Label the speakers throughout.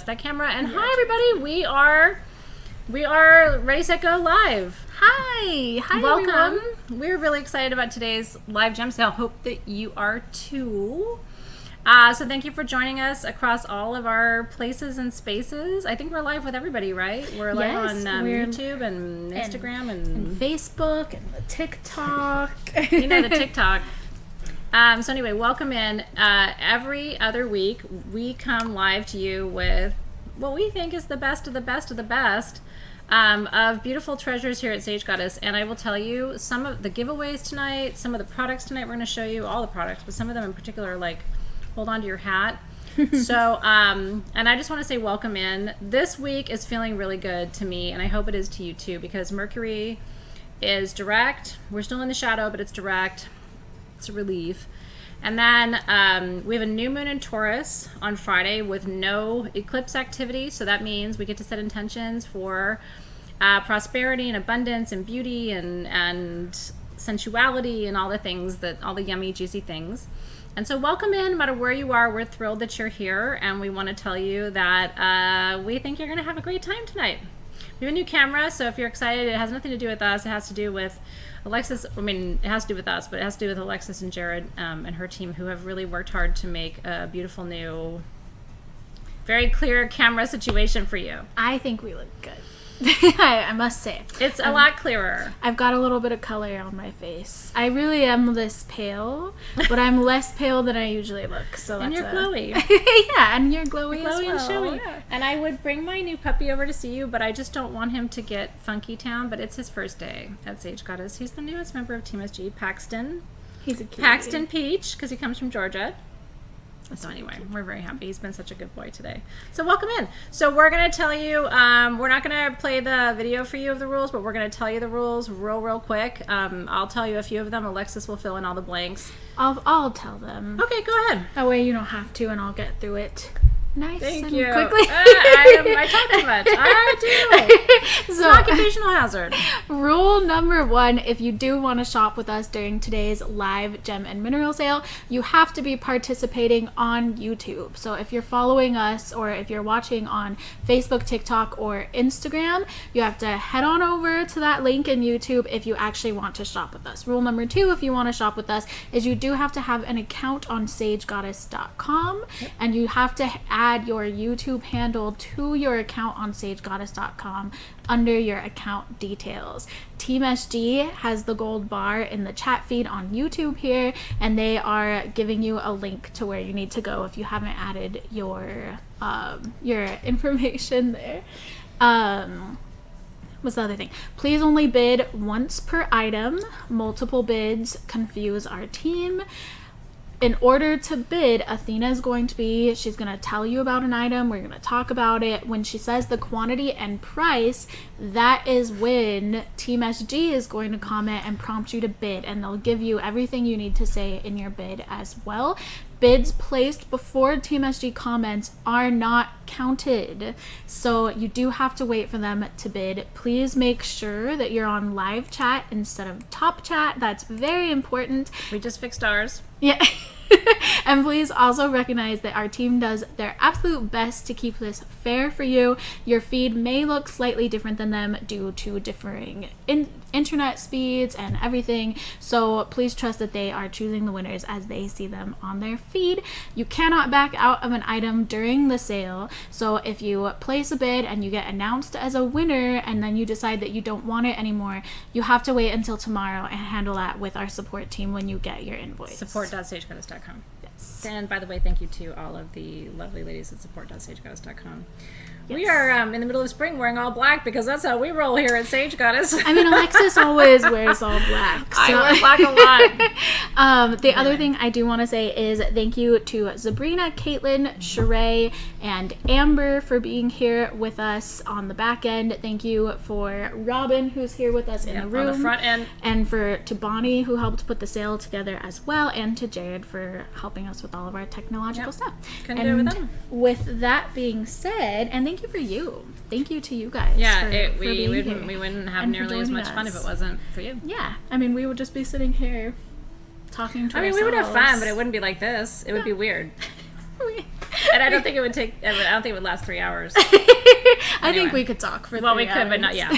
Speaker 1: That camera. And hi everybody, we are ready, set, go live.
Speaker 2: Hi
Speaker 1: Welcome.
Speaker 2: everyone.
Speaker 1: We're really excited about today's live gem sale. Hope that you are too. So thank you for joining us across all of our places and spaces. I think we're live with everybody, right? We're live on YouTube and Instagram and
Speaker 2: Facebook and the TikTok.
Speaker 1: You know, the TikTok. So anyway, welcome in. Every other week, we come live to you with what we think is the best of the best of the best of beautiful treasures here at Sage Goddess. And I will tell you some of the giveaways tonight, some of the products tonight we're going to show you, all the products, but some of them in particular are like, hold on to your hat. So, and I just want to say welcome in. This week is feeling really good to me, and I hope it is to you too, because Mercury is direct. We're still in the shadow, but it's direct. It's a relief. And then we have a new moon in Taurus on Friday with no eclipse activity. So that means we get to set intentions for prosperity and abundance and beauty and sensuality and all the things, all the yummy, juicy things. And so welcome in, no matter where you are. We're thrilled that you're here. And we want to tell you that we think you're going to have a great time tonight. We have a new camera, so if you're excited, it has nothing to do with us. It has to do with Alexys. I mean, it has to do with us, but it has to do with Alexys and Jared and her team, who have really worked hard to make a beautiful new, very clear camera situation for you.
Speaker 2: I think we look good. I must say.
Speaker 1: It's a lot clearer.
Speaker 2: I've got a little bit of color on my face. I really am this pale, but I'm less pale than I usually look. So
Speaker 1: and
Speaker 2: that's
Speaker 1: you're glowy.
Speaker 2: Yeah, and you're glowy as well.
Speaker 1: And showy.
Speaker 2: Yeah.
Speaker 1: And I would bring my new puppy over to see you, but I just don't want him to get Funky Town. But it's his first day at Sage Goddess. He's the newest member of Team SG, Paxton.
Speaker 2: He's a cutie.
Speaker 1: Paxton Peach, because he comes from Georgia. So anyway, we're very happy. He's been such a good boy today. So welcome in. So we're going to tell you, we're not going to play the video for you of the rules, but we're going to tell you the rules real quick. I'll tell you a few of them. Alexys will fill in all the blanks.
Speaker 2: I'll tell them.
Speaker 1: Okay, go ahead.
Speaker 2: That way you don't have to, and I'll get through it. Nice.
Speaker 1: Thank
Speaker 2: and
Speaker 1: you.
Speaker 2: Quickly.
Speaker 1: I talk too much. I do. It's
Speaker 2: So,
Speaker 1: an occupational hazard.
Speaker 2: Rule number 1, if you do want to shop with us during today's live gem and mineral sale, you have to be participating on YouTube. So if you're following us or if you're watching on Facebook, TikTok, or Instagram, you have to head on over to that link in YouTube if you actually want to shop with us. Rule number 2, if you want to shop with us, is you do have to have an account on sagegoddess.com. Yep. And you have to add your YouTube handle to your account on sagegoddess.com under your account details. Team SG has the gold bar in the chat feed on YouTube here, and they are giving you a link to where you need to go if you haven't added your information there. What's the other thing? Please only bid once per item. Multiple bids confuse our team. In order to bid, Athena is going to she's going to tell you about an item. We're going to talk about it. When she says the quantity and price, that is when Team SG is going to comment and prompt you to bid. And they'll give you everything you need to say in your bid as well. Bids placed before Team SG comments are not counted. So you do have to wait for them to bid. Please make sure that you're on live chat instead of top chat. That's very important.
Speaker 1: We just fixed ours.
Speaker 2: Yeah. And please also recognize that our team does their absolute best to keep this fair for you. Your feed may look slightly different than them due to differing internet speeds and everything. So please trust that they are choosing the winners as they see them on their feed. You cannot back out of an item during the sale. So if you place a bid and you get announced as a winner and then you decide that you don't want it anymore, you have to wait until tomorrow and handle that with our support team when you get your invoice.
Speaker 1: Support.sagegoddess.com.
Speaker 2: Yes.
Speaker 1: And by the way, thank you to all of the lovely ladies at support.sagegoddess.com.
Speaker 2: Yes.
Speaker 1: We are in the middle of spring wearing all black because that's how we roll here at Sage Goddess.
Speaker 2: I mean, Alexys always wears all black. So.
Speaker 1: I wear black a lot.
Speaker 2: The other thing I do want to say is thank you to Sabrina, Caitlin, Sheree, and Amber for being here with us on the back end. Thank you for Robin, who's here with us in the room.
Speaker 1: On the front end.
Speaker 2: And to Bonnie, who helped put the sale together as well, and to Jared for helping us with all of our technological stuff.
Speaker 1: Couldn't do it with them.
Speaker 2: With that being said, and thank you for you. Thank you to you guys.
Speaker 1: Yeah,
Speaker 2: for
Speaker 1: we
Speaker 2: being here
Speaker 1: wouldn't have
Speaker 2: and
Speaker 1: nearly as much fun if it wasn't for you.
Speaker 2: Yeah, I mean, we would just be sitting here talking to ourselves.
Speaker 1: We would have fun, but it wouldn't be like this. It would be weird. And I don't think it would take. I don't think it would last 3 hours.
Speaker 2: I think we could talk for.
Speaker 1: Well,
Speaker 2: 3
Speaker 1: we could,
Speaker 2: hours.
Speaker 1: but not yet.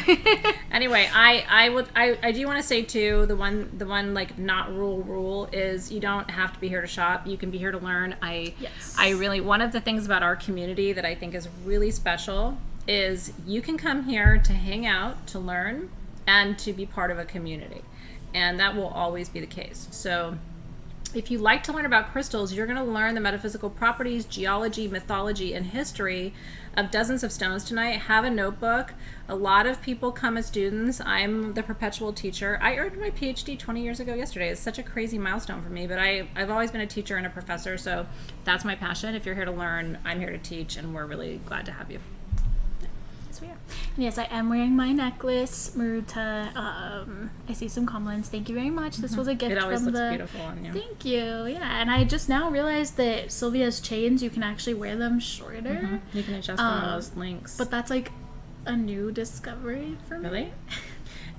Speaker 1: Anyway, I do want to say too, the one like not rule is you don't have to be here to shop. You can be here to learn. I really, one of the things about our community that I think is really special is you can come here to hang out, to learn, and to be part of a community, and that will always be the case. So if you like to learn about crystals, you're going to learn the metaphysical properties, geology, mythology, and history of dozens of stones tonight. Have a notebook. A lot of people come as students. I'm the perpetual teacher. I earned my PhD 20 years ago yesterday. It's such a crazy milestone for me, but I've always been a teacher and a professor, so that's my passion. If you're here to learn, I'm here to teach, and we're really glad to have you. Yes, we are.
Speaker 2: Yes, I am wearing my necklace, Maruta. I see some comments. Thank you very much. This was a gift
Speaker 1: It always
Speaker 2: from
Speaker 1: looks
Speaker 2: the.
Speaker 1: beautiful on you.
Speaker 2: Thank you. Yeah, and I just now realized that Sylvia's chains, you can actually wear them shorter.
Speaker 1: Mm-hmm. You can adjust them on those links.
Speaker 2: But that's like a new discovery for me.
Speaker 1: Really?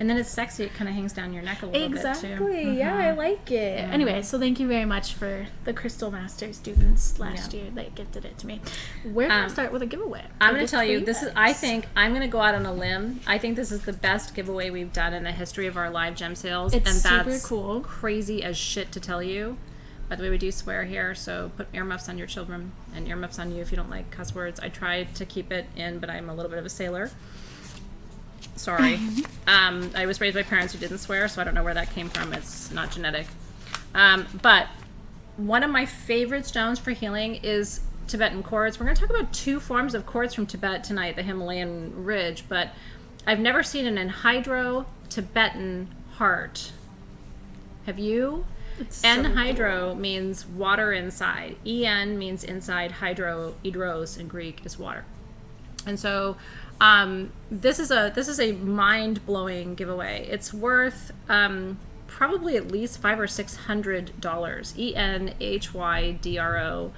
Speaker 1: And then it's sexy. It kind of hangs down your neck a little bit too.
Speaker 2: Exactly. Yeah, I like it. Anyway, so thank you very much for the Crystal Master students last year that gifted it to me. We're gonna start with a giveaway.
Speaker 1: I'm going to tell you, this is. I think I'm going to go out on a limb. I think this is the best giveaway we've done in the history of our live gem sales,
Speaker 2: It's
Speaker 1: and
Speaker 2: super
Speaker 1: that's
Speaker 2: cool.
Speaker 1: crazy as shit to tell you. By the way, we do swear here, so put earmuffs on your children and earmuffs on you if you don't like cuss words. I tried to keep it in, but I'm a little bit of a sailor. Sorry. I was raised by parents who didn't swear, so I don't know where that came from. It's not genetic. But one of my favorite stones for healing is Tibetan quartz. We're going to talk about 2 forms of quartz from Tibet tonight, the Himalayan ridge, but I've never seen an anhydro Tibetan heart. Have you? Anhydro means water inside. En means inside. Hydros in Greek is water. And so this is a mind-blowing giveaway. It's worth probably at least $500 or $600. ENHYDRO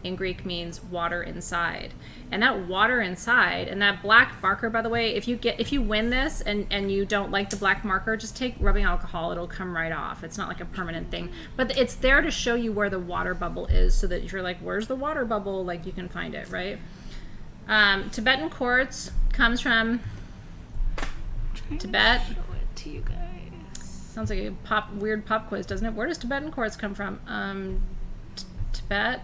Speaker 1: in Greek means water inside. And that water inside, and that black marker, by the way, if you win this and you don't like the black marker, just take rubbing alcohol. It'll come right off. It's not like a permanent thing. But it's there to show you where the water bubble is, so that if you're like, where's the water bubble? Like, you can find it, right? Tibetan quartz comes from Tibet.
Speaker 2: Show it to you guys.
Speaker 1: Sounds like a weird pop quiz, doesn't it? Where does Tibetan quartz come from? Tibet.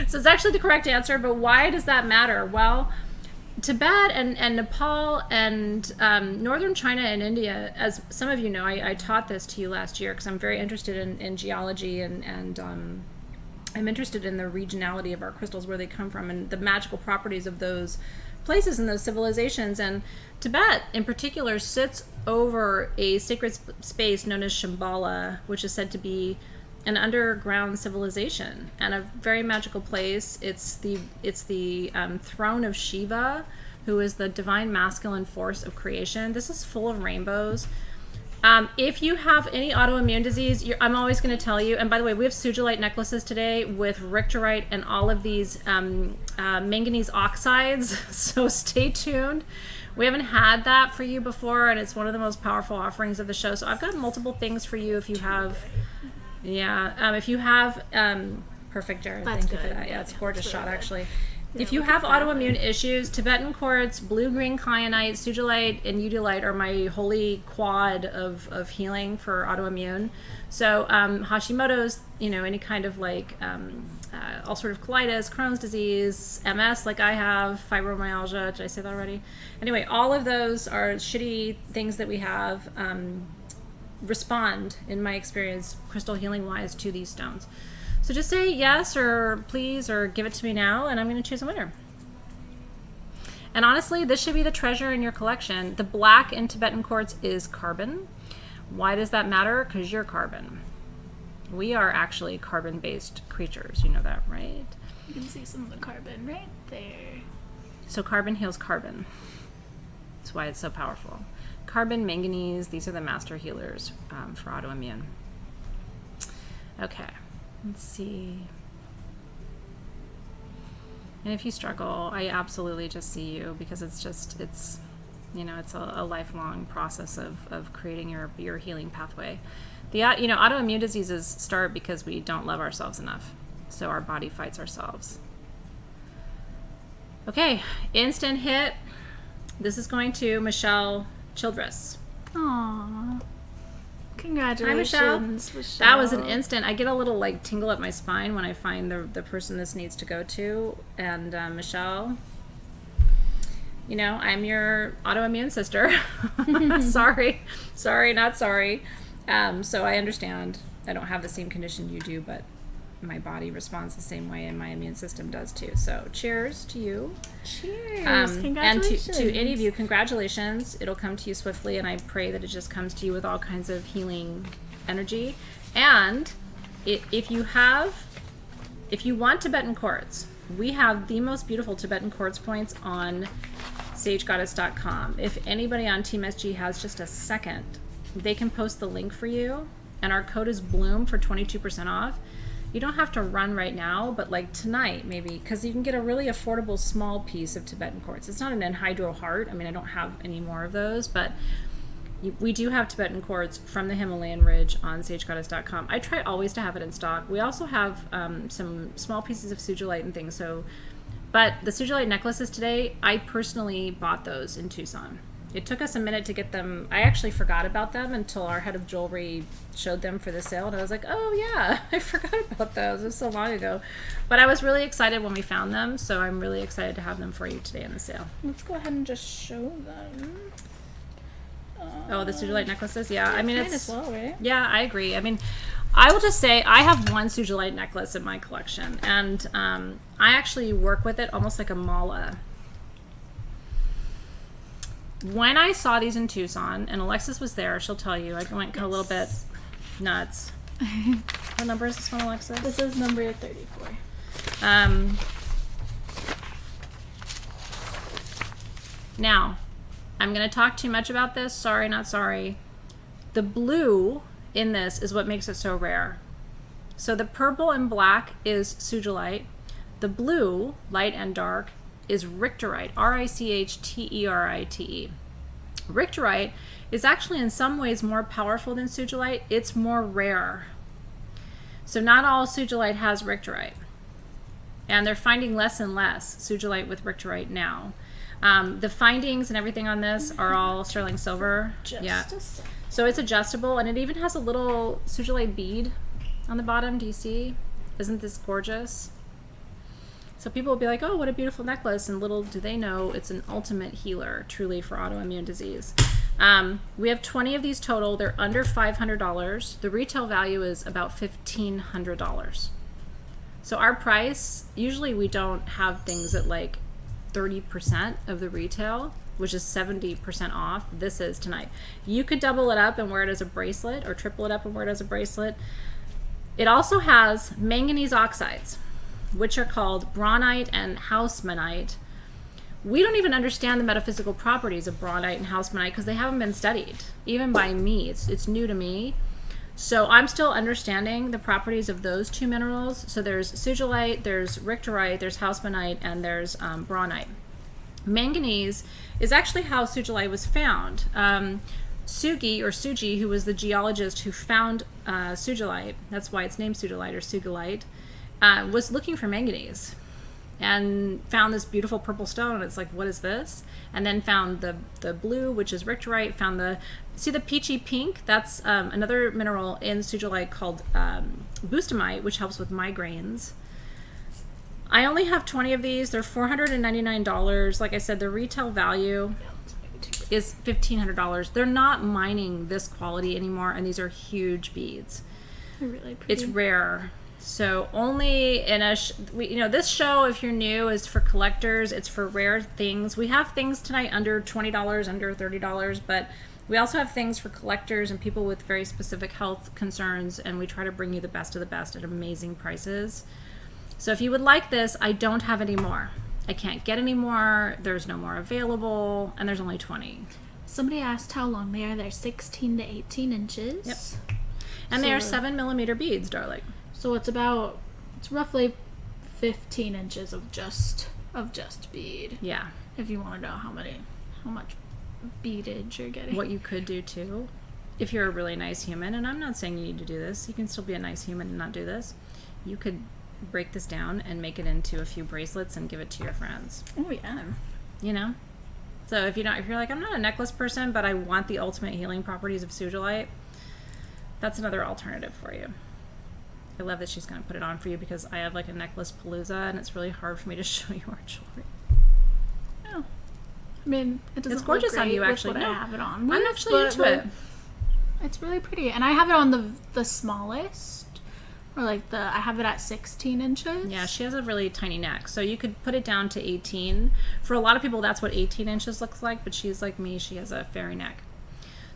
Speaker 1: So it's actually the correct answer, but why does that matter? Well, Tibet and Nepal and northern China and India, as some of you know, I taught this to you last year because I'm very interested in geology and I'm interested in the regionality of our crystals, where they come from, and the magical properties of those places and those civilizations. And Tibet in particular sits over a sacred space known as Shambhala, which is said to be an underground civilization and a very magical place. It's the throne of Shiva, who is the divine masculine force of creation. This is full of rainbows. If you have any autoimmune disease, I'm always going to tell you, and by the way, we have Sugilite necklaces today with Richterite and all of these manganese oxides, so stay tuned. We haven't had that for you before, and it's one of the most powerful offerings of the show. So I've got multiple things for you if you have, perfect, Jared, thank you for that. Yeah, it's a gorgeous shot, actually. If you have autoimmune issues, Tibetan quartz, blue-green kyanite, Sugilite, and Udilite are my holy quad of healing for autoimmune. So Hashimoto's, any kind of like ulcerative colitis, Crohn's disease, MS like I have, fibromyalgia, did I say that already? Anyway, all of those are shitty things that we have respond, in my experience, crystal healing-wise, to these stones. So just say yes or please or give it to me now, and I'm going to choose a winner. And honestly, this should be the treasure in your collection. The black in Tibetan quartz is carbon. Why does that matter? Because you're carbon. We are actually carbon-based creatures. You know that, right?
Speaker 2: You can see some of the carbon right there.
Speaker 1: So carbon heals carbon. That's why it's so powerful. Carbon, manganese, these are the master healers for autoimmune. Okay. Let's see. And if you struggle, I absolutely just see you, because it's a lifelong process of creating your healing pathway. Autoimmune diseases start because we don't love ourselves enough. So our body fights ourselves. Okay, instant hit. This is going to Michelle Childress.
Speaker 2: Aww. Congratulations,
Speaker 1: Hi,
Speaker 2: Michelle.
Speaker 1: That was an instant. I get a little like tingle up my spine when I find the person this needs to go to. And Michelle, you know, I'm your autoimmune sister. Sorry, not sorry. So I understand. I don't have the same condition you do, but my body responds the same way, and my immune system does too. So cheers to you.
Speaker 2: Cheers.
Speaker 1: And
Speaker 2: Congratulations.
Speaker 1: to any of you, congratulations. It'll come to you swiftly, and I pray that it just comes to you with all kinds of healing energy. And if you want Tibetan quartz, we have the most beautiful Tibetan quartz points on sagegoddess.com. If anybody on Team SG has just a second, they can post the link for you, and our code is BLOOM for 22% off. You don't have to run right now, but like tonight maybe, because you can get a really affordable small piece of Tibetan quartz. It's not an anhydro heart. I mean, I don't have any more of those, but we do have Tibetan quartz from the Himalayan ridge on sagegoddess.com. I try always to have it in stock. We also have some small pieces of Sugilite and things. But the Sugilite necklaces today, I personally bought those in Tucson. It took us a minute to get them. I actually forgot about them until our head of jewelry showed them for the sale, and I was like, oh yeah, I forgot about those. It was so long ago. But I was really excited when we found them, so I'm really excited to have them for you today in the sale.
Speaker 2: Let's go ahead and just show them.
Speaker 1: Oh, the Sugilite necklaces? Yeah, I mean,
Speaker 2: might
Speaker 1: it's...
Speaker 2: as well, right?
Speaker 1: Yeah, I agree. I mean, I will just say I have one Sugilite necklace in my collection, and I actually work with it almost like a mala. When I saw these in Tucson, and Alexys was there, she'll tell you, I went a little bit nuts. What number is this one, Alexys?
Speaker 2: This is number 34.
Speaker 1: Now, I'm going to talk too much about this. Sorry, not sorry. The blue in this is what makes it so rare. So the purple and black is Sugilite. The blue, light and dark, is Richterite, Richterite. Richterite is actually in some ways more powerful than Sugilite. It's more rare. So not all Sugilite has Richterite. And they're finding less and less Sugilite with Richterite now. The findings and everything on this are all sterling silver. So it's adjustable, and it even has a little Sugilite bead on the bottom. Do you see? Isn't this gorgeous? So people will be like, oh, what a beautiful necklace, and little do they know it's an ultimate healer, truly, for autoimmune disease. We have 20 of these total. They're under $500. The retail value is about $1,500. So our price, usually we don't have things at like 30% of the retail, which is 70% off. This is tonight. You could double it up and wear it as a bracelet, or triple it up and wear it as a bracelet. It also has manganese oxides, which are called braunite and haussmannite. We don't even understand the metaphysical properties of braunite and haussmannite because they haven't been studied, even by me. It's new to me. So I'm still understanding the properties of those two minerals. So there's Sugilite, there's Richterite, there's haussmannite, and there's braunite. Manganese is actually how Sugilite was found. Sugi, who was the geologist who found Sugilite, that's why it's named Sugilite or Sugilite, was looking for manganese and found this beautiful purple stone, and it's like, what is this? And then found the blue, which is Richterite, found the peachy pink? That's another mineral in Sugilite called boostamite, which helps with migraines. I only have 20 of these. They're $499. Like I said, the retail value is $1,500. They're not mining this quality anymore, and these are huge beads.
Speaker 2: They're really pretty.
Speaker 1: It's rare. So only in this show, if you're new, is for collectors. It's for rare things. We have things tonight under $20, under $30, but we also have things for collectors and people with very specific health concerns, and we try to bring you the best of the best at amazing prices. So if you would like this, I don't have any more. I can't get any more. There's no more available, and there's only 20.
Speaker 2: Somebody asked how long they are. They're 16 to 18 inches.
Speaker 1: Yep. And they are 7mm beads, darling.
Speaker 2: So it's roughly 15 inches of just bead.
Speaker 1: Yeah.
Speaker 2: If you want to know how much beadage you're getting.
Speaker 1: What you could do too, if you're a really nice human, and I'm not saying you need to do this, you can still be a nice human and not do this. You could break this down and make it into a few bracelets and give it to your friends.
Speaker 2: Oh yeah.
Speaker 1: You know? So if you're like, I'm not a necklace person, but I want the ultimate healing properties of Sugilite, that's another alternative for you. I love that she's going to put it on for you because I have like a necklace palooza and it's really hard for me to show you our jewelry.
Speaker 2: Oh. I mean, it doesn't
Speaker 1: It's gorgeous
Speaker 2: look
Speaker 1: on
Speaker 2: great
Speaker 1: you,
Speaker 2: with
Speaker 1: actually.
Speaker 2: what
Speaker 1: No.
Speaker 2: I have it on.
Speaker 1: I'm actually into it.
Speaker 2: It's really pretty. And I have it on the smallest. Or like I have it at 16 inches.
Speaker 1: Yeah, she has a really tiny neck. So you could put it down to 18. For a lot of people, that's what 18 inches looks like. But she's like me. She has a fairy neck.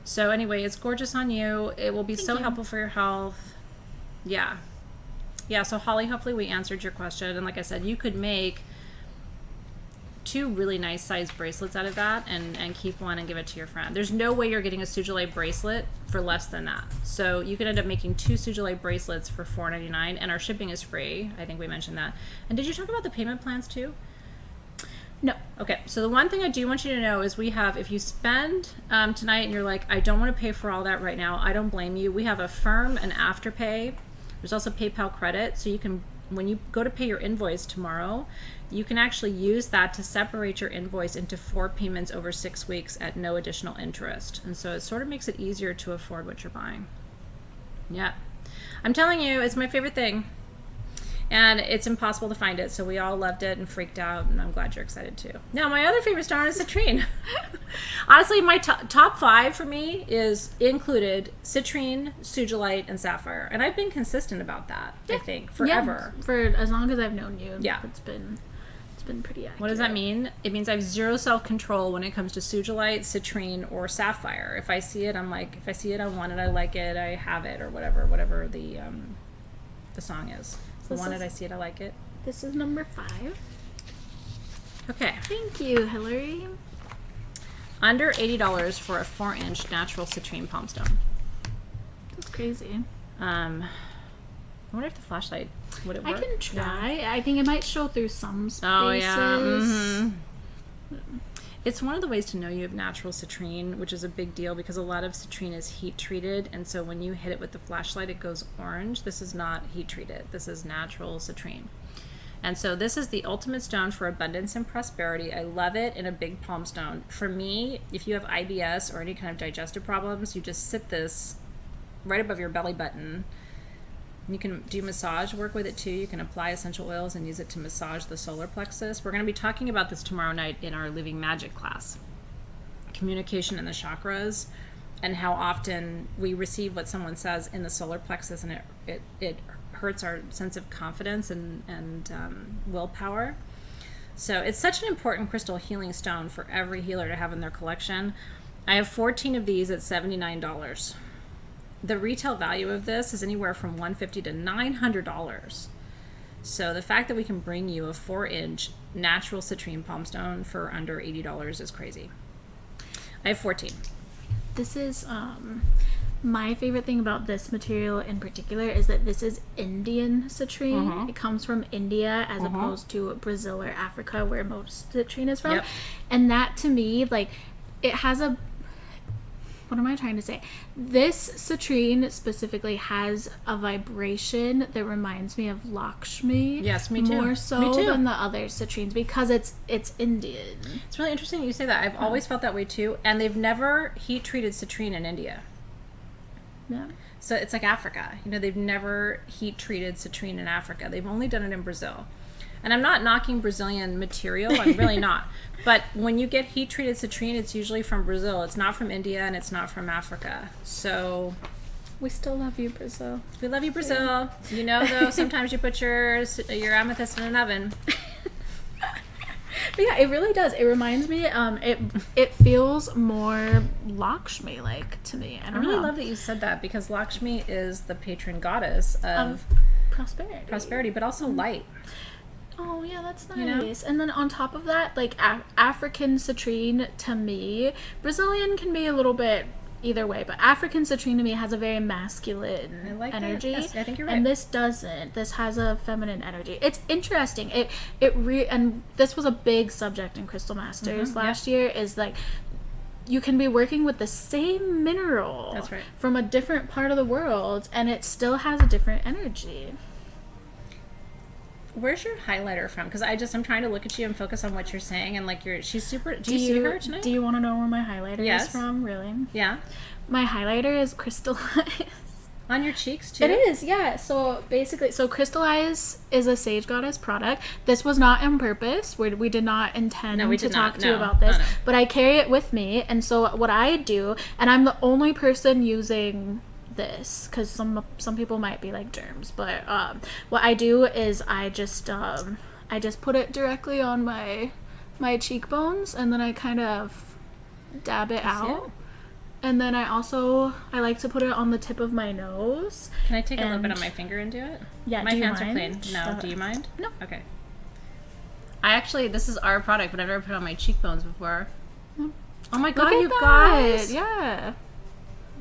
Speaker 1: So anyway, it's gorgeous on you. It will be so helpful for your health. Yeah. Yeah, so Holly, hopefully we answered your question. And like I said, you could make 2 really nice sized bracelets out of that and keep one and give it to your friend. There's no way you're getting a Sugilite bracelet for less than that. So you could end up making 2 Sugilite bracelets for $4.99, and our shipping is free. I think we mentioned that. And did you talk about the payment plans too?
Speaker 2: No.
Speaker 1: Okay, so the one thing I do want you to know is we have, if you spend tonight and you're like, I don't want to pay for all that right now, I don't blame you. We have Affirm and Afterpay. There's also PayPal credit, so you can, when you go to pay your invoice tomorrow, you can actually use that to separate your invoice into 4 payments over 6 weeks at no additional interest. And so it sort of makes it easier to afford what you're buying. Yeah. I'm telling you, it's my favorite thing. And it's impossible to find it, so we all loved it and freaked out, and I'm glad you're excited too. Now, my other favorite stone is citrine. Honestly, my top 5 for me is included citrine, Sugilite, and sapphire. And I've been consistent about that, I think, forever.
Speaker 2: Yeah, for as long as I've known you.
Speaker 1: Yeah.
Speaker 2: It's been pretty accurate.
Speaker 1: What does that mean? It means I have zero self-control when it comes to Sugilite, citrine, or sapphire. If I see it, I'm like, if I see it, I want it, I like it, I have it, or whatever the song is. I want it, I see it, I like it.
Speaker 2: This is number 5.
Speaker 1: Okay.
Speaker 2: Thank you, Hillary.
Speaker 1: Under $80 for a 4-inch natural citrine palm stone.
Speaker 2: That's crazy.
Speaker 1: I wonder if the flashlight would it work?
Speaker 2: I can try. Yeah. I think it might show through some spaces.
Speaker 1: Oh yeah. Mm-hmm. It's one of the ways to know you have natural citrine, which is a big deal because a lot of citrine is heat treated, and so when you hit it with the flashlight, it goes orange. This is not heat treated. This is natural citrine. And so this is the ultimate stone for abundance and prosperity. I love it in a big palm stone. For me, if you have IBS or any kind of digestive problems, you just sit this right above your belly button. You can do massage work with it too. You can apply essential oils and use it to massage the solar plexus. We're going to be talking about this tomorrow night in our Living Magic class. Communication in the chakras and how often we receive what someone says in the solar plexus, and it hurts our sense of confidence and willpower. So it's such an important crystal healing stone for every healer to have in their collection. I have 14 of these at $79. The retail value of this is anywhere from $150 to $900. So the fact that we can bring you a 4-inch natural citrine palm stone for under $80 is crazy. I have 14.
Speaker 2: This is my favorite thing about this material in particular is that this is Indian citrine. It comes from India as opposed to Brazil or Africa where most citrine is from.
Speaker 1: Yep.
Speaker 2: And that to me, like, it has a, what am I trying to say? This citrine specifically has a vibration that reminds me of Lakshmi.
Speaker 1: Yes, me too.
Speaker 2: More so
Speaker 1: Me too.
Speaker 2: than the other citrines because it's Indian.
Speaker 1: It's really interesting you say that. I've always felt that way too. And they've never heat treated citrine in India.
Speaker 2: Yeah.
Speaker 1: So it's like Africa. You know, they've never heat treated citrine in Africa. They've only done it in Brazil. And I'm not knocking Brazilian material. I'm really not. But when you get heat treated citrine, it's usually from Brazil. It's not from India and it's not from Africa. So
Speaker 2: We still love you, Brazil.
Speaker 1: we love you, Brazil. You know, though, sometimes you put your amethyst in an oven.
Speaker 2: But yeah, it really does. It reminds me. It feels more Lakshmi like to me. I
Speaker 1: I really
Speaker 2: know.
Speaker 1: love that you said that because Lakshmi is the patron goddess of
Speaker 2: prosperity,
Speaker 1: but also light.
Speaker 2: Oh yeah, that's nice.
Speaker 1: You know?
Speaker 2: And then on top of that, like African citrine to me, Brazilian can be a little bit either way, but African citrine to me has a very masculine
Speaker 1: I like that.
Speaker 2: energy.
Speaker 1: Yes, I think you're right.
Speaker 2: And this doesn't. This has a feminine energy. It's interesting. And this was a big subject in Crystal Masters last year. Is like, you can be working with the same mineral
Speaker 1: That's right.
Speaker 2: from a different part of the world, and it still has a different energy.
Speaker 1: Where's your highlighter from? Because I'm trying to look at you and focus on what you're saying, and like she's super. Do you see her tonight?
Speaker 2: Do you want to know where my highlighter is from? Really?
Speaker 1: Yeah.
Speaker 2: My highlighter is Crystallize.
Speaker 1: On your cheeks too?
Speaker 2: It is, yeah. So basically, Crystallize is a Sage Goddess product. This was not on purpose. We did not intend to talk to you about this, but I carry it with me. And so what I do, and I'm the only person using this because some people might be like germs, but what I do is I just put it directly on my cheekbones, and then I kind of dab it out. And then I like to put it on the tip of my nose.
Speaker 1: Can I take a little bit on my finger and do it?
Speaker 2: Yeah.
Speaker 1: My hands are clean. No, do you mind?
Speaker 2: No.
Speaker 1: Okay. This is our product, but I've never put it on my cheekbones before. Oh my god, you guys!
Speaker 2: Yeah.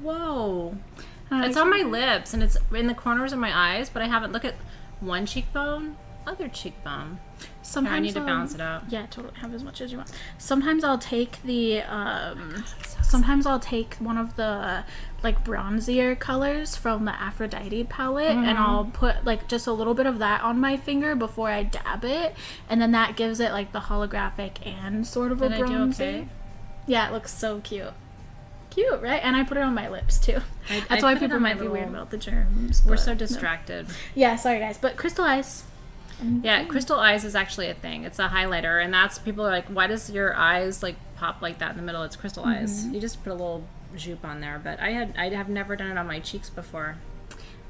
Speaker 1: Whoa. It's on my lips, and it's in the corners of my eyes, but I haven't. Look at one cheekbone, other cheekbone.
Speaker 2: Sometimes
Speaker 1: I need to balance it out.
Speaker 2: Yeah, totally. Have as much as you want. Sometimes I'll take the sometimes I'll take one of the like bronzier colors from the Aphrodite palette, and I'll put like just a little bit of that on my finger before I dab it, and then that gives it like the holographic and sort of a bronzy.
Speaker 1: Okay?
Speaker 2: Yeah, it looks so cute. Cute, right? And I put it on my lips too. That's why people might be weird about the germs.
Speaker 1: We're so distracted.
Speaker 2: No. Yeah, sorry guys, but Crystallize.
Speaker 1: Yeah, Crystal Eyes is actually a thing. It's a highlighter, and that's people are like, why does your eyes like pop like that in the middle? It's Crystal Eyes. You just put a little jupe on there, but I have never done it on my cheeks before.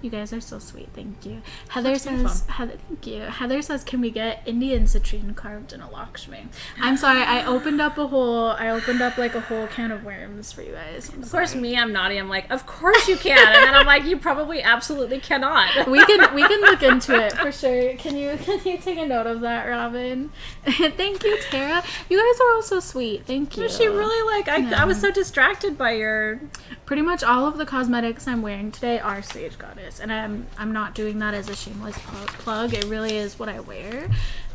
Speaker 2: You guys are so sweet. Thank you. Heather says, thank you. Heather says, can we get Indian citrine carved in a Lakshmi? I'm sorry. I opened up like a whole can of worms for you guys.
Speaker 1: Of course, I'm naughty. I'm like, of course you can. And then I'm like, you probably absolutely cannot.
Speaker 2: We can look into it for sure. Can you take a note of that, Robin? Thank you, Tara. You guys are all so sweet. Thank you.
Speaker 1: She really I was so distracted by your.
Speaker 2: Pretty much all of the cosmetics I'm wearing today are Sage Goddess, and I'm not doing that as a shameless plug. It really is what I wear.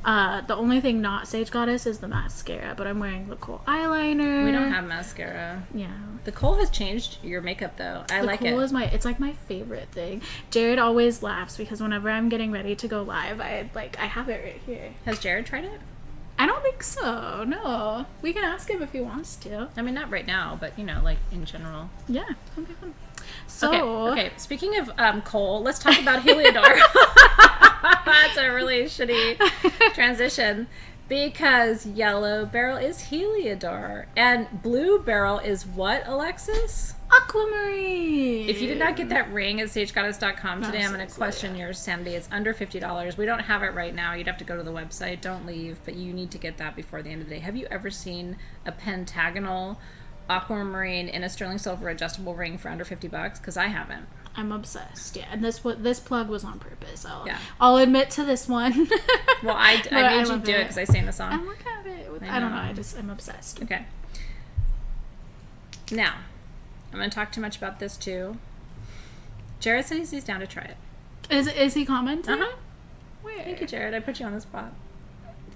Speaker 2: The only thing not Sage Goddess is the mascara, but I'm wearing the Kohl eyeliner.
Speaker 1: We don't have mascara.
Speaker 2: Yeah.
Speaker 1: The Kohl has changed your makeup though. I like it.
Speaker 2: The Kohl is it's like my favorite thing. Jared always laughs because whenever I'm getting ready to go live, I have it right here.
Speaker 1: Has Jared tried it?
Speaker 2: I don't think so. No. We can ask him if he wants to.
Speaker 1: I mean, not right now, but like in general.
Speaker 2: Yeah. Okay, fun. So
Speaker 1: okay. Speaking of Kohl, let's talk about heliodor. That's a really shitty transition because yellow beryl is heliodor and blue beryl is what, Alexis?
Speaker 2: Aquamarine.
Speaker 1: If you did not get that ring at sagegoddess.com today, I'm going to question your sanity. It's under $50. We don't have it right now. You'd have to go to the website. Don't leave, but you need to get that before the end of the day. Have you ever seen a pentagonal aquamarine in a sterling silver adjustable ring for under $50? Because I haven't.
Speaker 2: I'm obsessed. Yeah, and this plug was on purpose. I'll admit to this one.
Speaker 1: Well, I made you do it because I sang the song.
Speaker 2: And look at it. I don't know. I'm obsessed.
Speaker 1: Okay. Now, I'm going to talk too much about this too. Jared says he's down to try it.
Speaker 2: Is he commenting?
Speaker 1: Uh-huh.
Speaker 2: Where?
Speaker 1: Thank you, Jared. I put you on the spot.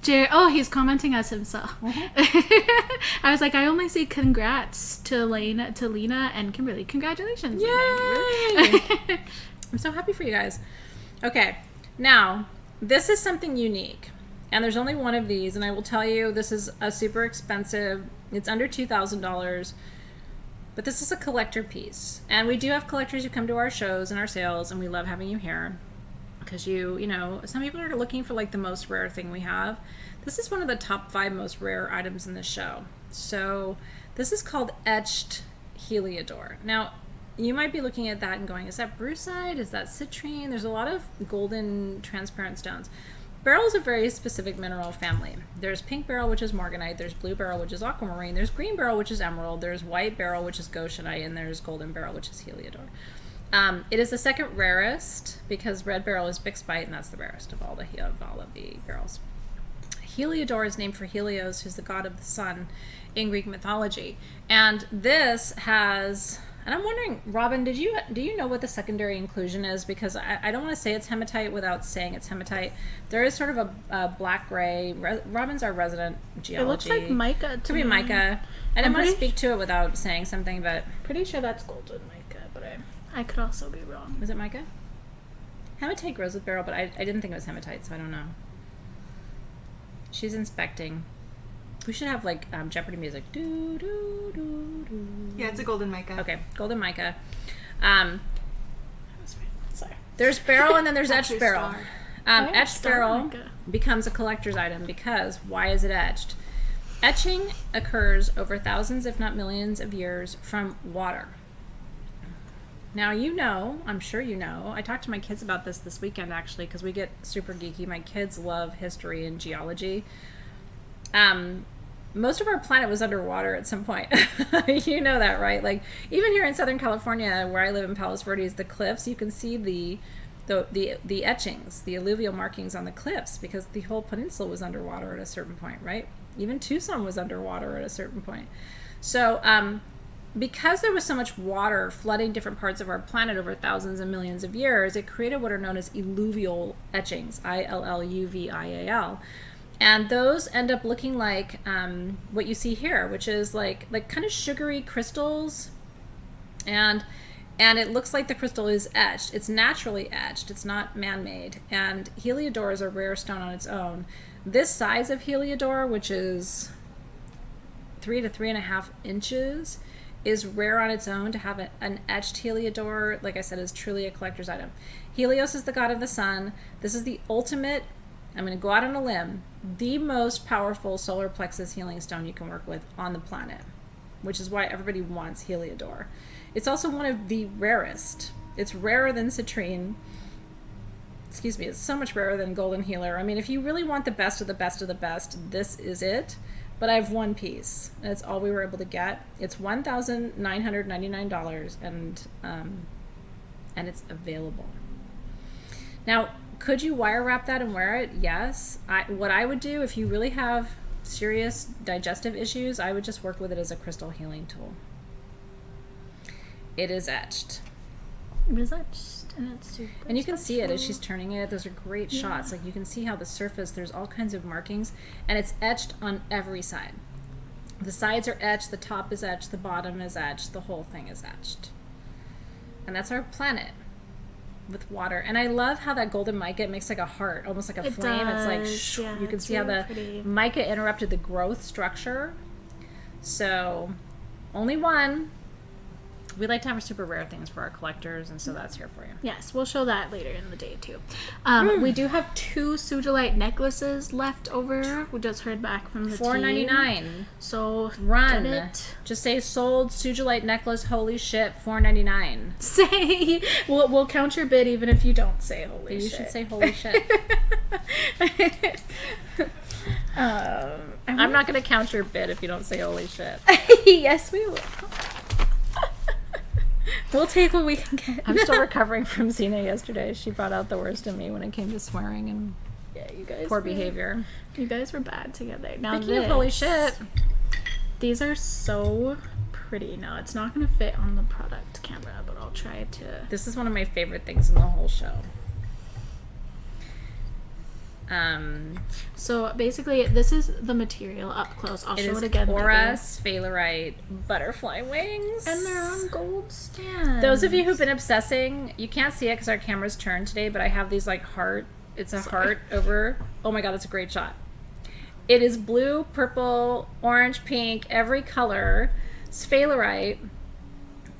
Speaker 2: Jared, he's commenting as himself. I was like, I only see congrats to Lena and Kimberly. Congratulations.
Speaker 1: Yay! I'm so happy for you guys. Okay, now, this is something unique. And there's only one of these, and I will tell you, this is a super expensive. It's under $2,000. But this is a collector piece. And we do have collectors who come to our shows and our sales, and we love having you here. Because some people are looking for like the most rare thing we have. This is one of the top 5 most rare items in the show. So this is called Etched heliodor. Now, you might be looking at that and going, is that brucite? Is that citrine? There's a lot of golden transparent stones. Beryl is a very specific mineral family. There's pink beryl, which is morganite. There's blue beryl, which is aquamarine. There's green beryl, which is emerald. There's white beryl, which is goshenite. And there's golden beryl, which is heliodor. It is the second rarest because red beryl is bixbyte, and that's the rarest of all of the beryls. Heliodor is named for Helios, who's the god of the sun in Greek mythology. And this has, and I'm wondering, Robin, do you know what the secondary inclusion is? Because I don't want to say it's hematite without saying it's hematite. There is sort of a black-gray. Robin's our resident geology.
Speaker 2: It looks like mica.
Speaker 1: Could be mica. I didn't want to speak to it without saying something, but
Speaker 2: pretty sure that's golden mica, but I could also be wrong.
Speaker 1: Is it mica? Hematite grows with beryl, but I didn't think it was hematite, so I don't know. She's inspecting. We should have like Jeopardy music. Do, do, do, do.
Speaker 3: Yeah, it's a golden mica.
Speaker 1: Okay, golden mica.
Speaker 2: Sorry.
Speaker 1: There's beryl and then there's etched
Speaker 3: Actually,
Speaker 1: beryl.
Speaker 3: star.
Speaker 1: Etched beryl becomes a collector's item because why is it etched? Etching occurs over thousands, if not millions of years from water. Now, you know, I'm sure you know, I talked to my kids about this weekend actually because we get super geeky. My kids love history and geology. Most of our planet was underwater at some point. You know that, right? Like even here in Southern California, where I live in Palos Verdes, the cliffs, you can see the etchings, the alluvial markings on the cliffs because the whole peninsula was underwater at a certain point, right? Even Tucson was underwater at a certain point. So because there was so much water flooding different parts of our planet over thousands and millions of years, it created what are known as alluvial etchings, ILLUVIAL. And those end up looking like what you see here, which is like kind of sugary crystals. And it looks like the crystal is etched. It's naturally etched. It's not man-made. And heliodor is a rare stone on its own. This size of heliodor, which is 3 to 3.5 inches, is rare on its own. To have an etched heliodor, like I said, is truly a collector's item. Helios is the god of the sun. This is the ultimate, I'm going to go out on a limb, the most powerful solar plexus healing stone you can work with on the planet, which is why everybody wants heliodor. It's also one of the rarest. It's rarer than citrine. Excuse me, it's so much rarer than golden healer. I mean, if you really want the best of the best of the best, this is it. But I have one piece. That's all we were able to get. It's $1,999 and it's available. Now, could you wire wrap that and wear it? Yes. What I would do if you really have serious digestive issues, I would just work with it as a crystal healing tool. It is etched.
Speaker 2: It is etched and it's super
Speaker 1: And you can see it as
Speaker 2: special.
Speaker 1: she's turning it. Those are great shots. Like you can see how the surface, there's all kinds of markings and it's etched on every side. The sides are etched, the top is etched, the bottom is etched, the whole thing is etched. And that's our planet with water. And I love how that golden mica, it makes like a heart, almost like a flame.
Speaker 2: Does.
Speaker 1: It's like,
Speaker 2: Yeah,
Speaker 1: you can
Speaker 2: it's
Speaker 1: see how
Speaker 2: really
Speaker 1: the
Speaker 2: pretty.
Speaker 1: mica interrupted the growth structure. So only one. We like to have super rare things for our collectors, and so that's here for you.
Speaker 2: Yes, we'll show that later in the day too. We do have 2 Sugilite necklaces left over. We just heard back from the
Speaker 1: $4.99.
Speaker 2: team. So
Speaker 1: Run.
Speaker 2: get it.
Speaker 1: Just say sold Sugilite necklace. Holy shit! $4.99.
Speaker 2: Say we'll count your bid even if you don't say holy
Speaker 1: You
Speaker 2: shit.
Speaker 1: should say holy shit. I'm not going to count your bid if you don't say holy shit.
Speaker 2: Yes, we will. We'll take what we can get.
Speaker 1: I'm still recovering from Zena yesterday. She brought out the worst in me when it came to swearing and
Speaker 2: Yeah, you guys.
Speaker 1: poor
Speaker 2: were-
Speaker 1: behavior.
Speaker 2: You guys were bad together. Now
Speaker 1: Speaking of holy shit.
Speaker 2: These are so pretty. Now it's not going to fit on the product camera, but I'll try to.
Speaker 1: This is one of my favorite things in the whole show.
Speaker 2: So basically, this is the material up close. I'll
Speaker 1: It
Speaker 2: show
Speaker 1: is
Speaker 2: it again
Speaker 1: Aura
Speaker 2: later.
Speaker 1: Sphaerite butterfly wings.
Speaker 2: And they're on gold stands.
Speaker 1: Those of you who've been obsessing, you can't see it because our camera's turned today, but I have these like heart. It's a heart over. Oh my god, it's a great shot. It is blue, purple, orange, pink, every color. Sphaerite,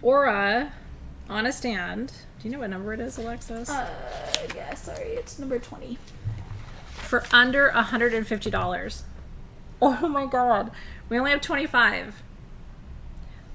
Speaker 1: Aura, on a stand. Do you know what number it is, Alexis?
Speaker 2: Yeah, sorry, it's number 20.
Speaker 1: For under $150. Oh my god. We only have 25.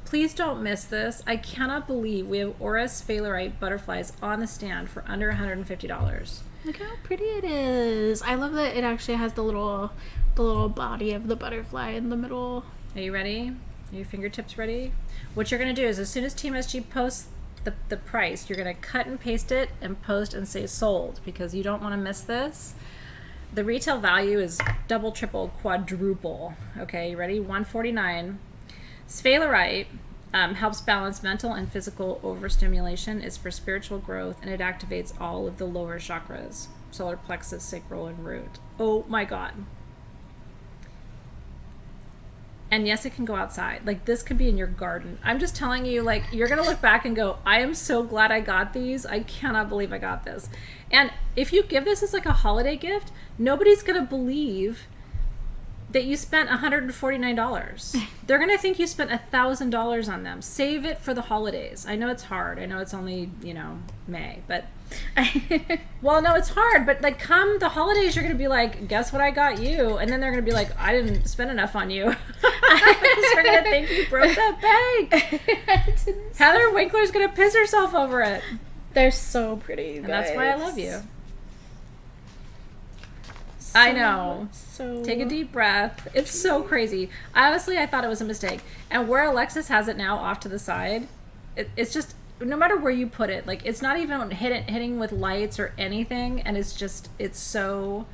Speaker 1: Please don't miss this. I cannot believe we have Aura Sphaerite butterflies on the stand for under $150.
Speaker 2: Look how pretty it is. I love that it actually has the little body of the butterfly in the middle.
Speaker 1: Are you ready? Are your fingertips ready? What you're going to do is as soon as Team SG posts the price, you're going to cut and paste it and post and say sold because you don't want to miss this. The retail value is double, triple, quadruple. Okay, you ready? $149. Sphaerite helps balance mental and physical overstimulation. It's for spiritual growth, and it activates all of the lower chakras. Solar plexus, sacral, and root. Oh my god. And yes, it can go outside. Like, this could be in your garden. I'm just telling you, like, you're going to look back and go, I am so glad I got these. I cannot believe I got this. And if you give this as like a holiday gift, nobody's going to believe that you spent $149. They're going to think you spent $1,000 on them. Save it for the holidays. I know it's hard. I know it's only, May, but well, no, it's hard, but like come the holidays, you're going to be like, guess what I got you? And then they're going to be like, I didn't spend enough on you. They're going to think you broke that bank. Heather Winkler's going to piss herself over it.
Speaker 2: They're so pretty,
Speaker 1: and that's why I love you.
Speaker 2: So,
Speaker 1: I know.
Speaker 2: So
Speaker 1: take a deep breath. It's so crazy. Honestly, I thought it was a mistake. And where Alexys has it now off to the side, it's just, no matter where you put it, like it's not even hitting with lights or anything, and it's so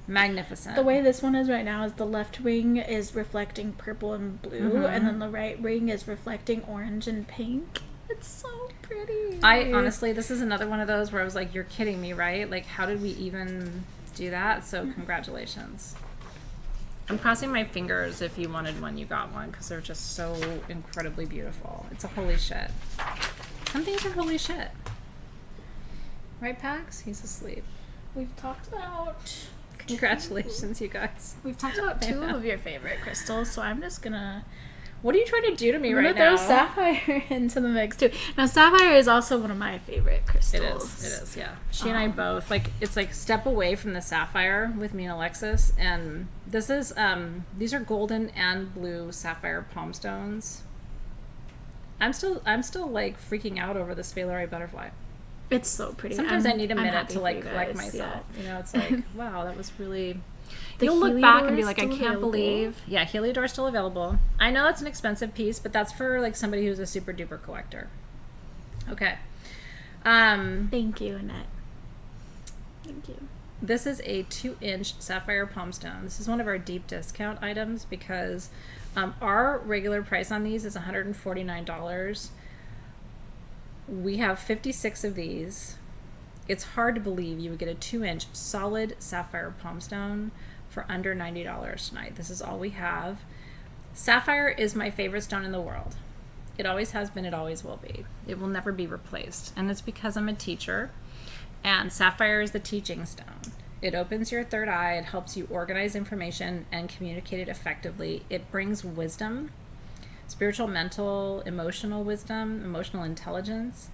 Speaker 1: magnificent.
Speaker 2: The way this one is right now is the left wing is reflecting purple and blue, and then the right wing is reflecting orange and pink. It's so pretty.
Speaker 1: I honestly, this is another one of those where I was like, you're kidding me, right? Like, how did we even do that? So congratulations. I'm crossing my fingers if you wanted one, you got one, because they're just so incredibly beautiful. It's a holy shit. Some things are holy shit. Right, Pax? He's asleep.
Speaker 2: We've talked about...
Speaker 1: Congratulations, you guys.
Speaker 2: We've talked about two of your favorite crystals, so I'm just gonna...
Speaker 1: What are you trying to do to me right
Speaker 2: now?
Speaker 1: now?
Speaker 2: Throw sapphire into the mix too. Now, sapphire is also one of my favorite crystals.
Speaker 1: It is, yeah. She and I both, like, it's like step away from the sapphire with me and Alexys, and this is, these are golden and blue sapphire palm stones. I'm still like freaking out over the Sphaerite butterfly.
Speaker 2: It's so pretty.
Speaker 1: Sometimes I need a minute to like collect myself. Yeah. It's like, wow, that was really... You'll look back and be like, I can't believe... Yeah, heliodor is still available. I know that's an expensive piece, but that's for like somebody who's a super duper collector. Okay.
Speaker 2: Thank you, Annette. Thank you.
Speaker 1: This is a 2-inch sapphire palm stone. This is one of our deep discount items because our regular price on these is $149. We have 56 of these. It's hard to believe you would get a 2-inch solid sapphire palm stone for under $90 tonight. This is all we have. Sapphire is my favorite stone in the world. It always has been, it always will be. It will never be replaced. And it's because I'm a teacher, and sapphire is the teaching stone. It opens your third eye, it helps you organize information and communicate it effectively. It brings wisdom, spiritual, mental, emotional wisdom, emotional intelligence.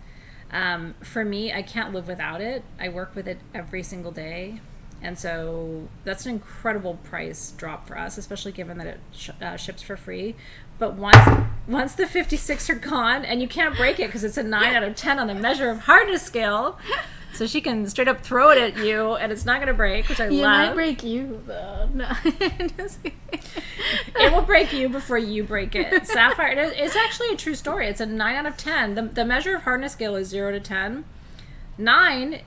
Speaker 1: For me, I can't live without it. I work with it every single day. And so that's an incredible price drop for us, especially given that it ships for free. But once the 56 are gone, and you can't break it because it's a 9 out of 10 on the measure of hardness scale, so she can straight up throw it at you, and it's not going to break, which I love.
Speaker 2: It might break you, though. No.
Speaker 1: It will break you before you break it. Sapphire, it's actually a true story. It's a 9 out of 10. The measure of hardness scale is 0 to 10. 9,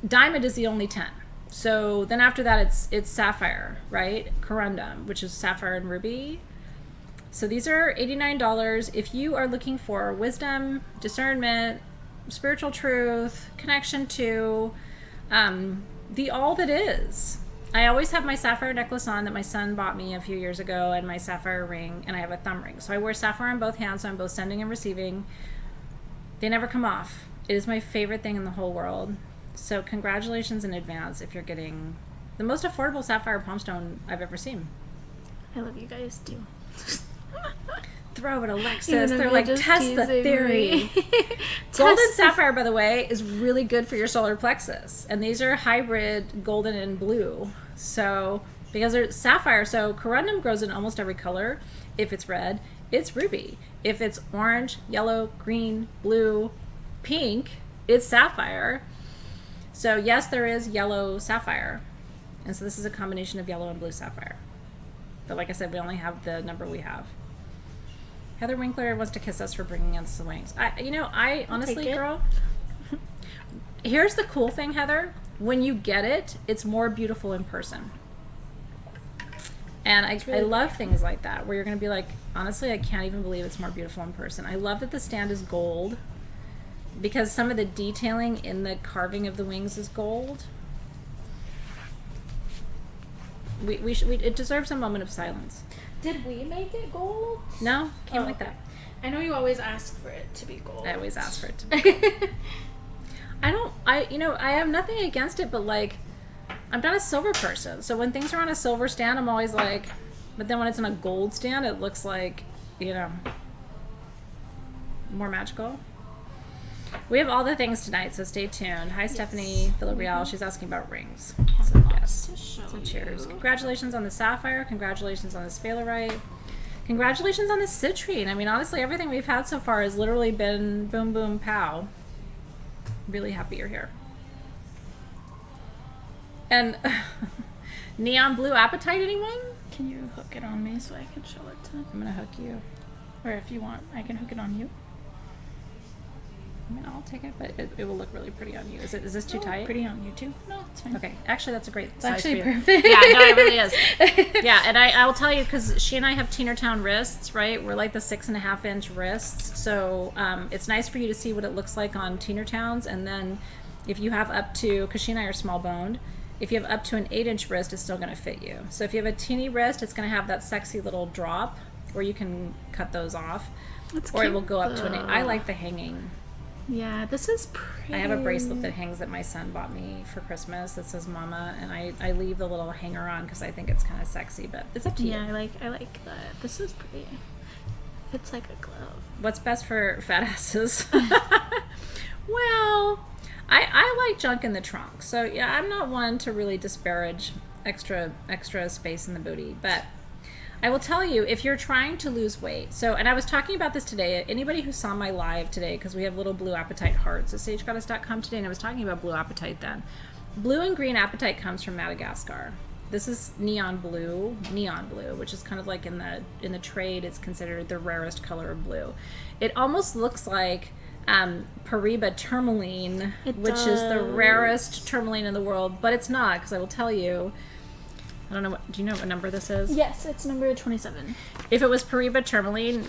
Speaker 1: diamond is the only 10. So then after that, it's sapphire, right? Corundum, which is sapphire and ruby. So these are $89. If you are looking for wisdom, discernment, spiritual truth, connection to the all that is. I always have my sapphire necklace on that my son bought me a few years ago, and my sapphire ring, and I have a thumb ring. So I wear sapphire on both hands, so I'm both sending and receiving. They never come off. It is my favorite thing in the whole world. So congratulations in advance if you're getting the most affordable sapphire palm stone I've ever seen.
Speaker 2: I love you guys too.
Speaker 1: Throw it, Alexys. They're like, test the theory. Golden sapphire, by the way, is really good for your solar plexus. And these are hybrid golden and blue. So, because they're sapphire, so corundum grows in almost every color. If it's red, it's ruby. If it's orange, yellow, green, blue, pink, it's sapphire. So, yes, there is yellow sapphire. And so this is a combination of yellow and blue sapphire. But like I said, we only have the number we have. Heather Winkler wants to kiss us for bringing us the wings. I honestly, girl, here's the cool thing, Heather. When you get it, it's more beautiful in person. And I love things like that, where you're going to be like, honestly, I can't even believe it's more beautiful in person. I love that the stand is gold, because some of the detailing in the carving of the wings is gold. It deserves a moment of silence.
Speaker 2: Did we make it gold?
Speaker 1: No, came
Speaker 2: Oh,
Speaker 1: like
Speaker 2: okay.
Speaker 1: that.
Speaker 2: I know you always ask for it to be gold.
Speaker 1: I always ask for it to be. I have nothing against it, but like, I'm not a silver person. So when things are on a silver stand, I'm always like, but then when it's on a gold stand, it looks like, more magical. We have all the things tonight, so stay tuned. Hi, Stephanie Villarreal. She's asking about rings. So, yes. So cheers. Congratulations on the sapphire. Congratulations on the Sphaerite. Congratulations on the citrine. I mean, honestly, everything we've had so far has literally been boom, boom, pow. Really happy you're here. And neon blue apatite, anyone?
Speaker 2: Can you hook it on me so I can show it to them?
Speaker 1: I'm going to hook you.
Speaker 2: Or if you want, I can hook it on you.
Speaker 1: I mean, I'll take it, but it will look really pretty on you. Is this too tight?
Speaker 2: Pretty on you too? No, it's fine.
Speaker 1: Okay. Actually, that's a great size
Speaker 2: Actually
Speaker 1: for you.
Speaker 2: perfect.
Speaker 1: Yeah, no, it really is. Yeah, and I will tell you, because she and I have Teenertown wrists, right? We're like the 6.5-inch wrists. So it's nice for you to see what it looks like on Teenertowns. And then if you have up to, because she and I are small boned, if you have up to an 8-inch wrist, it's still going to fit you. So if you have a teeny wrist, it's going to have that sexy little drop where you can cut those off.
Speaker 2: That's
Speaker 1: Or it
Speaker 2: cute,
Speaker 1: will go up to an 8. I
Speaker 2: though.
Speaker 1: like the hanging.
Speaker 2: Yeah, this is pretty.
Speaker 1: I have a bracelet that hangs that my son bought me for Christmas that says Mama, and I leave the little hanger on because I think it's kind of sexy, but it's up to you.
Speaker 2: Yeah, I like that. This is pretty. Fits like a glove.
Speaker 1: What's best for fat asses? Well, I like junk in the trunk, so yeah, I'm not one to really disparage extra space in the booty, but I will tell you, if you're trying to lose weight, and I was talking about this today, anybody who saw my live today, because we have little blue apatite hearts at sagegoddess.com today, and I was talking about blue apatite then. Blue and green apatite comes from Madagascar. This is neon blue, which is kind of like in the trade, it's considered the rarest color of blue. It almost looks like Peridot tourmaline, which is the rarest tourmaline in the world, but it's not, because I will tell you, I don't know do you know what number this is?
Speaker 2: Yes, it's number 27.
Speaker 1: If it was Peridot tourmaline,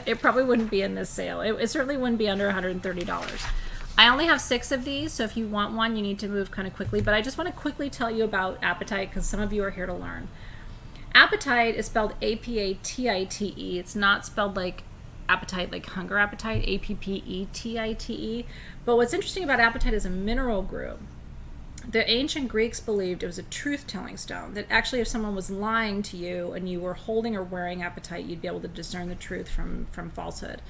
Speaker 1: it probably wouldn't be in this sale. It certainly wouldn't be under $130. I only have 6 of these, so if you want one, you need to move kind of quickly. But I just want to quickly tell you about apatite, because some of you are here to learn. Apatite is spelled A-P-A-T-I-T-E. It's not spelled like appetite, like hunger appetite, A-P-P-E-T-I-T-E. But what's interesting about apatite is a mineral group. The ancient Greeks believed it was a truth-telling stone, that actually if someone was lying to you and you were holding or wearing apatite, you'd be able to discern the truth from falsehood.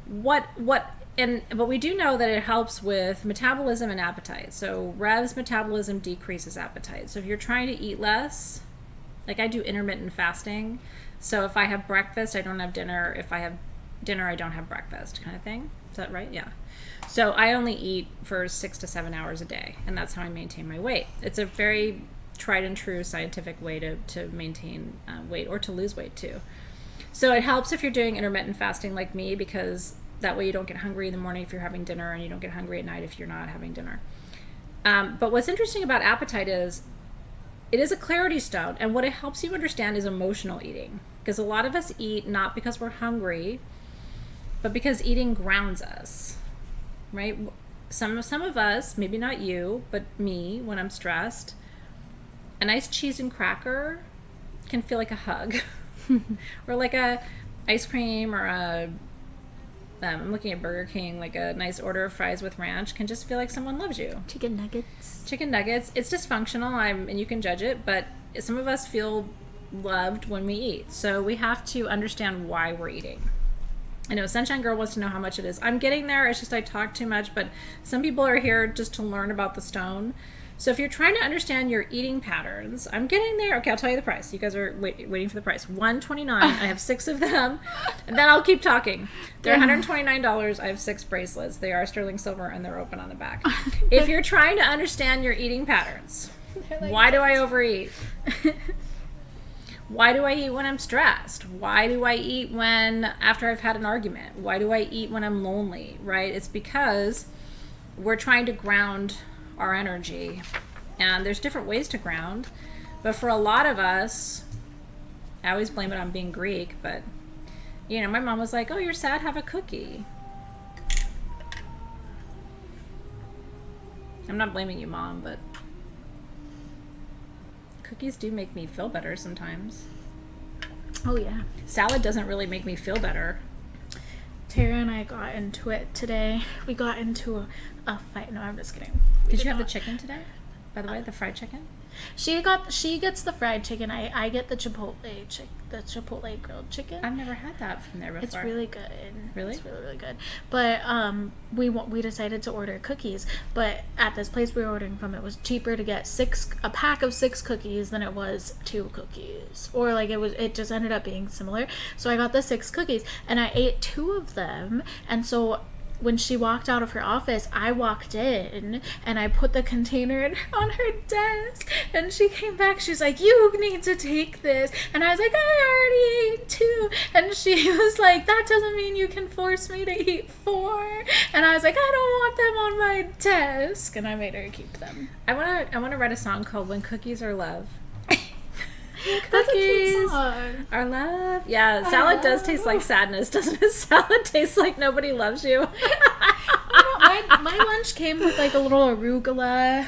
Speaker 1: But we do know that it helps with metabolism and appetite. So revs metabolism, decreases appetite. So if you're trying to eat less, like I do intermittent fasting, so if I have breakfast, I don't have dinner. If I have dinner, I don't have breakfast, kind of thing. Is that right? Yeah. So I only eat for 6 to 7 hours a day, and that's how I maintain my weight. It's a very tried and true scientific way to maintain weight, or to lose weight too. So it helps if you're doing intermittent fasting like me, because that way you don't get hungry in the morning if you're having dinner, and you don't get hungry at night if you're not having dinner. But what's interesting about apatite is it is a clarity stone, and what it helps you understand is emotional eating, because a lot of us eat not because we're hungry, but because eating grounds us. Right? Some of us, maybe not you, but me, when I'm stressed, a nice cheese and cracker can feel like a hug. Or like a ice cream, or I'm looking at Burger King, like a nice order of fries with ranch can just feel like someone loves you.
Speaker 2: Chicken nuggets. It's
Speaker 1: dysfunctional, and you can judge it, but some of us feel loved when we eat. So we have to understand why we're eating. I know Sunshine Girl wants to know how much it is. I'm getting there. It's just I talk too much, but some people are here just to learn about the stone. So if you're trying to understand your eating patterns, I'm getting there. Okay, I'll tell you the price. You guys are waiting for the price. $129. I have 6 of them, and then I'll keep talking. They're $129. I have 6 bracelets. They are sterling silver, and they're open on the back. If you're trying to understand your eating patterns, why do I overeat? Why do I eat when I'm stressed? Why do I eat after I've had an argument? Why do I eat when I'm lonely, right? It's because we're trying to ground our energy. And there's different ways to ground. But for a lot of us, I always blame it on being Greek, but, my mom was like, oh, you're sad, have a cookie. I'm not blaming you, Mom, but cookies do make me feel better sometimes.
Speaker 2: Oh, yeah.
Speaker 1: Salad doesn't really make me feel better.
Speaker 2: Tara and I got into it today. We got into a fight. No, I'm just kidding.
Speaker 1: Did you have the chicken today? By the way, the fried chicken?
Speaker 2: She gets the fried chicken. I get the chipotle grilled chicken.
Speaker 1: I've never had that from there before.
Speaker 2: It's really good.
Speaker 1: Really?
Speaker 2: It's really, really good. But we decided to order cookies. But at this place we were ordering from, it was cheaper to get a pack of 6 cookies than it was 2 cookies. Or like it just ended up being similar. So I got the 6 cookies and I ate 2 of them. And so when she walked out of her office, I walked in and I put the container on her desk, and she came back. She's like, "You need to take this." And I was like, "I already ate 2." And she was like, "That doesn't mean you can force me to eat 4." And I was like, "I don't want them on my desk." And I made her keep them.
Speaker 1: I want to write a song called "When Cookies Are Love."
Speaker 2: That's a cute song.
Speaker 1: Our love. Yeah, salad does taste like sadness, doesn't it? Salad tastes like nobody loves you.
Speaker 2: My lunch came with like a little arugula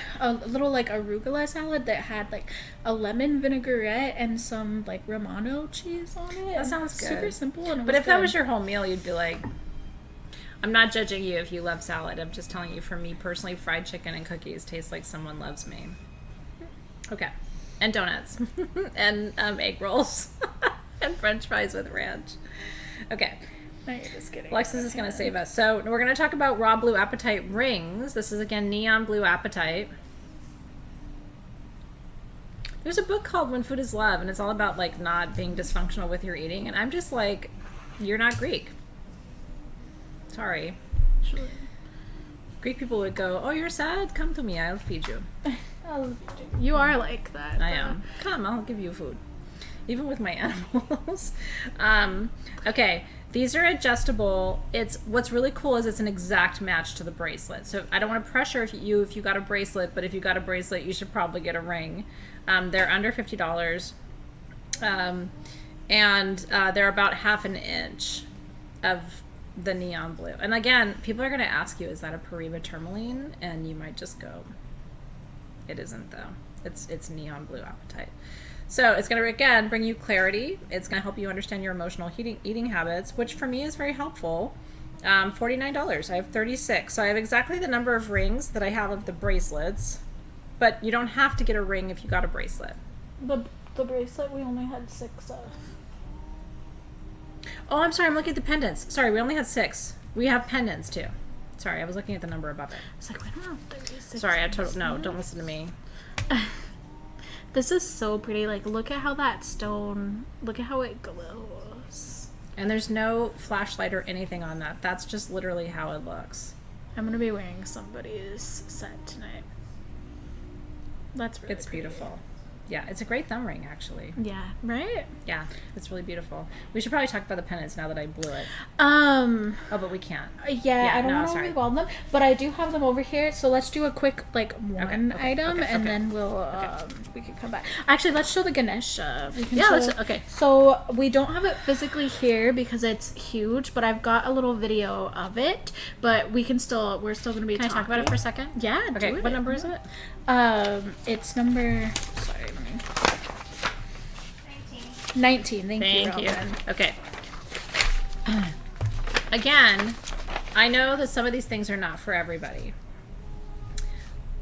Speaker 2: salad that had like a lemon vinaigrette and some like Romano cheese on it.
Speaker 1: That sounds good.
Speaker 2: Super simple. And
Speaker 1: but if that was your whole meal, you'd be like, I'm not judging you if you love salad. I'm just telling you, for me personally, fried chicken and cookies taste like someone loves me. Okay. And donuts. And egg rolls. And french fries with ranch. Okay.
Speaker 2: No, you're just kidding.
Speaker 1: Alexys is going to save us. So we're going to talk about raw blue apatite rings. This is, again, neon blue apatite. There's a book called When Food is Love, and it's all about, like, not being dysfunctional with your eating. And I'm just like, you're not Greek. Sorry.
Speaker 2: Sure.
Speaker 1: Greek people would go, "Oh, you're sad? Come to me. I'll feed you."
Speaker 2: You are like that.
Speaker 1: I am. Come, I'll give you food. Even with my animals. Okay, these are adjustable. What's really cool is it's an exact match to the bracelet. So I don't want to pressure if you got a bracelet, but if you got a bracelet, you should probably get a ring. They're under $50. And they're about 1/2 inch of the neon blue. And again, people are going to ask you, is that a Peridot tourmaline? And you might just go, it isn't though. It's neon blue apatite. So it's going to, again, bring you clarity. It's going to help you understand your emotional eating habits, which for me is very helpful. $49. I have 36. So I have exactly the number of rings that I have of the bracelets, but you don't have to get a ring if you got a bracelet.
Speaker 2: The bracelet we only had 6 of.
Speaker 1: Oh, I'm sorry. I'm looking at the pendants. Sorry, we only had 6. We have pendants too. Sorry, I was looking at the number above it.
Speaker 2: It's like, we don't have 36.
Speaker 1: Sorry, no, don't listen to me.
Speaker 2: This is so pretty. Like, look at how that stone, look at how it glows.
Speaker 1: And there's no flashlight or anything on that. That's just literally how it looks.
Speaker 2: I'm going to be wearing somebody's set tonight. That's really
Speaker 1: It's beautiful. Yeah, it's a great thumb ring, actually.
Speaker 2: Yeah, right?
Speaker 1: Yeah, it's really beautiful. We should probably talk about the pendants now that I blew it.
Speaker 2: Oh,
Speaker 1: but we can't.
Speaker 2: Yeah, I don't want to revolve them, but I do have them over here. So let's do a quick one item, and then we'll we can come back. Actually, let's show the Ganesha.
Speaker 1: Okay.
Speaker 2: So we don't have it physically here because it's huge, but I've got a little video of it. But we're still going to be.
Speaker 1: Can I talk about it for a second?
Speaker 2: Yeah.
Speaker 1: Okay. What number is it?
Speaker 2: It's number. Sorry. 19. Thank you.
Speaker 1: Okay. Again, I know that some of these things are not for everybody.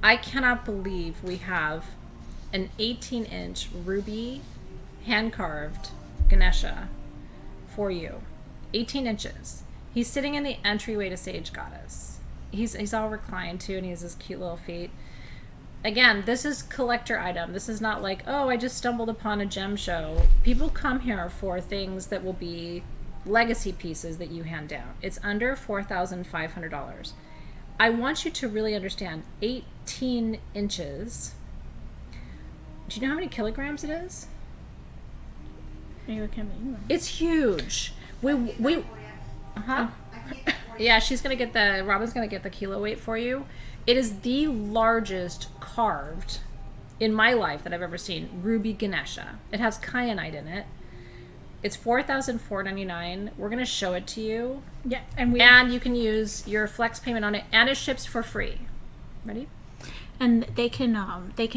Speaker 1: I cannot believe we have an 18-inch ruby hand-carved Ganesha for you. 18 inches. He's sitting in the entryway to Sage Goddess. He's all reclined too, and he has his cute little feet. Again, this is collector item. This is not like, oh, I just stumbled upon a gem show. People come here for things that will be legacy pieces that you hand down. It's under $4,500. I want you to really understand 18 inches. Do you know how many kilograms it is?
Speaker 2: Are you looking at me?
Speaker 1: It's huge. Yeah, Robin's gonna get the kilo weight for you. It is the largest carved in my life that I've ever seen ruby Ganesha. It has kyanite in it. It's $4,499. We're gonna show it to you.
Speaker 2: Yeah,
Speaker 1: and you can use your flex payment on it, and it ships for free. Ready?
Speaker 2: And they can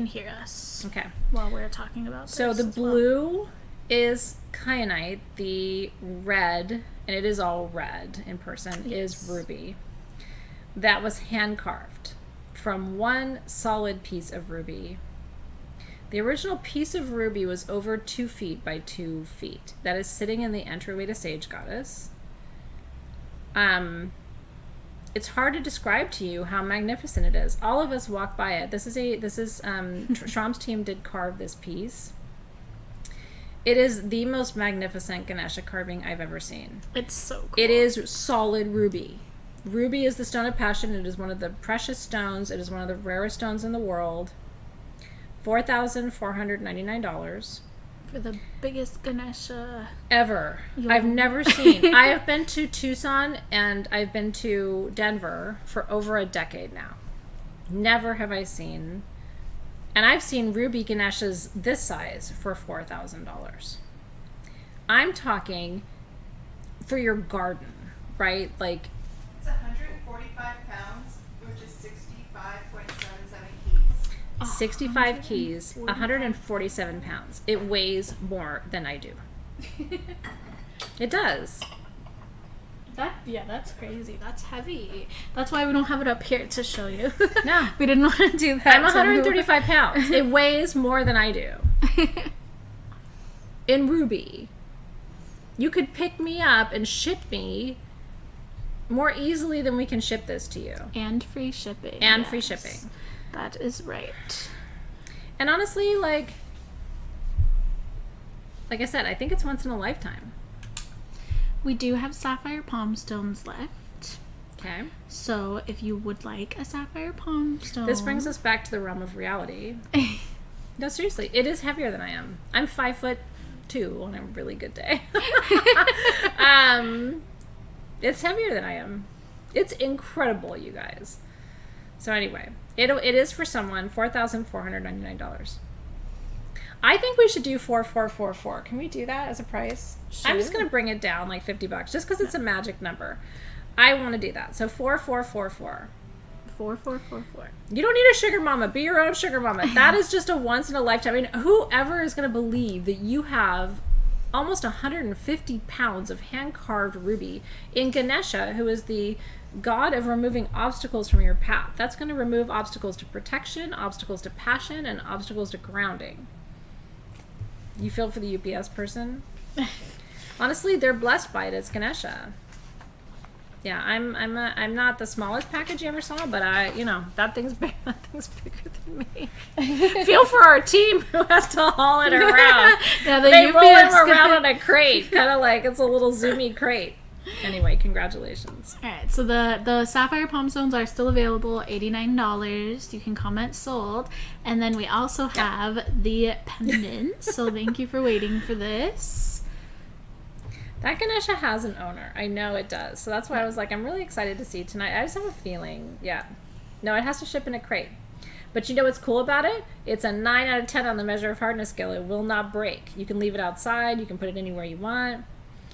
Speaker 2: hear us.
Speaker 1: Okay.
Speaker 2: While we're talking about this.
Speaker 1: So the blue is kyanite, the red, and it is all red in person, is ruby. That was hand carved from one solid piece of ruby. The original piece of ruby was over 2 feet by 2 feet. That is sitting in the entryway to Sage Goddess. It's hard to describe to you how magnificent it is. All of us walk by it. Shram's team did carve this piece. It is the most magnificent Ganesha carving I've ever seen.
Speaker 2: It's so cool.
Speaker 1: It is solid ruby. Ruby is the stone of passion. It is one of the precious stones. It is one of the rarest stones in the world. $4,499.
Speaker 2: For the biggest Ganesha
Speaker 1: Ever. I've never seen. I have been to Tucson and I've been to Denver for over a decade now. Never have I seen. And I've seen ruby Ganeshas this size for $4,000. I'm talking for your garden, right? Like,
Speaker 3: It's 145 pounds, which is 65.77 keys.
Speaker 1: 65 keys, 147 pounds. It weighs more than I do. It does.
Speaker 2: That's crazy. That's heavy. That's why we don't have it up here to show you.
Speaker 1: No.
Speaker 2: We didn't want to do that.
Speaker 1: I'm 135 pounds. It weighs more than I do. In ruby. You could pick me up and ship me more easily than we can ship this to you.
Speaker 2: And free shipping.
Speaker 1: And free shipping.
Speaker 2: That is right.
Speaker 1: And honestly, like I said, I think it's once in a lifetime.
Speaker 2: We do have sapphire palm stones left.
Speaker 1: Okay.
Speaker 2: So if you would like a sapphire palm stone.
Speaker 1: This brings us back to the realm of reality. No, seriously, it is heavier than I am. I'm 5'2" on a really good day. It's heavier than I am. It's incredible, you guys. So anyway, it is for someone $4,499. I think we should do 4444. Can we do that as a price?
Speaker 2: Sure.
Speaker 1: I'm just gonna bring it down like $50 just because it's a magic number. I want to do that. So 4444.
Speaker 2: 4444.
Speaker 1: You don't need a sugar mama. Be your own sugar mama. That is just a once in a lifetime. I mean, whoever is going to believe that you have almost 150 pounds of hand-carved ruby in Ganesha, who is the god of removing obstacles from your path. That's going to remove obstacles to protection, obstacles to passion, and obstacles to grounding. You feel for the UPS person? Honestly, they're blessed by it. It's Ganesha. Yeah, I'm not the smallest package you ever saw, but that thing's big. That thing's bigger than me. Feel for our team who has to haul it around.
Speaker 2: Yeah,
Speaker 1: they roll it around on a crate, kind of like it's a little zoomy crate. Anyway, congratulations.
Speaker 2: All right, so the sapphire palm stones are still available, $89. You can comment sold, and then we also have the pendant. So thank you for waiting for this.
Speaker 1: That Ganesha has an owner. I know it does. So that's why I was like, I'm really excited to see it tonight. I just have a feeling, no, it has to ship in a crate. But you know what's cool about it? It's a 9 out of 10 on the measure of hardness scale. It will not break. You can leave it outside. You can put it anywhere you want.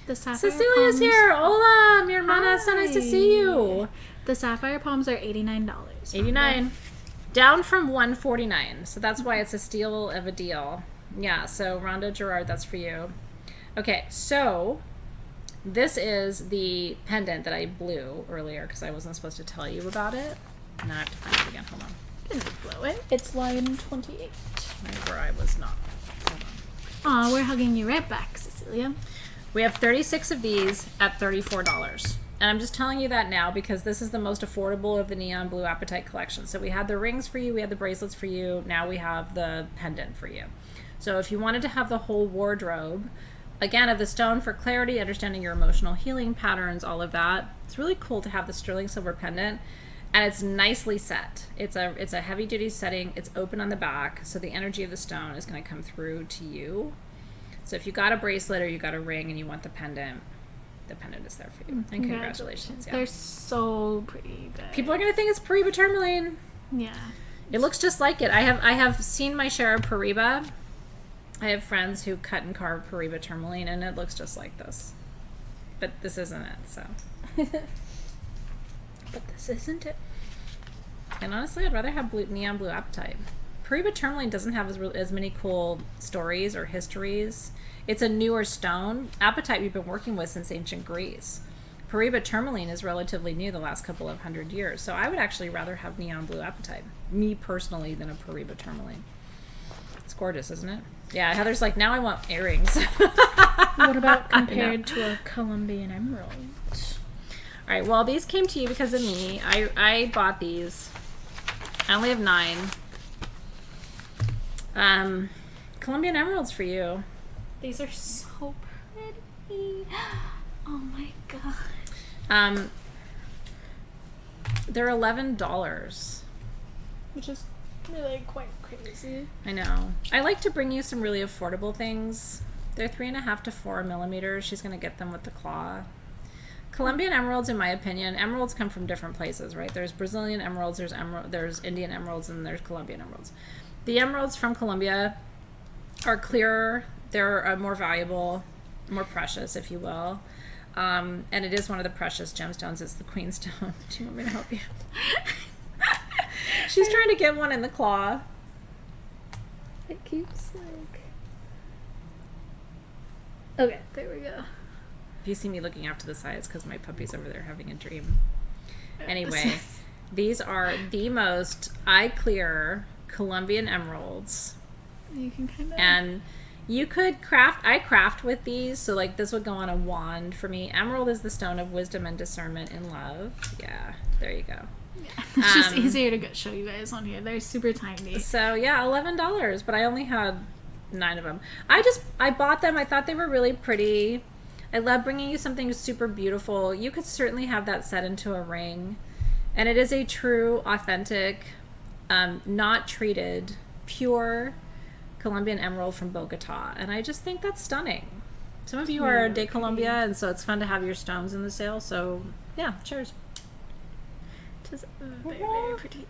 Speaker 2: The sapphire
Speaker 1: Cecilia's
Speaker 2: palms.
Speaker 1: here. Hola, mi hermana. So nice to see you.
Speaker 2: The sapphire palms are $89.
Speaker 1: $89. Down from $149. So that's why it's a steal of a deal. Yeah, so Rhonda Gerard, that's for you. Okay, so this is the pendant that I blew earlier because I wasn't supposed to tell you about it. Now I have to find it again. Hold on.
Speaker 2: Didn't blow it. It's line 28.
Speaker 1: Where I was not. Hold on.
Speaker 2: Aw, we're hugging you right back, Cecilia.
Speaker 1: We have 36 of these at $34. And I'm just telling you that now because this is the most affordable of the Neon Blue Apatite collection. So we had the rings for you, we had the bracelets for you, now we have the pendant for you. So if you wanted to have the whole wardrobe, again, of the stone for clarity, understanding your emotional healing patterns, all of that, it's really cool to have the sterling silver pendant. And it's nicely set. It's a heavy duty setting. It's open on the back, so the energy of the stone is going to come through to you. So if you got a bracelet or you got a ring and you want the pendant is there for you. And congratulations. Yeah.
Speaker 2: They're so pretty good.
Speaker 1: People are going to think it's Peridot Tourmaline.
Speaker 2: Yeah.
Speaker 1: It looks just like it. I have seen my share of Peridot. I have friends who cut and carve Peridot Tourmaline, and it looks just like this. But this isn't it, so. But this isn't it. And honestly, I'd rather have Neon Blue Apatite. Peridot Tourmaline doesn't have as many cool stories or histories. It's a newer stone. Apatite we've been working with since ancient Greece. Peridot Tourmaline is relatively new the last couple of 100 years. So I would actually rather have neon blue apatite, me personally, than a Peridot Tourmaline. It's gorgeous, isn't it? Yeah, Heather's like, now I want earrings.
Speaker 2: What about compared to a Colombian emerald?
Speaker 1: All right, well, these came to you because of me. I bought these. I only have 9. Colombian emeralds for you.
Speaker 2: These are so pretty. Oh my gosh.
Speaker 1: They're $11.
Speaker 2: Which is really quite crazy.
Speaker 1: I know. I like to bring you some really affordable things. They're 3.5 to 4 millimeters. She's going to get them with the claw. Colombian emeralds, in my opinion, emeralds come from different places, right? There's Brazilian emeralds, there's Indian emeralds, and there's Colombian emeralds. The emeralds from Colombia are clearer. They're more valuable, more precious, if you will. And it is one of the precious gemstones. It's the queen stone. Do you want me to help you? She's trying to get one in the claw.
Speaker 2: It keeps like... Okay, there we go.
Speaker 1: If you see me looking off to the side, it's because my puppy's over there having a dream. Anyway, these are the most eye-clear Colombian emeralds.
Speaker 2: You can kind of...
Speaker 1: And you could I craft with these, so like this would go on a wand for me. Emerald is the stone of wisdom and discernment in love. Yeah, there you go.
Speaker 2: Yeah. It's just easier to show you guys on here. They're super tiny.
Speaker 1: So yeah, $11, but I only had 9 of them. I bought them. I thought they were really pretty. I love bringing you something super beautiful. You could certainly have that set into a ring. And it is a true, authentic, not treated, pure Colombian emerald from Bogota. And I just think that's stunning. Some of you are de Colombia, and so it's fun to have your stones in the sale. So yeah, cheers.
Speaker 2: It is very, very pretty.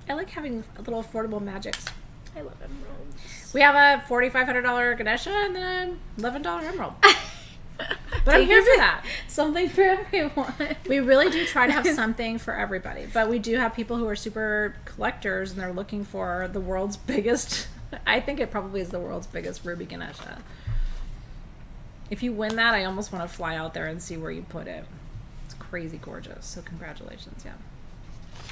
Speaker 1: I like having little affordable magics.
Speaker 2: I love emeralds.
Speaker 1: We have a $4,500 Ganesha and then an $11 emerald. But I'm here for that.
Speaker 2: Something for everyone.
Speaker 1: We really do try to have something for everybody. But we do have people who are super collectors and they're looking for the world's biggest, I think it probably is the world's biggest ruby Ganesha. If you win that, I almost want to fly out there and see where you put it. It's crazy gorgeous. So congratulations, yeah.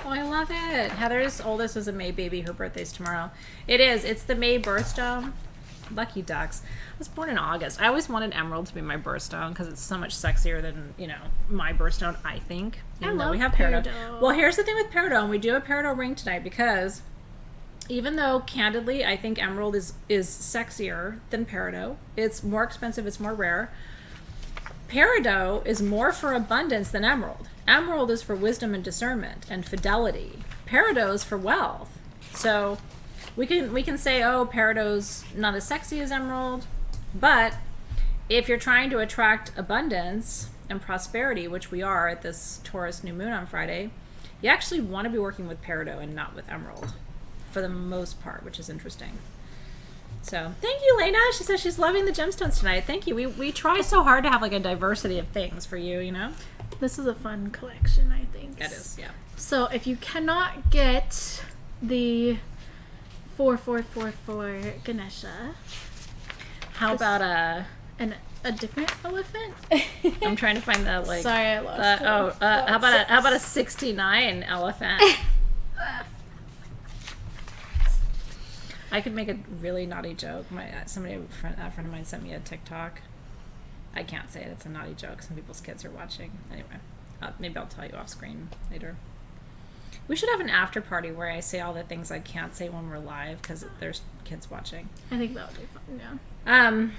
Speaker 1: Oh, I love it. Heather's oldest is a May baby. Her birthday's tomorrow. It is. It's the May birthstone. Lucky ducks. I was born in August. I always wanted emerald to be my birthstone because it's so much sexier than, my birthstone, I think. Even though we have Peridot. Well, here's the thing with Peridot, and we do a Peridot ring tonight because even though, candidly, I think emerald is sexier than Peridot. It's more expensive. It's more rare. Peridot is more for abundance than emerald. Emerald is for wisdom and discernment and fidelity. Peridot is for wealth. So we can say, oh, Peridot's not as sexy as emerald, but if you're trying to attract abundance and prosperity, which we are at this Taurus new moon on Friday, you actually want to be working with Peridot and not with emerald for the most part, which is interesting. So thank you, Lena. She says she's loving the gemstones tonight. Thank you. We try so hard to have like a diversity of things for you,
Speaker 2: This is a fun collection, I think.
Speaker 1: It is, yeah.
Speaker 2: So if you cannot get the 4444 Ganesha,
Speaker 1: how about
Speaker 2: a different elephant?
Speaker 1: I'm trying to find the like.
Speaker 2: Sorry, I lost.
Speaker 1: How about a 69 elephant? I could make a really naughty joke. A friend of mine sent me a TikTok. I can't say it. It's a naughty joke. Some people's kids are watching. Anyway, maybe I'll tell you off screen later. We should have an after party where I say all the things I can't say when we're live because there's kids watching.
Speaker 2: I think that would be fun, yeah.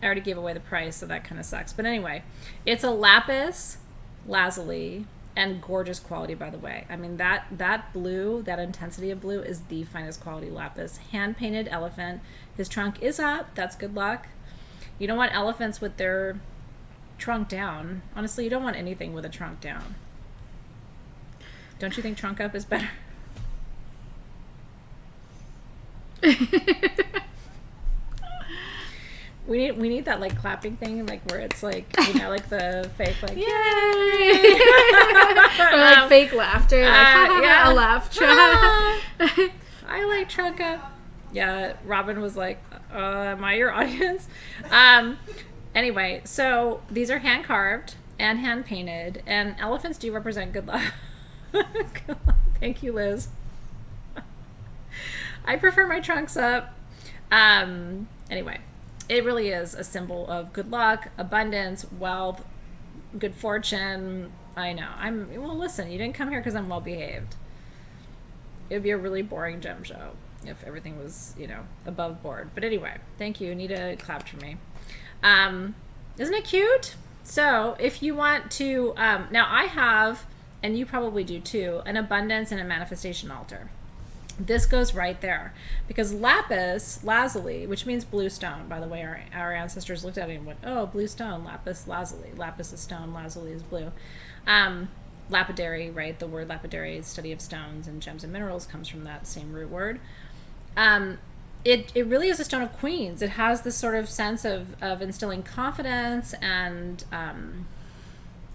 Speaker 1: I already gave away the price, so that kind of sucks. But anyway, it's a Lapis lazuli. And gorgeous quality, by the way. I mean, that blue, that intensity of blue is the finest quality lapis. Hand-painted elephant. His trunk is up. That's good luck. You don't want elephants with their trunk down. Honestly, you don't want anything with a trunk down. Don't you think trunk up is better? We need that like clapping thing, like where it's like like the fake like
Speaker 2: yay, or like fake laughter, like
Speaker 1: yeah,
Speaker 2: a laugh track.
Speaker 1: I like trunk up. Yeah, Robin was like, am I your audience? Anyway, so these are hand carved and hand painted, and elephants do represent good luck. Good luck. Thank you, Liz. I prefer my trunks up. Anyway, it really is a symbol of good luck, abundance, wealth, good fortune. I know. Well, listen, you didn't come here because I'm well behaved. It would be a really boring gem show if everything was, above board. But anyway, thank you. Anita clapped for me. Isn't it cute? So if you want to, now I have, and you probably do too, an abundance and a manifestation altar. This goes right there because lapis lazuli, which means blue stone, by the way, our ancestors looked at it and went, oh, blue stone, lapis lazuli. Lapis is stone, lazuli is blue. Lapidary, right? The word lapidary is study of stones, and gems and minerals comes from that same root word. It really is a stone of queens. It has this sort of sense of instilling confidence and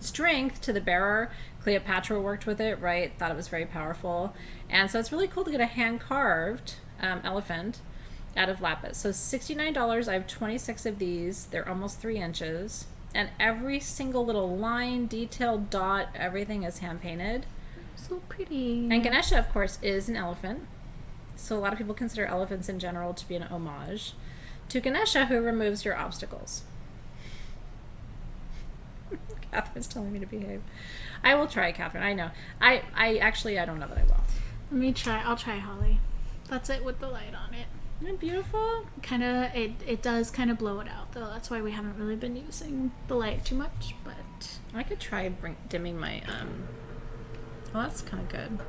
Speaker 1: strength to the bearer. Cleopatra worked with it, right? Thought it was very powerful. And so it's really cool to get a hand-carved elephant out of lapis. So $69. I have 26 of these. They're almost 3 inches. And every single little line, detail, dot, everything is hand-painted.
Speaker 2: So pretty.
Speaker 1: And Ganesha, of course, is an elephant. So a lot of people consider elephants in general to be an homage to Ganesha, who removes your obstacles. Catherine's telling me to behave. I will try, Catherine. I know. I don't know that I will.
Speaker 2: Let me try. I'll try Holly. That's it with the light on it.
Speaker 1: Isn't it beautiful?
Speaker 2: Kind of, it does kind of blow it out, though. That's why we haven't really been using the light too much, but...
Speaker 1: I could try dimming my, well, that's kind of good.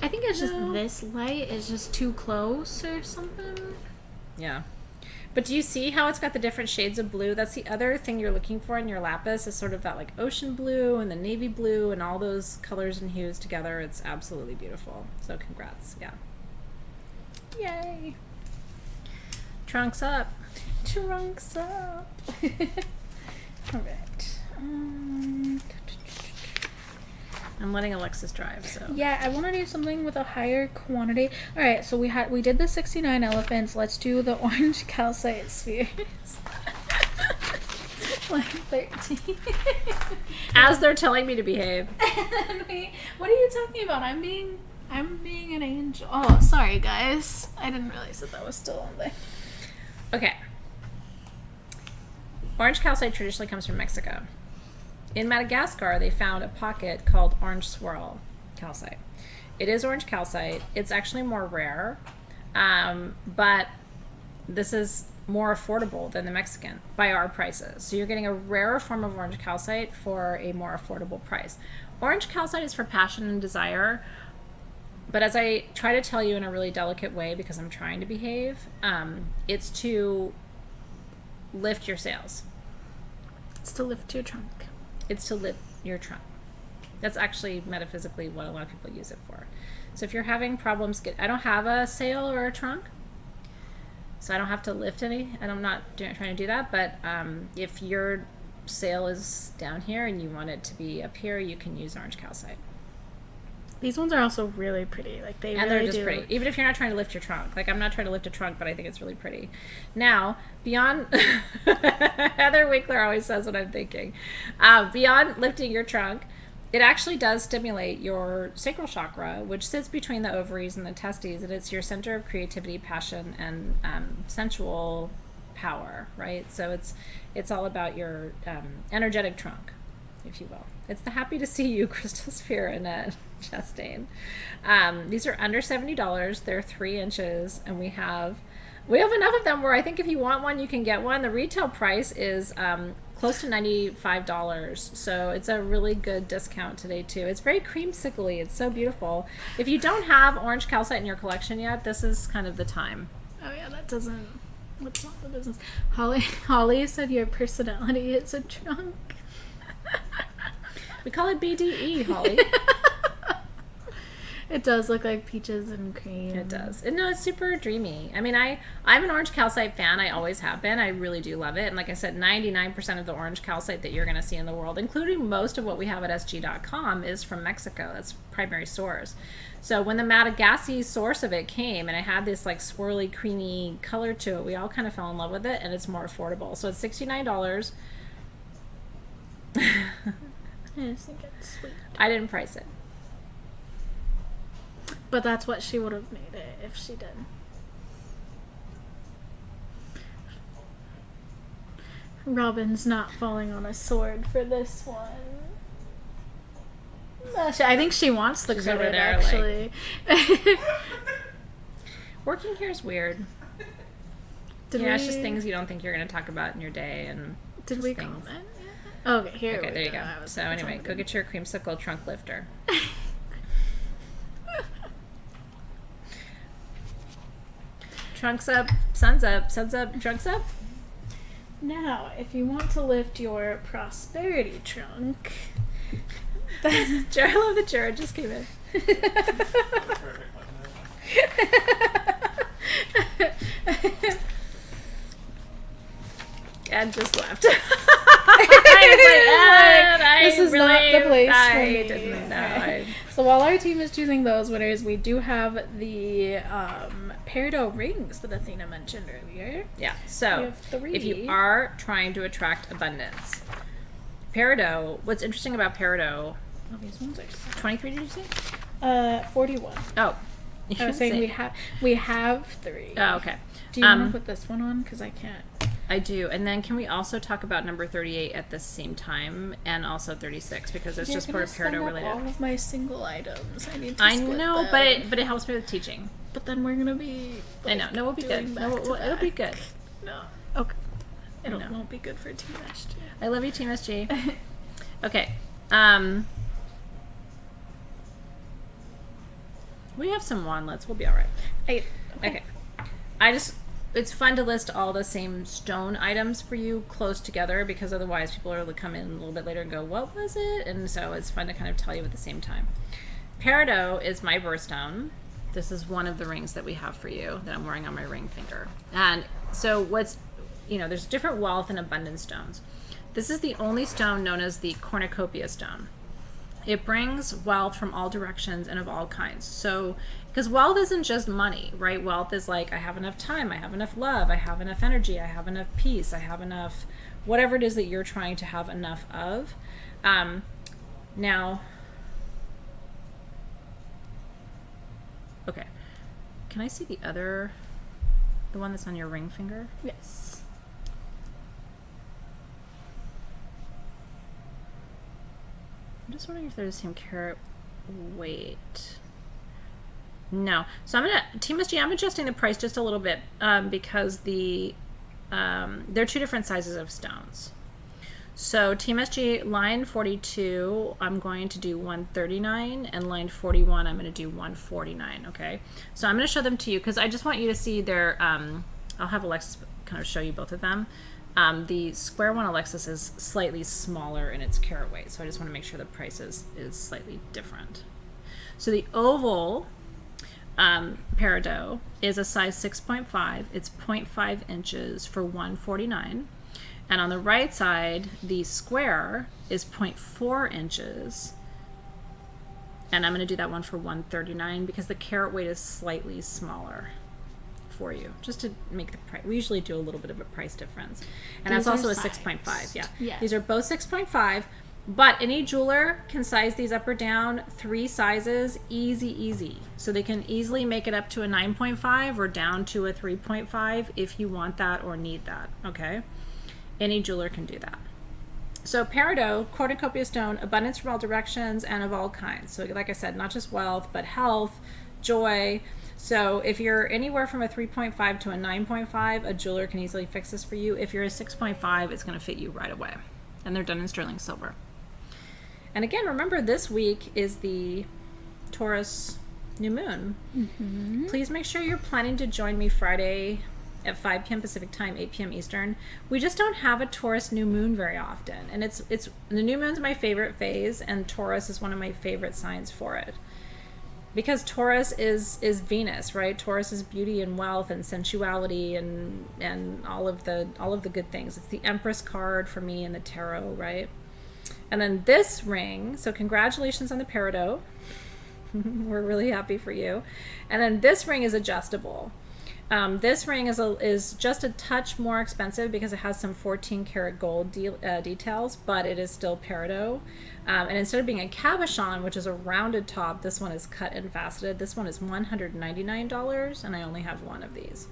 Speaker 2: I think it's just this light is just too close or something.
Speaker 1: Yeah. But do you see how it's got the different shades of blue? That's the other thing you're looking for in your lapis is sort of that like ocean blue and the navy blue and all those colors and hues together. It's absolutely beautiful. So congrats. Yeah. Yay. Trunks up.
Speaker 2: Trunks up.
Speaker 1: All right. I'm letting Alexys drive, so.
Speaker 2: Yeah, I want to do something with a higher quantity. All right, so we did the 69 elephants. Let's do the orange calcite spheres. Like 13.
Speaker 1: As they're telling me to behave.
Speaker 2: What are you talking about? I'm being an angel. Oh, sorry, guys. I didn't realize that was still on there.
Speaker 1: Okay. Orange calcite traditionally comes from Mexico. In Madagascar, they found a pocket called orange swirl calcite. It is orange calcite. It's actually more rare, but this is more affordable than the Mexican by our prices. So you're getting a rarer form of orange calcite for a more affordable price. Orange calcite is for passion and desire, but as I try to tell you in a really delicate way because I'm trying to behave, it's to lift your sails.
Speaker 2: It's to lift your trunk.
Speaker 1: It's to lift your trunk. That's actually metaphysically what a lot of people use it for. So if you're having problems, I don't have a sail or a trunk, so I don't have to lift any. And I'm not trying to do that, but if your sail is down here and you want it to be up here, you can use orange calcite.
Speaker 2: These ones are also really pretty. Like they
Speaker 1: and
Speaker 2: really
Speaker 1: they're just
Speaker 2: do.
Speaker 1: pretty. Even if you're not trying to lift your trunk. Like I'm not trying to lift a trunk, but I think it's really pretty. Now, beyond Heather Winkler always says what I'm thinking. Beyond lifting your trunk, it actually does stimulate your sacral chakra, which sits between the ovaries and the testes, and it's your center of creativity, passion, and sensual power, right? So it's all about your energetic trunk, if you will. It's the happy to see you, Crystal Sphere and Chastain. These are under $70. They're 3 inches, and we have enough of them where I think if you want one, you can get one. The retail price is close to $95, so it's a really good discount today too. It's very creamsicle-y. It's so beautiful. If you don't have orange calcite in your collection yet, this is kind of the time.
Speaker 2: Oh yeah, that doesn't. What's not the business? Holly said your personality is a trunk.
Speaker 1: We call it BDE, Holly.
Speaker 2: It does look like peaches and cream.
Speaker 1: It does. No, it's super dreamy. I mean, I'm an orange calcite fan. I always have been. I really do love it. And like I said, 99% of the orange calcite that you're going to see in the world, including most of what we have at sg.com, is from Mexico. That's primary source. So when the Madagascar source of it came and it had this like swirly, creamy color to it, we all kind of fell in love with it, and it's more affordable. So it's $69.
Speaker 2: I just think it's sweet.
Speaker 1: I didn't price it.
Speaker 2: But that's what she would have made it if she did. Robin's not falling on a sword for this one. No, I think she wants the
Speaker 1: She's over
Speaker 2: credit,
Speaker 1: there,
Speaker 2: actually.
Speaker 1: Working here is weird. It's just things you don't think you're going to talk about in your day. And
Speaker 2: Did we
Speaker 1: things.
Speaker 2: comment? Okay, here we
Speaker 1: Okay, there you
Speaker 2: go.
Speaker 1: go. So anyway, go get your creamsicle trunk lifter. Trunks up, sun's up, trunks up.
Speaker 2: Now, if you want to lift your prosperity trunk,
Speaker 1: I love that Jared just came in. And just left.
Speaker 2: This is not the place for
Speaker 1: I
Speaker 2: me.
Speaker 1: didn't know.
Speaker 2: So while our team is choosing those winners, we do have the Peridot rings that Athena mentioned earlier.
Speaker 1: Yeah,
Speaker 2: We
Speaker 1: so
Speaker 2: have 3.
Speaker 1: if you are trying to attract abundance, Peridot, what's interesting about Peridot,
Speaker 2: Oh, these ones are
Speaker 1: 23 did you say?
Speaker 2: 41.
Speaker 1: Oh.
Speaker 2: I was saying we have 3.
Speaker 1: Oh, okay.
Speaker 2: Do you want to put this one on? Because I can't.
Speaker 1: I do. And then can we also talk about number 38 at the same time, and also 36, because it's just for Peridot related.
Speaker 2: All of my single items. I need to
Speaker 1: I
Speaker 2: split
Speaker 1: know,
Speaker 2: them.
Speaker 1: but it helps me with teaching.
Speaker 2: But then we're gonna be.
Speaker 1: I know. No, we'll be good. No, it'll be good.
Speaker 2: No. Okay. It
Speaker 1: No.
Speaker 2: won't be good for Team SG.
Speaker 1: I love you, Team SG. Okay. We have some wandlets. We'll be all right. Okay. It's fun to list all the same stone items for you close together, because otherwise people are to come in a little bit later and go, what was it? And so it's fun to kind of tell you at the same time. Peridot is my birthstone. This is one of the rings that we have for you that I'm wearing on my ring finger. And so there's different wealth and abundance stones. This is the only stone known as the cornucopia stone. It brings wealth from all directions and of all kinds. So, because wealth isn't just money, right? Wealth is like, I have enough time, I have enough love, I have enough energy, I have enough peace, I have enough, whatever it is that you're trying to have enough of. Now, okay. Can I see the one that's on your ring finger?
Speaker 2: Yes.
Speaker 1: I'm just wondering if they're the same carat weight. No. So Team SG, I'm adjusting the price just a little bit because they're 2 different sizes of stones. So Team SG, line 42, I'm going to do $139, and line 41, I'm going to do $149, okay? So I'm going to show them to you because I just want you to see their, I'll have Alexys kind of show you both of them. The square one, Alexys, is slightly smaller in its carat weight, so I just want to make sure the price is slightly different. So the oval Peridot is a size 6.5. It's 0.5 inches for $149. And on the right side, the square is 0.4 inches. And I'm going to do that one for $139 because the carat weight is slightly smaller for you, just to make the price. We usually do a little bit of a price difference. And
Speaker 2: These
Speaker 1: that's also
Speaker 2: are
Speaker 1: a
Speaker 2: sized.
Speaker 1: 6.5. Yeah.
Speaker 2: Yes.
Speaker 1: These are both 6.5. But any jeweler can size these up or down 3 sizes, easy. So they can easily make it up to a 9.5 or down to a 3.5 if you want that or need that, okay? Any jeweler can do that. So Peridot, cornucopia stone, abundance from all directions and of all kinds. So like I said, not just wealth, but health, joy. So if you're anywhere from a 3.5 to a 9.5, a jeweler can easily fix this for you. If you're a 6.5, it's going to fit you right away. And they're done in sterling silver. And again, remember, this week is the Taurus new moon. Mm-hmm. Please make sure you're planning to join me Friday at 5 p.m. Pacific time, 8 p.m. Eastern. We just don't have a Taurus new moon very often. And it's the new moon's my favorite phase, and Taurus is one of my favorite signs for it. because Taurus is Venus, right? Taurus is beauty and wealth and sensuality and all of the good things. It's the Empress card for me in the tarot, right? And then this ring, so congratulations on the Peridot. We're really happy for you. And then this ring is adjustable. This ring is just a touch more expensive because it has some 14 karat gold details, but it is still Peridot. And instead of being a cabochon, which is a rounded top, this one is cut and faceted. This one is $199, and I only have one of these.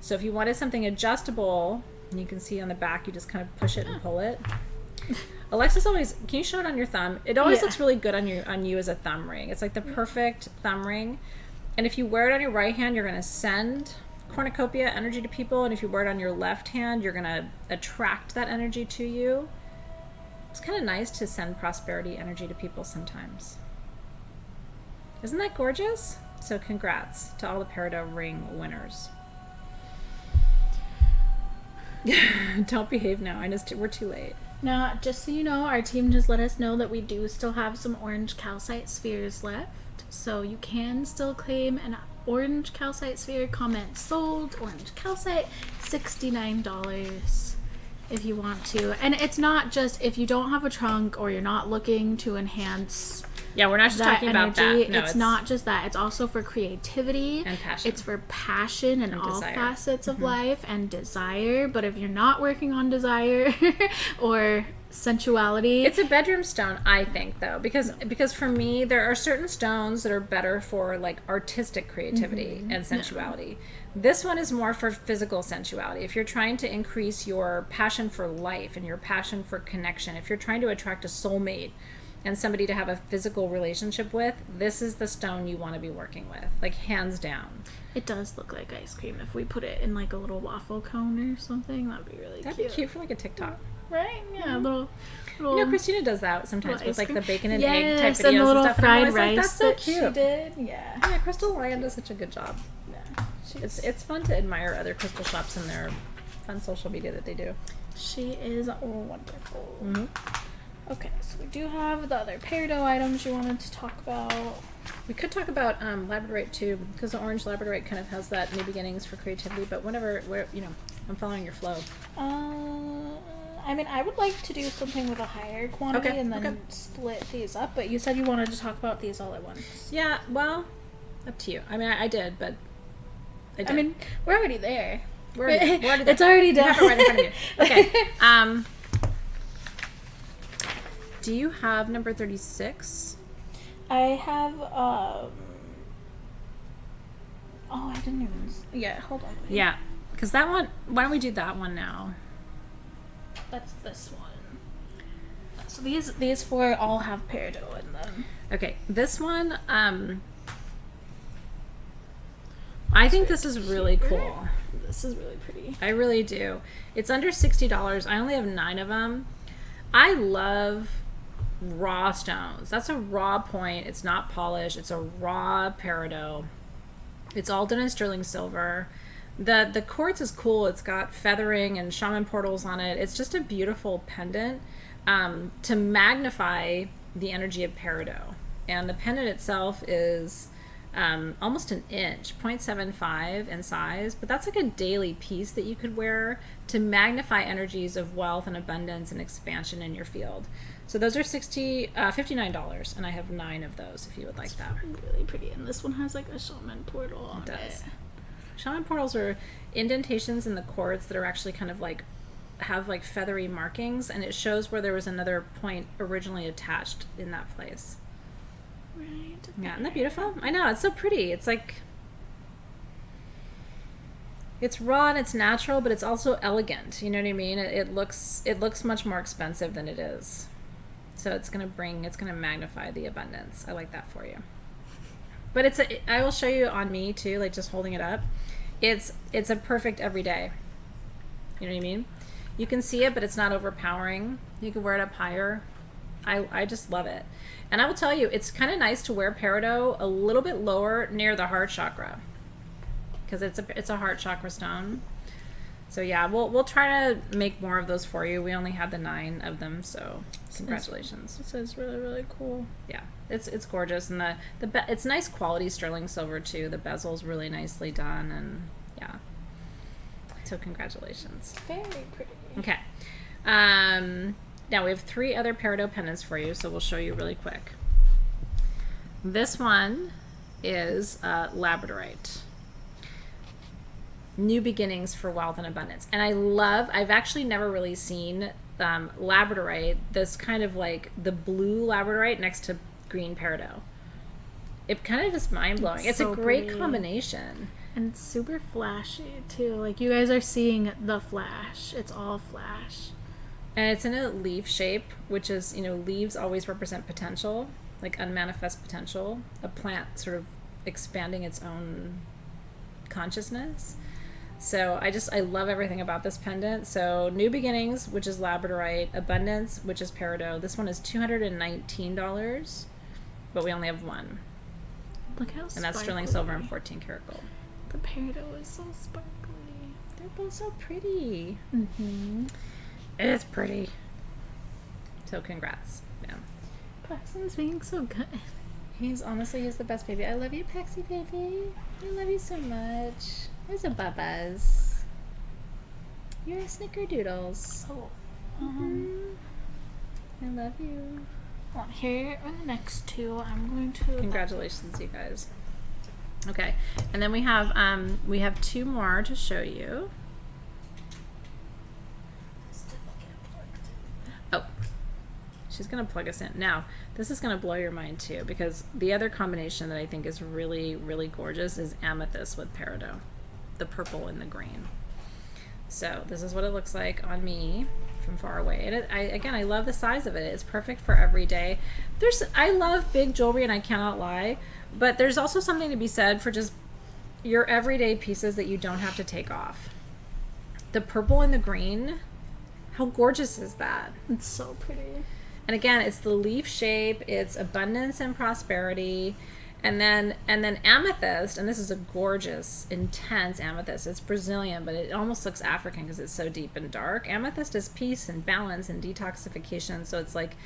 Speaker 1: So if you wanted something adjustable, and you can see on the back, you just kind of push it and pull it. Alexis always, can you show it on your thumb? It always looks really good on you as a thumb ring. It's like the perfect thumb ring. And if you wear it on your right hand, you're going to send cornucopia energy to people, and if you wear it on your left hand, you're going to attract that energy to you. It's kind of nice to send prosperity energy to people sometimes. Isn't that gorgeous? So congrats to all the Peridot ring winners. Don't behave now. I just we're too late.
Speaker 2: Now, just so you know, our team just let us know that we do still have some orange calcite spheres left, so you can still claim an orange calcite sphere. Comment sold, orange calcite, $69 if you want to. And it's not just if you don't have a trunk or you're not looking to enhance
Speaker 1: we're not just talking about that. No,
Speaker 2: it's not just that. It's also for creativity
Speaker 1: and passion.
Speaker 2: It's for passion and all
Speaker 1: desire.
Speaker 2: facets of life and desire. But if you're not working on desire or sensuality,
Speaker 1: it's a bedroom stone, I think, though, because for me there are certain stones that are better for like artistic creativity and sensuality. This one is more for physical sensuality. If you're trying to increase your passion for life and your passion for connection, if you're trying to attract a soulmate and somebody to have a physical relationship with, this is the stone you want to be working with, like hands down.
Speaker 2: It does look like ice cream. If we put it in like a little waffle cone or something, that'd be really
Speaker 1: That'd
Speaker 2: cute.
Speaker 1: be cute for like a TikTok.
Speaker 2: Right? Yeah, a little
Speaker 1: You know, Christina does that sometimes with like the bacon and egg type videos
Speaker 2: and the little
Speaker 1: and stuff.
Speaker 2: fried
Speaker 1: and
Speaker 2: rice
Speaker 1: like, that's so
Speaker 2: that
Speaker 1: cute.
Speaker 2: she did. Yeah,
Speaker 1: Crystal Lion does such a good job.
Speaker 2: Yeah,
Speaker 1: It's fun to admire other crystal shops and their fun social media that they do.
Speaker 2: She is wonderful.
Speaker 1: Mm-hmm.
Speaker 2: Okay, so we do have the other Peridot items you wanted to talk about.
Speaker 1: We could talk about labradorite too, because the orange labradorite kind of has that new beginnings for creativity. But I'm following your flow.
Speaker 2: I mean, I would like to do something with a higher quantity and then split these up. But you said you wanted to talk about these all at once.
Speaker 1: Yeah, well, up to you. I mean, I did, but
Speaker 2: I mean, we're already there.
Speaker 1: We're already there.
Speaker 2: It's already done.
Speaker 1: You have it right in front of you. Okay. Do you have number 36?
Speaker 2: I have, oh, I didn't even, yeah, hold on.
Speaker 1: Yeah, because that one, why don't we do that one now?
Speaker 2: That's this one. So these four all have Peridot in them.
Speaker 1: Okay, this one, I think this is really cool.
Speaker 2: This is really pretty.
Speaker 1: I really do. It's under $60. I only have 9 of them. I love raw stones. That's a raw point. It's not polished. It's a raw Peridot. It's all done in sterling silver. The quartz is cool. It's got feathering and shaman portals on it. It's just a beautiful pendant to magnify the energy of Peridot. And the pendant itself is almost an inch, 0.75 in size, but that's like a daily piece that you could wear to magnify energies of wealth and abundance and expansion in your field. So those are $59, and I have 9 of those if you would like that.
Speaker 2: Really pretty, and this one has like a shaman portal on it.
Speaker 1: Shaman portals are indentations in the quartz that are actually kind of like have like feathery markings, and it shows where there was another point originally attached in that place.
Speaker 2: Right.
Speaker 1: Yeah, isn't that beautiful? I know, it's so pretty. It's like, it's raw and it's natural, but it's also elegant. You know what I mean? It looks much more expensive than it is. So it's gonna magnify the abundance. I like that for you. But I will show you on me too, like just holding it up. It's a perfect everyday. You know what I mean? You can see it, but it's not overpowering. You can wear it up higher. I just love it. And I will tell you, it's kind of nice to wear Peridot a little bit lower near the heart chakra, because it's a heart chakra stone. So yeah, we'll try to make more of those for you. We only had the 9 of them, so congratulations.
Speaker 2: This is really, really cool.
Speaker 1: Yeah, it's gorgeous, and it's nice quality sterling silver too. The bezel's really nicely done, and yeah. So congratulations.
Speaker 2: Very pretty.
Speaker 1: Okay. Now we have 3 other Peridot pendants for you, so we'll show you really quick. This one is labradorite. New beginnings for wealth and abundance. And I've actually never really seen labradorite, this kind of like the blue labradorite next to green peridot. It kind of is mind-blowing. It's
Speaker 2: so
Speaker 1: a great
Speaker 2: pretty.
Speaker 1: combination.
Speaker 2: And it's super flashy too. Like you guys are seeing the flash. It's all flash.
Speaker 1: And it's in a leaf shape, which is, leaves always represent potential, like unmanifest potential, a plant sort of expanding its own consciousness. So I love everything about this pendant. So New Beginnings, which is labradorite, Abundance, which is peridot. This one is $219, but we only have one.
Speaker 2: Look how
Speaker 1: And that's sterling silver and 14 karat gold.
Speaker 2: The peridot is so sparkly.
Speaker 1: They're both so pretty.
Speaker 2: Mm-hmm.
Speaker 1: It's pretty. So congrats. Yeah.
Speaker 2: Paxton's being so good.
Speaker 1: He's the best baby. I love you, Paxi baby. I love you so much. There's a Bubba's. You're a snickerdoodles.
Speaker 2: Oh.
Speaker 1: I love you.
Speaker 2: Well, here are the next 2. I'm going to.
Speaker 1: Congratulations, you guys. Okay, and then we have 2 more to show you. Oh, she's gonna plug us in. Now, this is gonna blow your mind too, because the other combination that I think is really, really gorgeous is amethyst with peridot, the purple and the green. So this is what it looks like on me from far away. And I love the size of it. It's perfect for every day. I love big jewelry, and I cannot lie, but there's also something to be said for just your everyday pieces that you don't have to take off. The purple and the green, how gorgeous is that?
Speaker 2: It's so pretty.
Speaker 1: And again, it's the leaf shape, it's abundance and prosperity. And then amethyst, and this is a gorgeous, intense amethyst. It's Brazilian, but it almost looks African because it's so deep and dark. Amethyst is peace and balance and detoxification. So it's like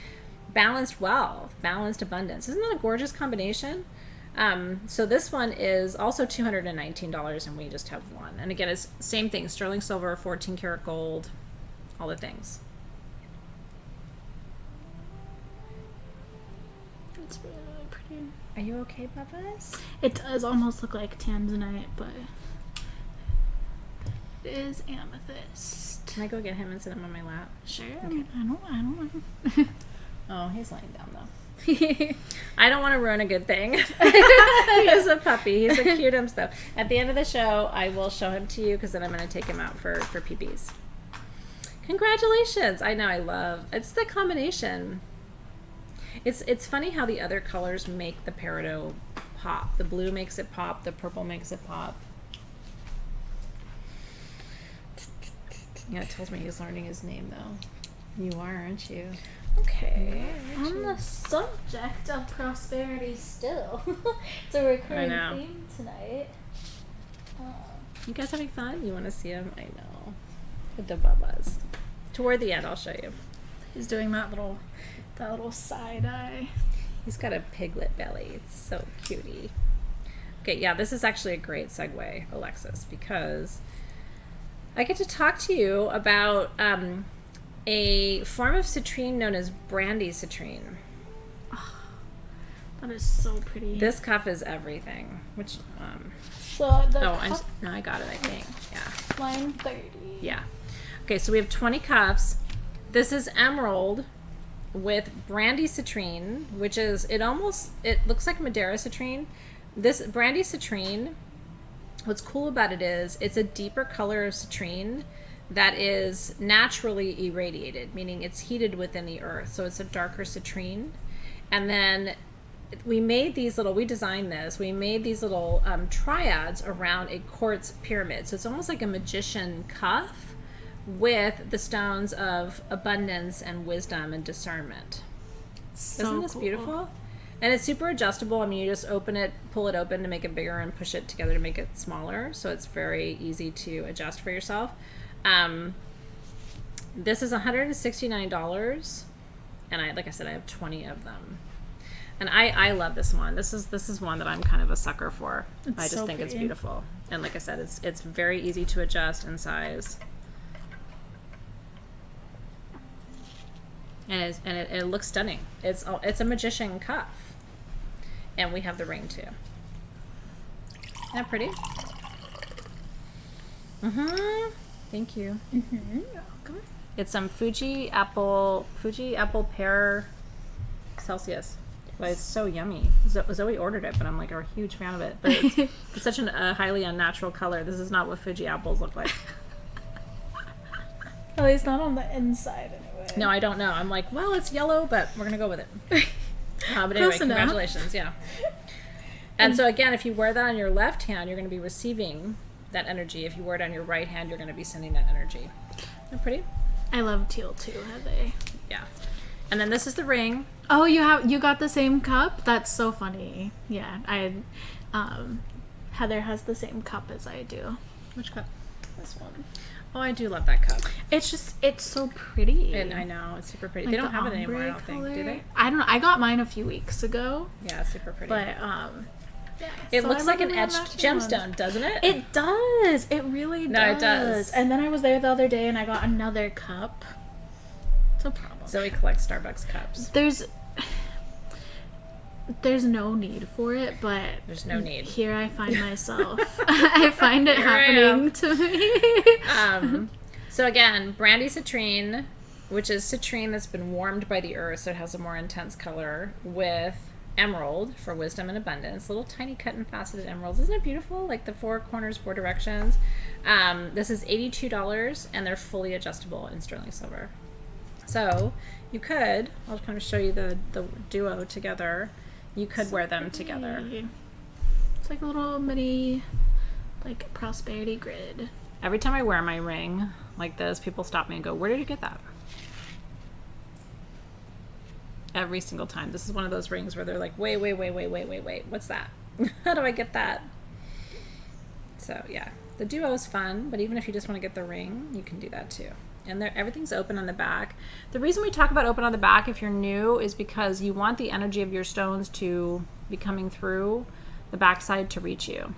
Speaker 1: balanced wealth, balanced abundance. Isn't that a gorgeous combination? So this one is also $219, and we just have one. And again, it's same thing, sterling silver, 14 karat gold, all the things.
Speaker 2: It's really, really pretty.
Speaker 1: Are you okay, Bubba's?
Speaker 2: It does almost look like tanzanite, but it is amethyst.
Speaker 1: Can I go get him and sit him on my lap?
Speaker 2: Sure.
Speaker 1: Okay.
Speaker 2: I don't know.
Speaker 1: Oh, he's laying down though. I don't want to ruin a good thing. He is a puppy. He's a cute himself. At the end of the show, I will show him to you, because then I'm going to take him out for PBs. Congratulations. I know, it's the combination. It's funny how the other colors make the peridot pop. The blue makes it pop. The purple makes it pop. Yeah, it tells me he's learning his name, though. You are, aren't you? Okay.
Speaker 2: On the subject of prosperity still. It's a recurring theme tonight.
Speaker 1: You guys having fun? You want to see him? I know. With the Bubbas. Toward the end, I'll show you.
Speaker 2: He's doing that little side eye.
Speaker 1: He's got a piglet belly. It's so cutie. Okay, yeah, this is actually a great segue, Alexys, because I get to talk to you about a form of citrine known as Brandy citrine.
Speaker 2: Oh, that is so pretty.
Speaker 1: This cuff is everything. Which,
Speaker 2: so the
Speaker 1: cuff, I got it, I think. Yeah.
Speaker 2: Line 30.
Speaker 1: Yeah. Okay, so we have 20 cuffs. This is emerald with Brandy citrine, which is, it looks like Madeira citrine. This Brandy citrine, what's cool about it is it's a deeper color of citrine that is naturally irradiated, meaning it's heated within the earth. So it's a darker citrine. And then we designed this, we made these little triads around a quartz pyramid. So it's almost like a magician cuff with the stones of abundance and wisdom and discernment. Isn't this beautiful? And it's super adjustable. I mean, you just pull it open to make it bigger, and push it together to make it smaller. So it's very easy to adjust for yourself. This is $169, and like I said, I have 20 of them. And I love this one. This is one that I'm kind of a sucker for. I just think it's beautiful. And like I said, it's very easy to adjust in size. And it looks stunning. It's a magician cuff. And we have the ring too. Isn't that pretty? Thank you.
Speaker 2: You're welcome.
Speaker 1: It's some Fuji apple pear Celsius. But it's so yummy. Zoe ordered it, but I'm like a huge fan of it. But it's such a highly unnatural color. This is not what Fuji apples look like.
Speaker 2: At least not on the inside, anyway.
Speaker 1: No, I don't know. I'm like, well, it's yellow, but we're gonna go with it. But anyway, congratulations. Yeah. And so again, if you wear that on your left hand, you're gonna be receiving that energy. If you wear it on your right hand, you're gonna be sending that energy. Isn't that pretty?
Speaker 2: I love teal too, Heather.
Speaker 1: Yeah. And then this is the ring.
Speaker 2: Oh, you got the same cup? That's so funny. Yeah, Heather has the same cup as I do.
Speaker 1: Which cup?
Speaker 2: This one.
Speaker 1: Oh, I do love that cup.
Speaker 2: It's so pretty.
Speaker 1: And I know, it's super pretty.
Speaker 2: Like
Speaker 1: they don't
Speaker 2: the
Speaker 1: have it anymore, I
Speaker 2: ombre
Speaker 1: don't think. Do
Speaker 2: color.
Speaker 1: they?
Speaker 2: I don't know. I got mine a few weeks ago.
Speaker 1: Yeah, super pretty.
Speaker 2: But yeah,
Speaker 1: it
Speaker 2: so
Speaker 1: looks
Speaker 2: I
Speaker 1: like
Speaker 2: love
Speaker 1: an
Speaker 2: the
Speaker 1: etched
Speaker 2: matching
Speaker 1: gemstone,
Speaker 2: ones.
Speaker 1: doesn't it?
Speaker 2: It does. It really does.
Speaker 1: No, it does.
Speaker 2: And then I was there the other day and I got another cup. It's a problem.
Speaker 1: Zoe collects Starbucks cups.
Speaker 2: There's no need for it, but
Speaker 1: There's no need.
Speaker 2: here I find myself. I find it
Speaker 1: Here I
Speaker 2: happening to me.
Speaker 1: So again, Brandy citrine, which is citrine that's been warmed by the earth, so it has a more intense color, with emerald for wisdom and abundance. Little tiny cut and faceted emeralds. Isn't it beautiful? Like the 4 corners, 4 directions. This is $82, and they're fully adjustable in sterling silver. So you could, I'll kind of show you the duo together. You could wear them together.
Speaker 2: It's like a little mini, like, prosperity grid.
Speaker 1: Every time I wear my ring like this, people stop me and go, where did you get that? Every single time. This is one of those rings where they're like, wait, what's that? How do I get that? So yeah, the duo is fun, but even if you just want to get the ring, you can do that too. And everything's open on the back. The reason we talk about open on the back if you're new is because you want the energy of your stones to be coming through the backside to reach you.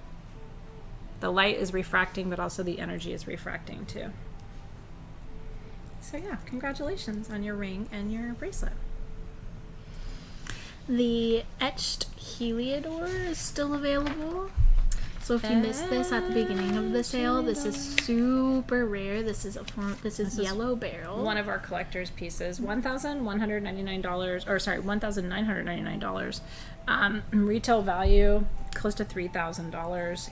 Speaker 1: The light is refracting, but also the energy is refracting too. So yeah, congratulations on your ring and your bracelet.
Speaker 2: The etched heliodor is still available. So if you missed this at the beginning of the sale, this is super rare. This is yellow beryl.
Speaker 1: One of our collector's pieces, $1,199, or sorry, $1,999. Retail value close to $3,000.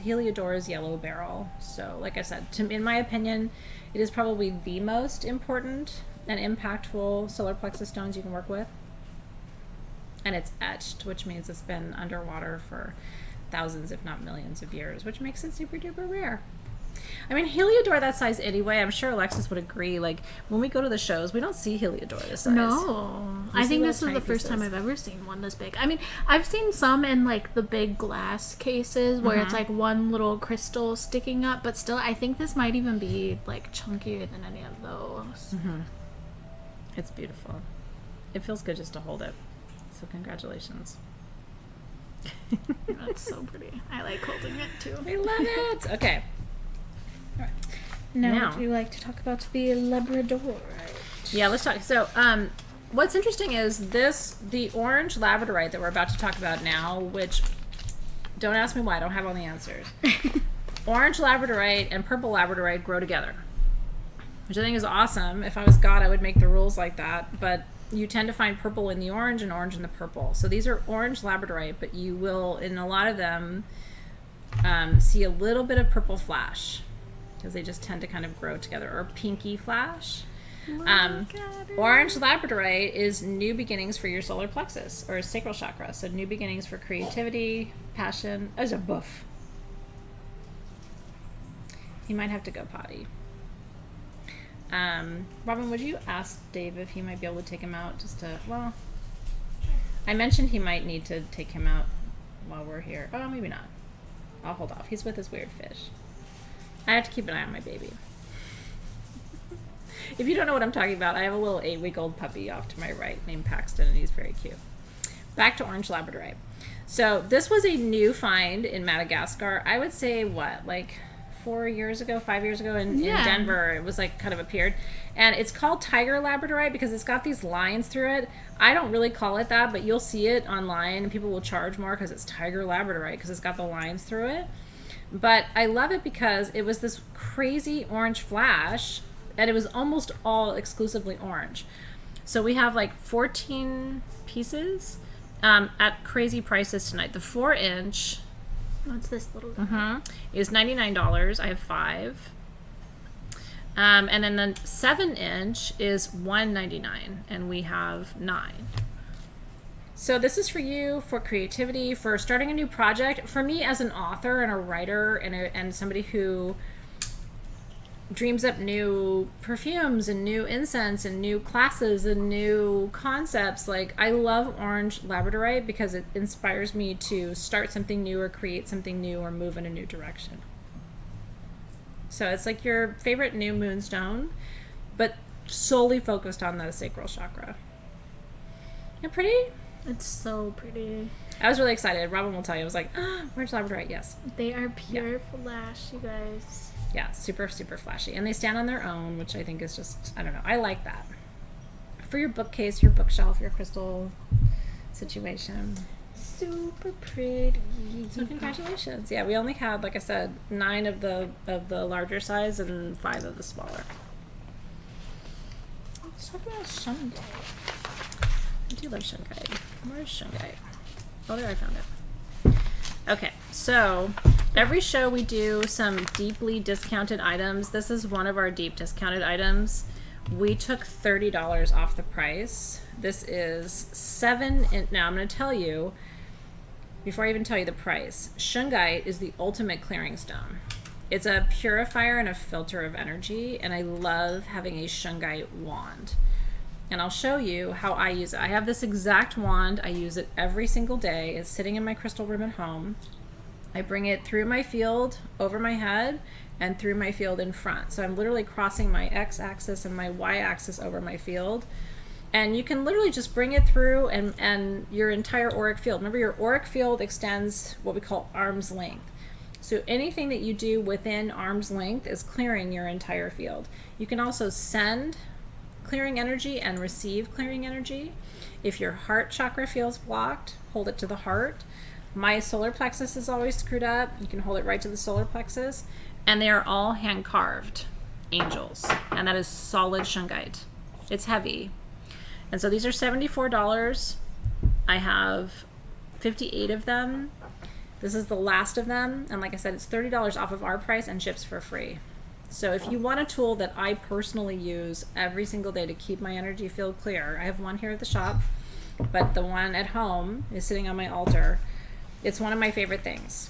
Speaker 1: Heliodor is yellow beryl. So, like I said, in my opinion, it is probably the most important and impactful solar plexus stones you can work with. And it's etched, which means it's been underwater for thousands, if not millions of years, which makes it super duper rare. I mean, heliodor that size anyway, I'm sure Alexys would agree, like, when we go to the shows, we don't see heliodor this size.
Speaker 2: No. I think this is the first time I've ever seen one this big. I mean, I've seen some in, like, the big glass cases where it's, like, one little crystal sticking up, but still, I think this might even be, like, chunkier than any of those.
Speaker 1: It's beautiful. It feels good just to hold it. So congratulations.
Speaker 2: That's so pretty. I like holding it too.
Speaker 1: I love it. Okay. All right.
Speaker 2: Now, would you like to talk about the Labradorite?
Speaker 1: Yeah, let's talk. So, what's interesting is the orange labradorite that we're about to talk about now, which, don't ask me why, I don't have all the answers. Orange labradorite and purple labradorite grow together, which I think is awesome. If I was God, I would make the rules like that, but you tend to find purple in the orange and orange in the purple. So these are orange labradorite, but you will, in a lot of them, see a little bit of purple flash because they just tend to kind of grow together, or pinky flash. Orange labradorite is new beginnings for your solar plexus or sacral chakra. So new beginnings for creativity, passion. There's a buff. He might have to go potty. Robin, would you ask Dave if he might be able to take him out well, I mentioned he might need to take him out while we're here. Oh, maybe not. I'll hold off. He's with his weird fish. I have to keep an eye on my baby. If you don't know what I'm talking about, I have a little 8-week-old puppy off to my right named Paxton, and he's very cute. Back to orange labradorite. So this was a new find in Madagascar. I would say, like 5 years ago in Denver, it was like kind of appeared. And it's called tiger labradorite because it's got these lines through it. I don't really call it that, but you'll see it online and people will charge more because it's tiger labradorite because it's got the lines through it. But I love it because it was this crazy orange flash and it was almost all exclusively orange. So we have like 14 pieces at crazy prices tonight. The 4-inch...
Speaker 2: What's this little guy?
Speaker 1: Is $99. I have 5. And then the 7-inch is $199, and we have 9. So this is for you, for creativity, for starting a new project. For me as an author and a writer and somebody who dreams up new perfumes and new incense and new classes and new concepts, like I love orange labradorite because it inspires me to start something new or create something new or move in a new direction. So it's like your favorite new moonstone, but solely focused on the sacral chakra. Isn't it pretty?
Speaker 2: It's so pretty.
Speaker 1: I was really excited. Robin will tell you. I was like, orange labradorite, yes.
Speaker 2: They are pure flash, you guys.
Speaker 1: Yeah, super, super flashy. And they stand on their own, which I think is just, I don't know. I like that. For your bookcase, your bookshelf, your crystal situation.
Speaker 2: Super pretty.
Speaker 1: So congratulations. Yeah, we only had, like I said, 9 of the larger size and 5 of the smaller. Let's talk about Shungite. I do love Shungite. Where's Shungite? Oh, there, I found it. Okay, so every show we do some deeply discounted items. This is one of our deep discounted items. We took $30 off the price. This is 7. Now I'm going to tell you, before I even tell you the price, Shungite is the ultimate clearing stone. It's a purifier and a filter of energy, and I love having a Shungite wand. And I'll show you how I use it. I have this exact wand. I use it every single day. It's sitting in my crystal room at home. I bring it through my field, over my head, and through my field in front. So I'm literally crossing my x-axis and my y-axis over my field. And you can literally just bring it through and your entire auric field. Remember, your auric field extends what we call arm's length. So anything that you do within arm's length is clearing your entire field. You can also send clearing energy and receive clearing energy. If your heart chakra feels blocked, hold it to the heart. My solar plexus is always screwed up. You can hold it right to the solar plexus. And they are all hand carved angels. And that is solid Shungite. It's heavy. And so these are $74. I have 58 of them. This is the last of them. And like I said, it's $30 off of our price and ships for free. So if you want a tool that I personally use every single day to keep my energy field clear, I have one here at the shop, but the one at home is sitting on my altar. It's one of my favorite things.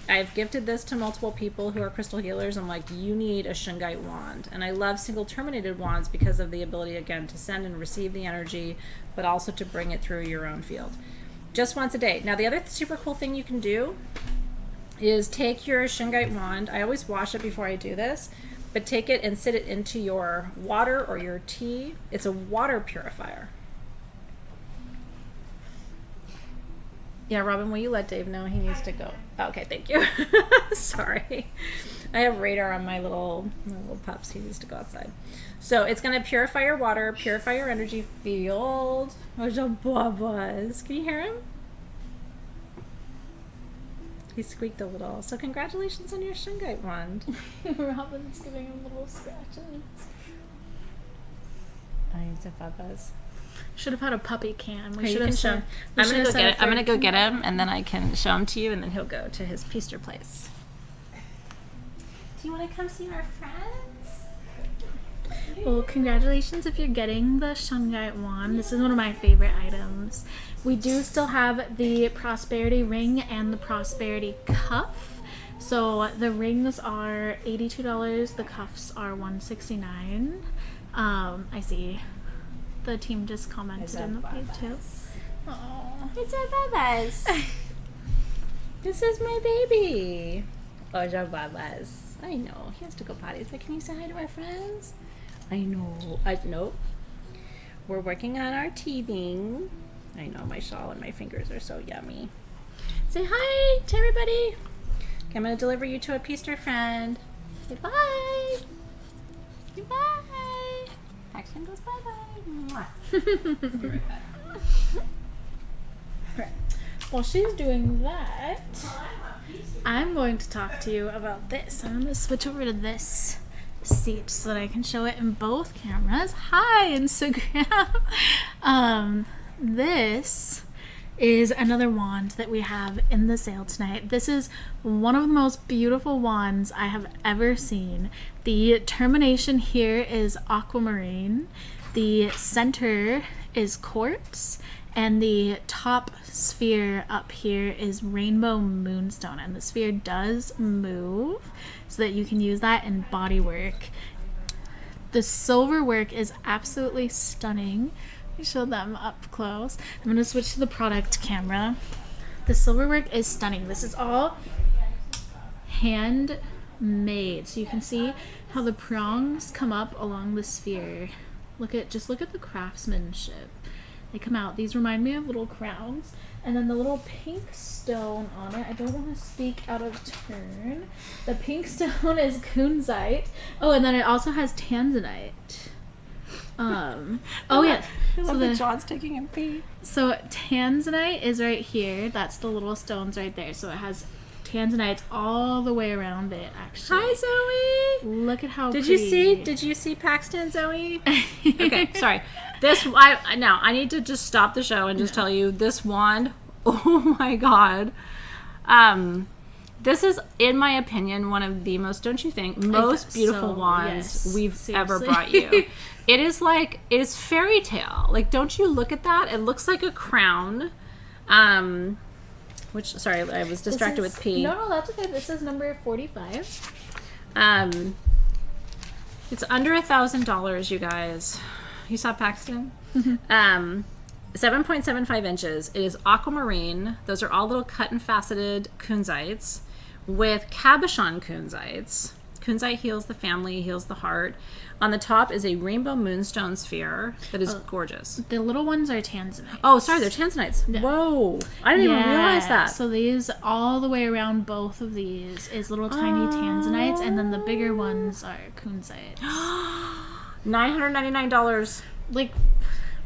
Speaker 1: I've gifted this to multiple people who are crystal healers. I'm like, you need a Shungite wand. And I love single terminated wands because of the ability, again, to send and receive the energy, but also to bring it through your own field. Just once a day. Now, the other super cool thing you can do is take your Shungite wand. I always wash it before I do this, but take it and sit it into your water or your tea. It's a water purifier. Yeah, Robin, will you let Dave know he needs to go? Oh, okay, thank you. Sorry. I have radar on my little pups. He needs to go outside. So it's going to purify your water, purify your energy field. There's a bubbles. Can you hear him? He squeaked a little. So congratulations on your Shungite wand.
Speaker 2: Robin's giving him little scratches.
Speaker 1: I need to bubbles.
Speaker 2: Should have had a puppy cam. We
Speaker 1: Here,
Speaker 2: should
Speaker 1: you
Speaker 2: have
Speaker 1: can show.
Speaker 2: said.
Speaker 1: I'm gonna go get it. I'm gonna go get him, and then I can show him to you, and then he'll go to his Peaster place. Do you want to come see our friends?
Speaker 2: Well, congratulations if you're getting the Shungite wand. This is one of my favorite items. We do still have the Prosperity ring and the Prosperity cuff. So the rings are $82. The cuffs are $169. I see. The team just commented in the page too.
Speaker 1: Aww. It's our Babas. This is my baby. Ojo Babas. I know. He has to go potties, but can you say hi to our friends? I know. Nope. We're working on our teething. I know, my shawl and my fingers are so yummy. Say hi to everybody. Okay, I'm going to deliver you to a Peaster friend. Say bye. Say bye. Paxton goes bye-bye. Mwah.
Speaker 2: Right. While she's doing that, I'm going to talk to you about this. I'm going to switch over to this seat so that I can show it in both cameras. Hi, Instagram. This is another wand that we have in the sale tonight. This is one of the most beautiful wands I have ever seen. The termination here is aquamarine. The center is quartz. And the top sphere up here is rainbow moonstone. And the sphere does move so that you can use that in body work. The silver work is absolutely stunning. Let me show them up close. I'm going to switch to the product camera. The silver work is stunning. This is all handmade. So you can see how the prongs come up along the sphere. Just look at the craftsmanship. They come out. These remind me of little crowns. And then the little pink stone on it. I don't want to speak out of turn. The pink stone is kunzite. Oh, and then it also has tanzanite. Oh yeah.
Speaker 1: So John's taking a pee.
Speaker 2: So tanzanite is right here. That's the little stones right there. So it has tanzanites all the way around it, actually.
Speaker 1: Hi, Zoe.
Speaker 2: Look at how
Speaker 1: Did
Speaker 2: pretty.
Speaker 1: you see Paxton, Zoe? Okay, sorry. I need to just stop the show and just tell you this wand. Oh my god. This is, in my opinion, one of the most, don't you think, most beautiful wands we've ever brought you. It is fairy tale. Like, don't you look at that? It looks like a crown. Sorry, I was distracted with P.
Speaker 2: No, that's okay. This is number 45.
Speaker 1: It's under $1,000, you guys. You saw Paxton? 7.75 inches. It is aquamarine. Those are all little cut and faceted kunzites with cabochon kunzites. Kunzite heals the family, heals the heart. On the top is a rainbow moonstone sphere that is gorgeous.
Speaker 2: The little ones are tanzanite.
Speaker 1: Oh, sorry, they're tanzanites. Yeah. Whoa. I didn't even realize that.
Speaker 2: So these, all the way around both of these is little tiny tanzanites, and then the bigger ones are kunzites.
Speaker 1: $999.
Speaker 2: Like,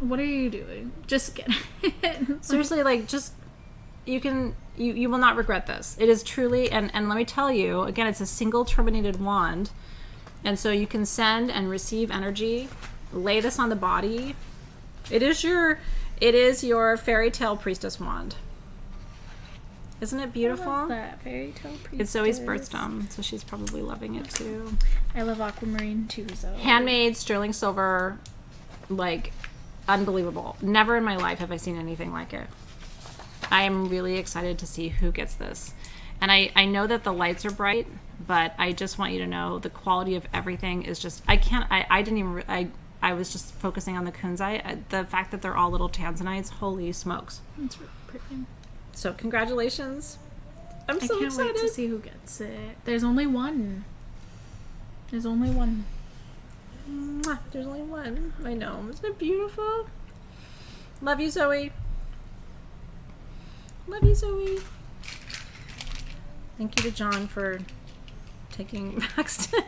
Speaker 2: what are you doing? Just get it.
Speaker 1: Seriously, like, just, you will not regret this. It is truly, and let me tell you, again, it's a single terminated wand. And so you can send and receive energy, lay this on the body. It is your fairy tale priestess wand. Isn't it beautiful?
Speaker 2: I love that fairy tale priestess.
Speaker 1: It's Zoe's birthstone, so she's probably loving it too.
Speaker 2: I love aquamarine too, Zoe.
Speaker 1: Handmade, sterling silver, like, unbelievable. Never in my life have I seen anything like it. I am really excited to see who gets this. And I know that the lights are bright, but I just want you to know the quality of everything is just, I was just focusing on the kunzite. The fact that they're all little tanzanites, holy smokes.
Speaker 2: It's really pretty.
Speaker 1: So congratulations. I'm so excited.
Speaker 2: I can't wait to see who gets it. There's only one. There's only one.
Speaker 1: Mwah, there's only one. I know. Isn't it beautiful? Love you, Zoe. Love you, Zoe. Thank you to John for taking Paxton.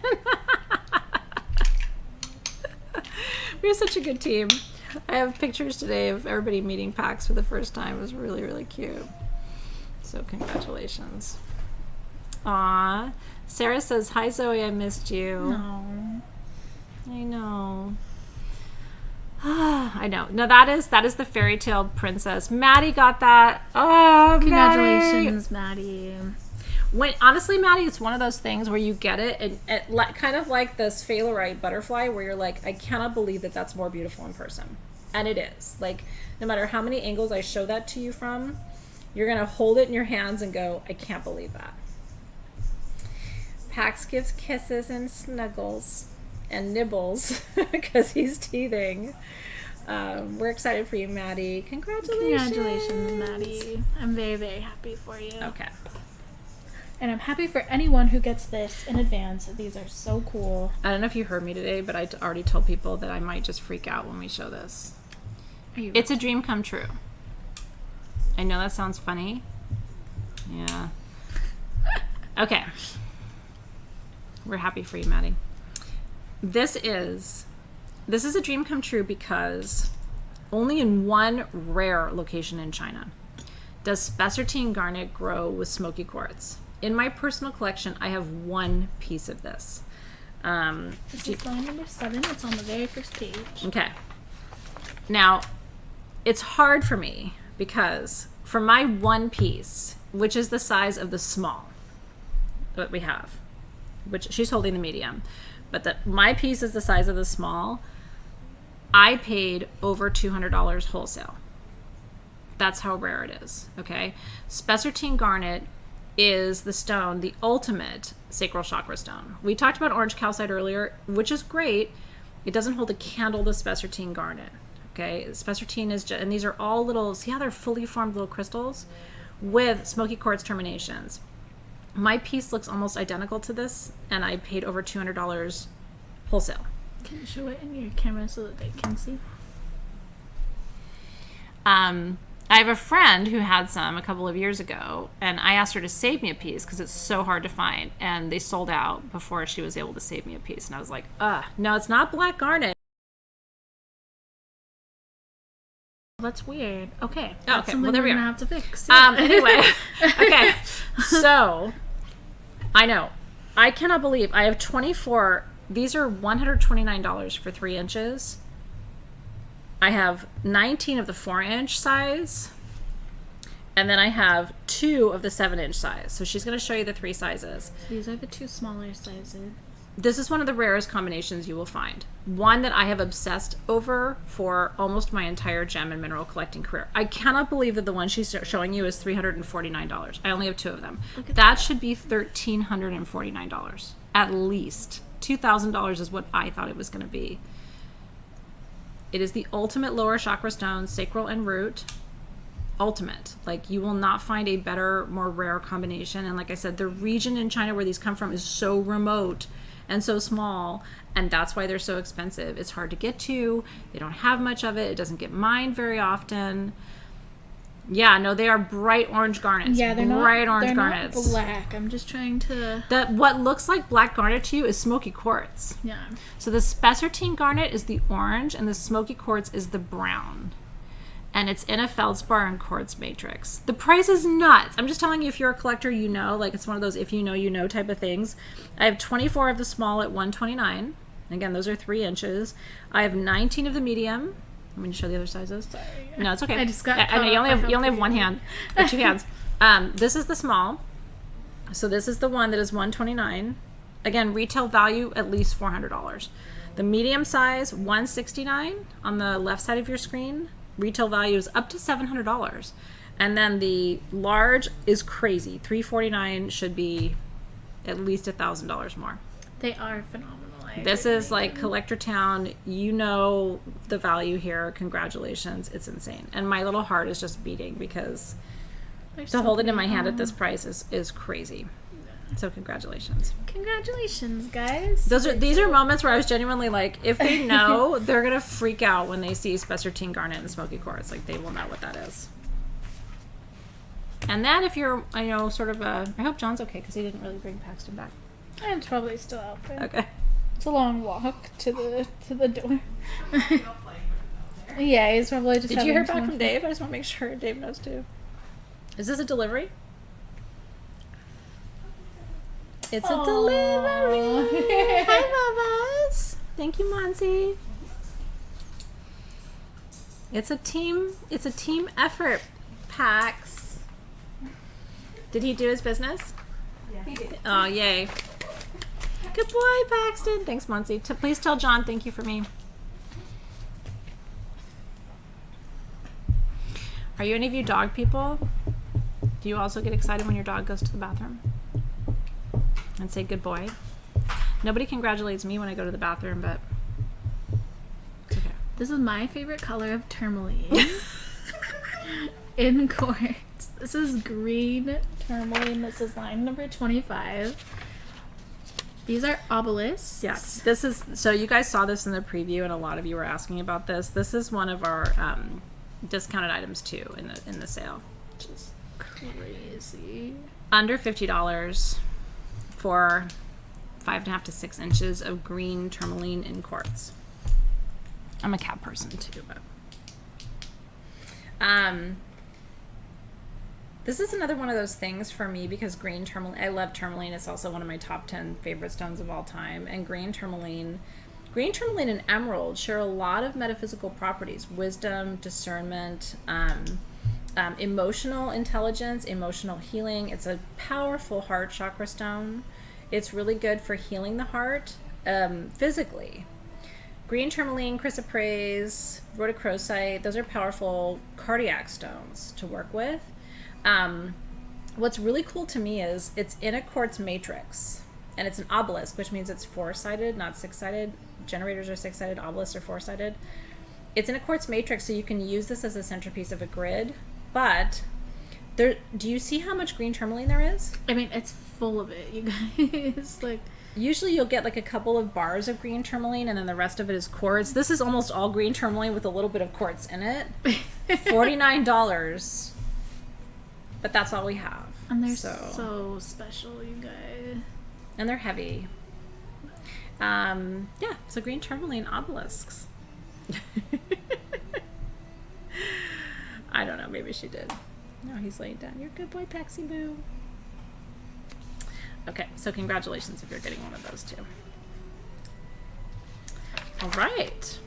Speaker 1: We're such a good team. I have pictures today of everybody meeting Pax for the first time. It was really, really cute. So congratulations. Aw. Sarah says, hi Zoe, I missed you.
Speaker 2: No.
Speaker 1: I know. I know. No, that is the fairy tale princess. Maddie got that. Oh,
Speaker 2: congratulations, Maddie.
Speaker 1: Honestly, Maddie, it's one of those things where you get it, and kind of like this Sphaerite butterfly, where you're like, I cannot believe that that's more beautiful in person. And it is. Like, no matter how many angles I show that to you from, you're going to hold it in your hands and go, I can't believe that. Pax gives kisses and snuggles and nibbles because he's teething. We're excited for you, Maddie. Congratulations.
Speaker 2: Congratulations, Maddie. I'm very, very happy for you.
Speaker 1: Okay.
Speaker 2: And I'm happy for anyone who gets this in advance. These are so cool.
Speaker 1: I don't know if you heard me today, but I already told people that I might just freak out when we show this. It's a dream come true. I know that sounds funny. Yeah. Okay. We're happy for you, Maddie. This is a dream come true because only in one rare location in China does Spessartine garnet grow with smoky quartz. In my personal collection, I have one piece of this.
Speaker 2: This is line number 7. It's on the very first page.
Speaker 1: Okay. Now, it's hard for me because for my one piece, which is the size of the small that we have, which she's holding the medium, but my piece is the size of the small, I paid over $200 wholesale. That's how rare it is, okay? Spessartine garnet is the stone, the ultimate sacral chakra stone. We talked about orange calcite earlier, which is great. It doesn't hold a candle to Spessartine garnet, okay? Spessartine is just, and these are all little, see how they're fully formed little crystals with smoky quartz terminations. My piece looks almost identical to this, and I paid over $200 wholesale.
Speaker 2: Can you show it in your camera so that they can see?
Speaker 1: I have a friend who had some a couple of years ago, and I asked her to save me a piece because it's so hard to find, and they sold out before she was able to save me a piece. And I was like, no, it's not black garnet.
Speaker 2: That's weird. Okay.
Speaker 1: Oh,
Speaker 2: That's
Speaker 1: okay.
Speaker 2: something
Speaker 1: Well, there
Speaker 2: we're
Speaker 1: we
Speaker 2: going to
Speaker 1: are.
Speaker 2: have to fix.
Speaker 1: Anyway, okay. So, I know. I cannot believe I have 24. These are $129 for 3 inches. I have 19 of the 4-inch size. And then I have 2 of the 7-inch size. So she's going to show you the 3 sizes.
Speaker 2: These are the 2 smaller sizes.
Speaker 1: This is one of the rarest combinations you will find. One that I have obsessed over for almost my entire gem and mineral collecting career. I cannot believe that the one she's showing you is $349. I only have 2 of them. That should be $1,349 at least. $2,000 is what I thought it was going to be. It is the ultimate lower chakra stone, sacral and root. Ultimate. Like, you will not find a better, more rare combination. And like I said, the region in China where these come from is so remote and so small, and that's why they're so expensive. It's hard to get to. They don't have much of it. It doesn't get mined very often. Yeah, no, they are bright orange garnets.
Speaker 2: Yeah, they're
Speaker 1: bright
Speaker 2: not,
Speaker 1: orange
Speaker 2: they're
Speaker 1: garnets.
Speaker 2: not black. I'm just trying to...
Speaker 1: What looks like black garnet to you is smoky quartz.
Speaker 2: Yeah.
Speaker 1: So the Spessartine garnet is the orange, and the smoky quartz is the brown. And it's in a feldspar and quartz matrix. The price is nuts. I'm just telling you, if you're a collector, you know, like, it's one of those if you know type of things. I have 24 of the small at $129. Again, those are 3 inches. I have 19 of the medium. I'm going to show the other sizes.
Speaker 2: Sorry.
Speaker 1: No, it's okay.
Speaker 2: I just got
Speaker 1: I know you only have
Speaker 2: caught
Speaker 1: one
Speaker 2: up.
Speaker 1: hand, or 2 hands. This is the small. So this is the one that is $129. Again, retail value at least $400. The medium size $169 on the left side of your screen. Retail value is up to $700. And then the large is crazy. $349 should be at least $1,000 more.
Speaker 2: They are phenomenal.
Speaker 1: This is like collector town. You know the value here. Congratulations. It's insane. And my little heart is just beating because to hold it in my hand at this price is crazy. So congratulations.
Speaker 2: Congratulations, guys.
Speaker 1: These are moments where I was genuinely like, if they know, they're going to freak out when they see Spessartine garnet and smoky quartz. Like, they will know what that is. And then if you're, I know, sort of I hope John's okay because he didn't really bring Paxton back.
Speaker 2: It's probably still out there.
Speaker 1: Okay.
Speaker 2: It's a long walk to the door. Yeah, he's probably just.
Speaker 1: Did you hear
Speaker 2: having
Speaker 1: back
Speaker 2: too
Speaker 1: from
Speaker 2: much
Speaker 1: Dave? I just want to make sure Dave knows too. Is this a delivery? It's a delivery. Hi, Bubba's. Thank you, Monty. It's a team effort, Pax. Did he do his business?
Speaker 3: Yeah, he did.
Speaker 1: Oh, yay. Good boy, Paxton. Thanks, Muncie. Please tell John thank you for me. Are you any of you dog people? Do you also get excited when your dog goes to the bathroom? And say good boy? Nobody congratulates me when I go to the bathroom, but it's okay.
Speaker 2: This is my favorite color of tourmaline in quartz. This is green tourmaline. This is line number 25. These are obelisks.
Speaker 1: Yes, this is, so you guys saw this in the preview, and a lot of you were asking about this. This is one of our discounted items too in the sale.
Speaker 2: Which is crazy.
Speaker 1: Under $50 for 5.5 to 6 inches of green tourmaline in quartz. I'm a cat person too, but this is another one of those things for me because green tourmaline, I love tourmaline. It's also one of my top 10 favorite stones of all time. And green tourmaline and emerald share a lot of metaphysical properties: wisdom, discernment, emotional intelligence, emotional healing. It's a powerful heart chakra stone. It's really good for healing the heart physically. Green tourmaline, chrysoprase, rhodochrosite, those are powerful cardiac stones to work with. What's really cool to me is it's in a quartz matrix, and it's an obelisk, which means it's 4-sided, not 6-sided. Generators are 6-sided, obelisks are 4-sided. It's in a quartz matrix, so you can use this as a centerpiece of a grid. But do you see how much green tourmaline there is?
Speaker 2: I mean, it's full of it, you guys. Like,
Speaker 1: usually you'll get like a couple of bars of green tourmaline, and then the rest of it is quartz. This is almost all green tourmaline with a little bit of quartz in it. $49. But that's all we have.
Speaker 2: And they're so special, you guys.
Speaker 1: And they're heavy. Yeah, so green tourmaline obelisks. I don't know, maybe she did. No, he's laying down. You're a good boy, Paxi Boo. Okay, so congratulations if you're getting one of those too. All right.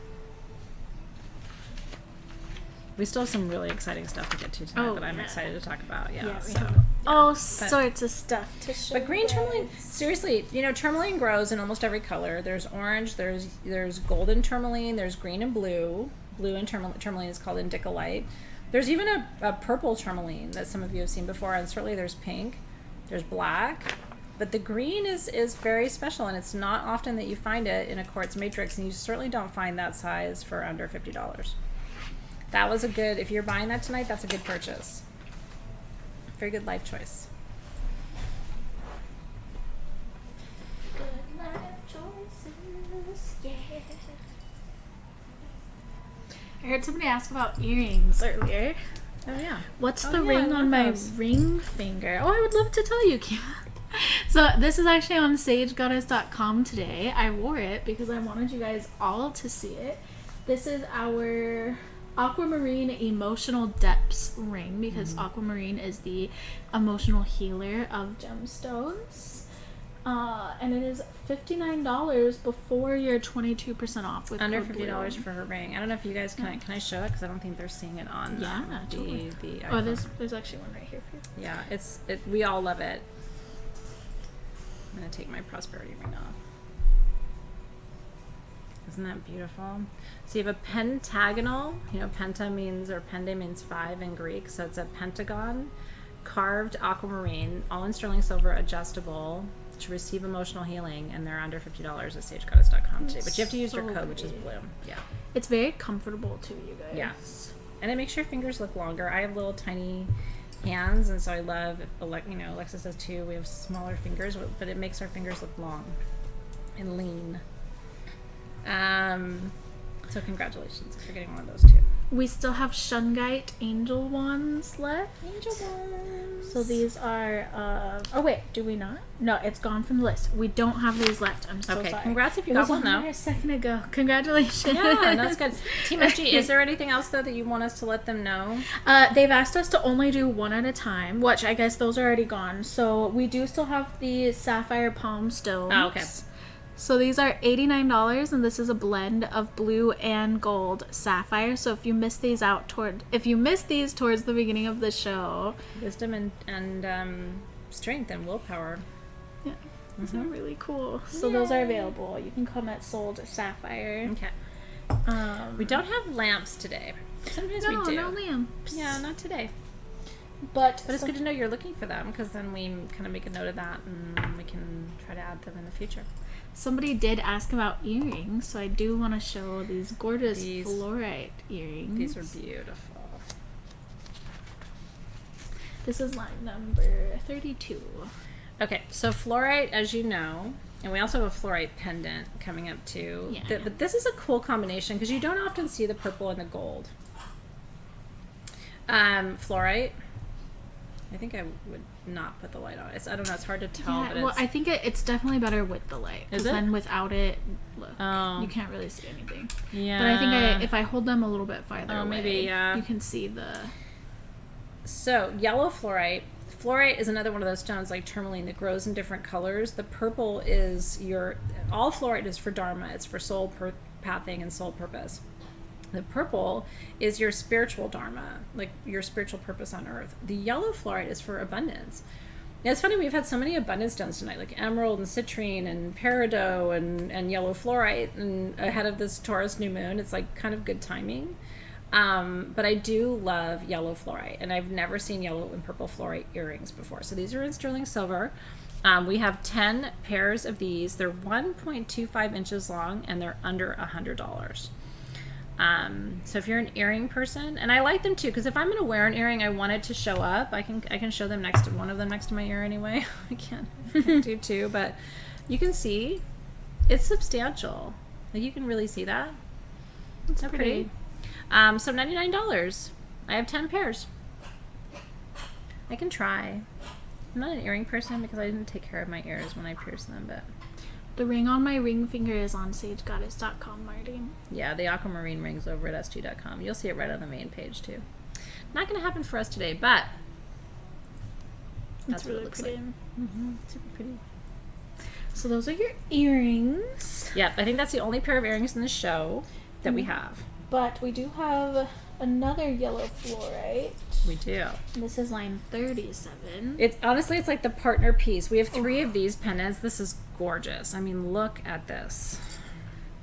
Speaker 1: We still have some really exciting stuff to get to tonight that I'm excited to talk about. Yeah,
Speaker 2: we
Speaker 1: so,
Speaker 2: have all sorts of stuff to show.
Speaker 1: But green tourmaline, seriously, you know, tourmaline grows in almost every color. There's orange, there's golden tourmaline, there's green and blue. Blue and tourmaline is called indicolite. There's even a purple tourmaline that some of you have seen before, and certainly there's pink, there's black. But the green is very special, and it's not often that you find it in a quartz matrix, and you certainly don't find that size for under $50. That was a good, if you're buying that tonight, that's a good purchase. Very good life choice.
Speaker 2: Good life choices, yeah. I heard somebody ask about earrings earlier.
Speaker 1: Oh, yeah.
Speaker 2: What's
Speaker 1: Oh,
Speaker 2: the
Speaker 1: yeah,
Speaker 2: ring
Speaker 1: I
Speaker 2: on
Speaker 1: love
Speaker 2: my
Speaker 1: those.
Speaker 2: ring finger? Oh, I would love to tell you, Kima. So this is actually on sagegoddess.com today. I wore it because I wanted you guys all to see it. This is our Aquamarine Emotional Depths ring because Aquamarine is the emotional healer of gemstones. And it is $59 before your 22% off with
Speaker 1: Under
Speaker 2: code
Speaker 1: $50
Speaker 2: BLOOM.
Speaker 1: for her ring. I don't know if you guys can I show it because I don't think they're seeing it on
Speaker 2: totally.
Speaker 1: the
Speaker 2: Oh,
Speaker 1: iPhone.
Speaker 2: there's actually one right here for you.
Speaker 1: Yeah, we all love it. I'm gonna take my prosperity ring off. Isn't that beautiful? So you have a pentagonal, you know, penta means, or pende means 5 in Greek, so it's a pentagon, carved aquamarine, all in sterling silver, adjustable, to receive emotional healing, and they're under $50 at sagegoddess.com today. But you have to use your code, which is BLOOM. Yeah.
Speaker 2: It's very comfortable too, you guys.
Speaker 1: Yeah. And it makes your fingers look longer. I have little tiny hands, and so I love, you know, Alexis does too. We have smaller fingers, but it makes our fingers look long and lean. So congratulations if you're getting one of those too.
Speaker 2: We still have Shungite angel wands left.
Speaker 1: Angel wands.
Speaker 2: So these are, oh wait, do we not? No, it's gone from the list. We don't have these left. I'm so
Speaker 1: Okay,
Speaker 2: sorry.
Speaker 1: congrats if you
Speaker 2: It
Speaker 1: got
Speaker 2: was
Speaker 1: one
Speaker 2: on
Speaker 1: though.
Speaker 2: there a second ago. Congratulations.
Speaker 1: Yeah, that's good. Team SG, is there anything else though that you want us to let them know?
Speaker 2: They've asked us to only do one at a time, which I guess those are already gone. So we do still have the sapphire palm stones.
Speaker 1: Oh, okay.
Speaker 2: So these are $89, and this is a blend of blue and gold sapphire. So if you miss these towards the beginning of the show,
Speaker 1: Wisdom and strength and willpower.
Speaker 2: yeah, these are really cool. So those are available. You can come at Sold Sapphire.
Speaker 1: Okay. We don't have lamps today. Sometimes we do.
Speaker 2: No lamps.
Speaker 1: Yeah, not today.
Speaker 2: But
Speaker 1: it's good to know you're looking for them, because then we kind of make a note of that and we can try to add them in the future.
Speaker 2: somebody did ask about earrings, so I do want to show these gorgeous fluorite earrings.
Speaker 1: These are beautiful.
Speaker 2: This is line number 32.
Speaker 1: Okay, so fluorite, as you know, and we also have a fluorite pendant coming up too.
Speaker 2: Yeah.
Speaker 1: But this is a cool combination because you don't often see the purple and the gold. Fluorite. I think I would not put the light on. I don't know. It's hard to tell.
Speaker 2: Yeah,
Speaker 1: but
Speaker 2: well, I think it's definitely better with the light.
Speaker 1: Is it?
Speaker 2: Then without it, look,
Speaker 1: Oh.
Speaker 2: you can't really see anything.
Speaker 1: Yeah.
Speaker 2: But I think if I hold them a little bit farther away,
Speaker 1: maybe, yeah.
Speaker 2: you can see the...
Speaker 1: So yellow fluorite. Fluorite is another one of those stones like tourmaline that grows in different colors. The purple is all fluorite is for dharma. It's for soul pathing and soul purpose. The purple is your spiritual dharma, like your spiritual purpose on earth. The yellow fluorite is for abundance. Yeah, it's funny, we've had so many abundance stones tonight, like emerald and citrine and peridot and yellow fluorite, and ahead of this Taurus new moon. It's like kind of good timing. But I do love yellow fluorite, and I've never seen yellow and purple fluorite earrings before. So these are in sterling silver. We have 10 pairs of these. They're 1.25 inches long, and they're under $100. So if you're an earring person, and I like them too, because if I'm going to wear an earring, I want it to show up. I can show them one of them next to my ear anyway. I can't do two, but you can see it's substantial. Like you can really see that.
Speaker 2: It's
Speaker 1: So
Speaker 2: pretty.
Speaker 1: So $99. I have 10 pairs. I can try. I'm not an earring person because I didn't take care of my ears when I pierced them, but
Speaker 2: The ring on my ring finger is on sagegoddess.com, Martin.
Speaker 1: yeah, the Aquamarine rings over at SG.com. You'll see it right on the main page too. Not going to happen for us today, but that's
Speaker 2: It's
Speaker 1: what
Speaker 2: really
Speaker 1: it looks
Speaker 2: pretty.
Speaker 1: like. Super pretty.
Speaker 2: So those are your earrings.
Speaker 1: Yep, I think that's the only pair of earrings in the show that we have.
Speaker 2: But we do have another yellow fluorite.
Speaker 1: We do.
Speaker 2: This is line 37.
Speaker 1: It's honestly, it's like the partner piece. We have 3 of these pendants. This is gorgeous. I mean, look at this.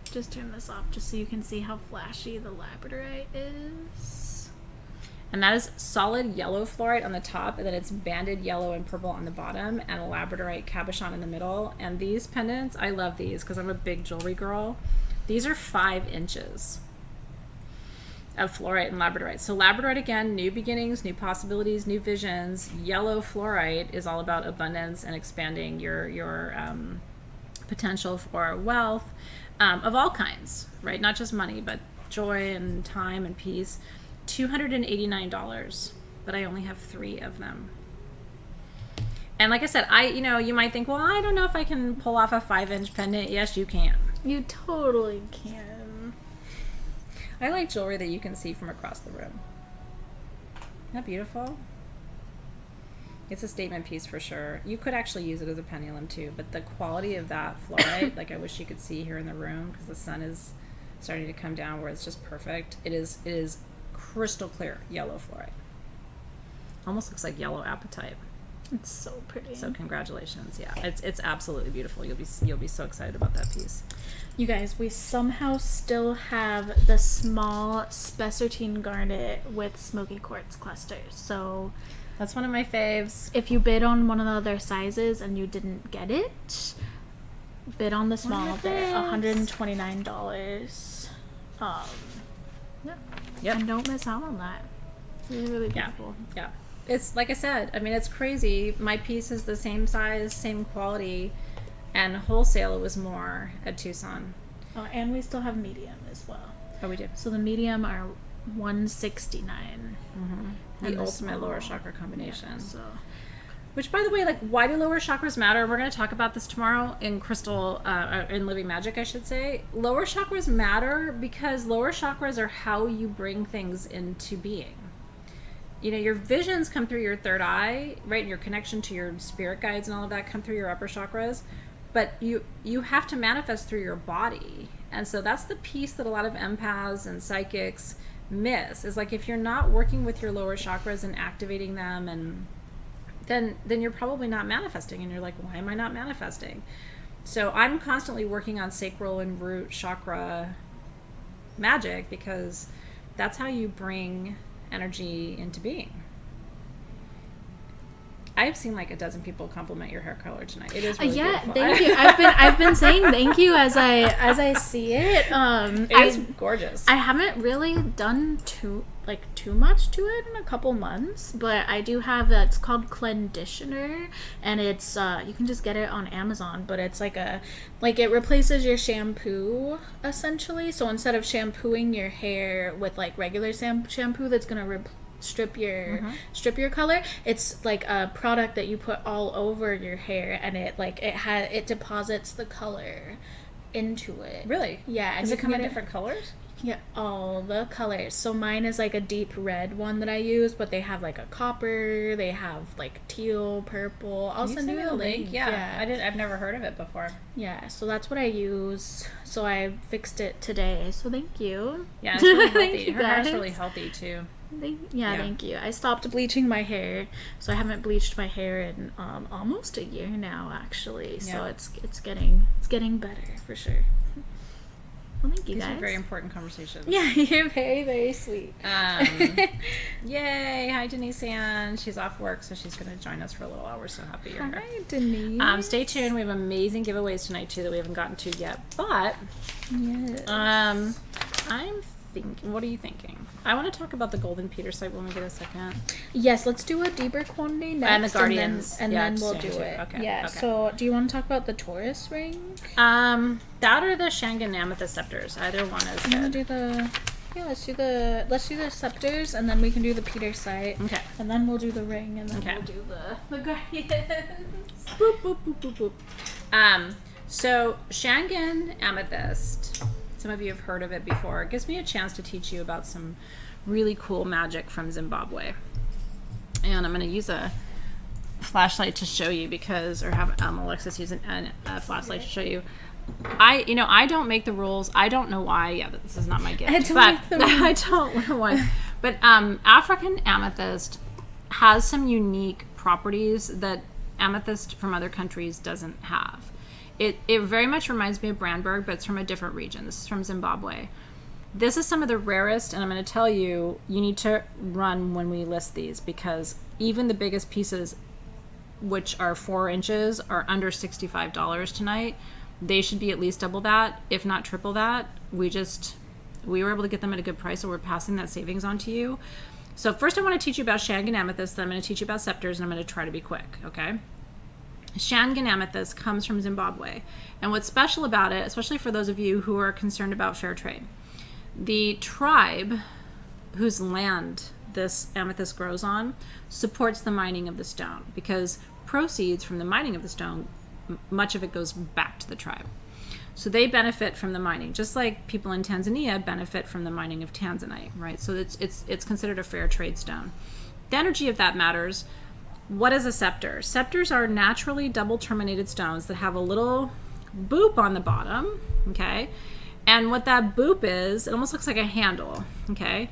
Speaker 2: Just turn this off just so you can see how flashy the labradorite is.
Speaker 1: And that is solid yellow fluorite on the top, and then it's banded yellow and purple on the bottom, and a labradorite cabochon in the middle. And these pendants, I love these because I'm a big jewelry girl. These are 5 inches of fluorite and labradorite. So labradorite, again, new beginnings, new possibilities, new visions. Yellow fluorite is all about abundance and expanding your potential for wealth of all kinds, right? Not just money, but joy and time and peace. $289, but I only have 3 of them. And like I said, you might think, well, I don't know if I can pull off a 5-inch pendant. Yes, you can.
Speaker 2: You totally can.
Speaker 1: I like jewelry that you can see from across the room. Isn't that beautiful? It's a statement piece for sure. You could actually use it as a pendulum too, but the quality of that fluorite, like I wish you could see here in the room because the sun is starting to come down where it's just perfect. It is crystal clear yellow fluorite. Almost looks like yellow apatite.
Speaker 2: It's so pretty.
Speaker 1: So congratulations. Yeah, it's absolutely beautiful. You'll be so excited about that piece.
Speaker 2: You guys, we somehow still have the small Spessartine garnet with smoky quartz clusters. So
Speaker 1: That's one of my faves.
Speaker 2: if you bid on one of the other sizes and you didn't get it, bid on the small. They're $129. Yeah.
Speaker 1: Yep.
Speaker 2: And don't miss out on that. Really, really beautiful.
Speaker 1: Yeah. It's like I said, I mean, it's crazy. My piece is the same size, same quality, and wholesale it was more at Tucson.
Speaker 2: Oh, and we still have medium as well.
Speaker 1: Oh, we do.
Speaker 2: So the medium are $169.
Speaker 1: The
Speaker 2: And the
Speaker 1: ultimate lower
Speaker 2: small.
Speaker 1: chakra combination.
Speaker 2: Yeah, so
Speaker 1: Which, by the way, like, why do lower chakras matter? We're going to talk about this tomorrow in in Living Magic, I should say. Lower chakras matter because lower chakras are how you bring things into being. You know, your visions come through your third eye, right? And your connection to your spirit guides and all of that come through your upper chakras. But you have to manifest through your body. And so that's the piece that a lot of empaths and psychics miss. Is like if you're not working with your lower chakras and activating them, and then you're probably not manifesting. And you're like, why am I not manifesting? So I'm constantly working on sacral and root chakra magic because that's how you bring energy into being. I've seen like a dozen people compliment your hair color tonight. It is really beautiful.
Speaker 2: thank you. I've been saying thank you as I see it.
Speaker 1: It is gorgeous.
Speaker 2: I haven't really done too like too much to it in a couple months, but I do have that's called Conditioner, and it's you can just get it on Amazon, but it's like it replaces your shampoo essentially. So instead of shampooing your hair with like regular shampoo that's gonna strip your color, it's like a product that you put all over your hair, and it deposits the color into it.
Speaker 1: Really?
Speaker 2: Yeah. And
Speaker 1: Does
Speaker 2: you
Speaker 1: it
Speaker 2: can
Speaker 1: come in
Speaker 2: get
Speaker 1: different colors?
Speaker 2: Yeah, all the colors. So mine is like a deep red one that I use, but they have like a copper, they have like teal, purple. I'll send you a link.
Speaker 1: Yeah. I've never heard of it before.
Speaker 2: Yeah, so that's what I use. So I fixed it today. So thank you.
Speaker 1: Yeah, it's really
Speaker 2: Thank
Speaker 1: healthy.
Speaker 2: you,
Speaker 1: Her hair's
Speaker 2: guys.
Speaker 1: really healthy too.
Speaker 2: Thank you. I stopped bleaching my hair, so I haven't bleached my hair in almost a year now, actually. So
Speaker 1: Yeah.
Speaker 2: it's getting better for sure. Well, thank you,
Speaker 1: These
Speaker 2: guys.
Speaker 1: are very important conversations.
Speaker 2: Yeah, you're very, very sweet.
Speaker 1: Yay! Hi, Denise Ann. She's off work, so she's going to join us for a little while. We're so happy you're here.
Speaker 2: Hi, Denise.
Speaker 1: Stay tuned. We have amazing giveaways tonight too that we haven't gotten to yet. But
Speaker 2: Yes.
Speaker 1: I'm thinking. What are you thinking? I want to talk about the golden petersite when we get a second.
Speaker 2: Yes, let's do a deeper quantity next.
Speaker 1: And the guardians.
Speaker 2: And
Speaker 1: Yeah,
Speaker 2: then we'll
Speaker 1: soon
Speaker 2: do
Speaker 1: too.
Speaker 2: it.
Speaker 1: Okay,
Speaker 2: Yeah,
Speaker 1: okay.
Speaker 2: so do you want to talk about the Taurus ring?
Speaker 1: That or the Shangan amethyst scepters. Either one is
Speaker 2: You want
Speaker 1: good.
Speaker 2: to do let's do the scepters, and then we can do the petersite.
Speaker 1: Okay.
Speaker 2: And then we'll do the ring, and then
Speaker 1: Okay.
Speaker 2: we'll do the guardians.
Speaker 1: Boop, boop, boop, boop, boop. So Shangan amethyst, some of you have heard of it before. It gives me a chance to teach you about some really cool magic from Zimbabwe. And I'm going to use a flashlight to show you or have Alexys use a flashlight to show you. I don't make the rules. I don't know why. Yeah, this is not my gift. I don't know why. But African amethyst has some unique properties that amethyst from other countries doesn't have. It very much reminds me of Brandenburg, but it's from a different region. This is from Zimbabwe. This is some of the rarest, and I'm going to tell you, you need to run when we list these, because even the biggest pieces, which are 4 inches, are under $65 tonight. They should be at least double that, if not triple that. We were able to get them at a good price, so we're passing that savings on to you. So first I want to teach you about Shangan amethyst, then I'm going to teach you about scepters, and I'm going to try to be quick, okay? Shangan amethyst comes from Zimbabwe. And what's special about it, especially for those of you who are concerned about fair trade, the tribe whose land this amethyst grows on supports the mining of the stone, because proceeds from the mining of the stone, much of it goes back to the tribe. So they benefit from the mining, just like people in Tanzania benefit from the mining of tanzanite, right? So it's considered a fair trade stone. The energy of that matters. What is a scepter? Scepters are naturally double terminated stones that have a little boop on the bottom, okay? And what that boop is, it almost looks like a handle, okay?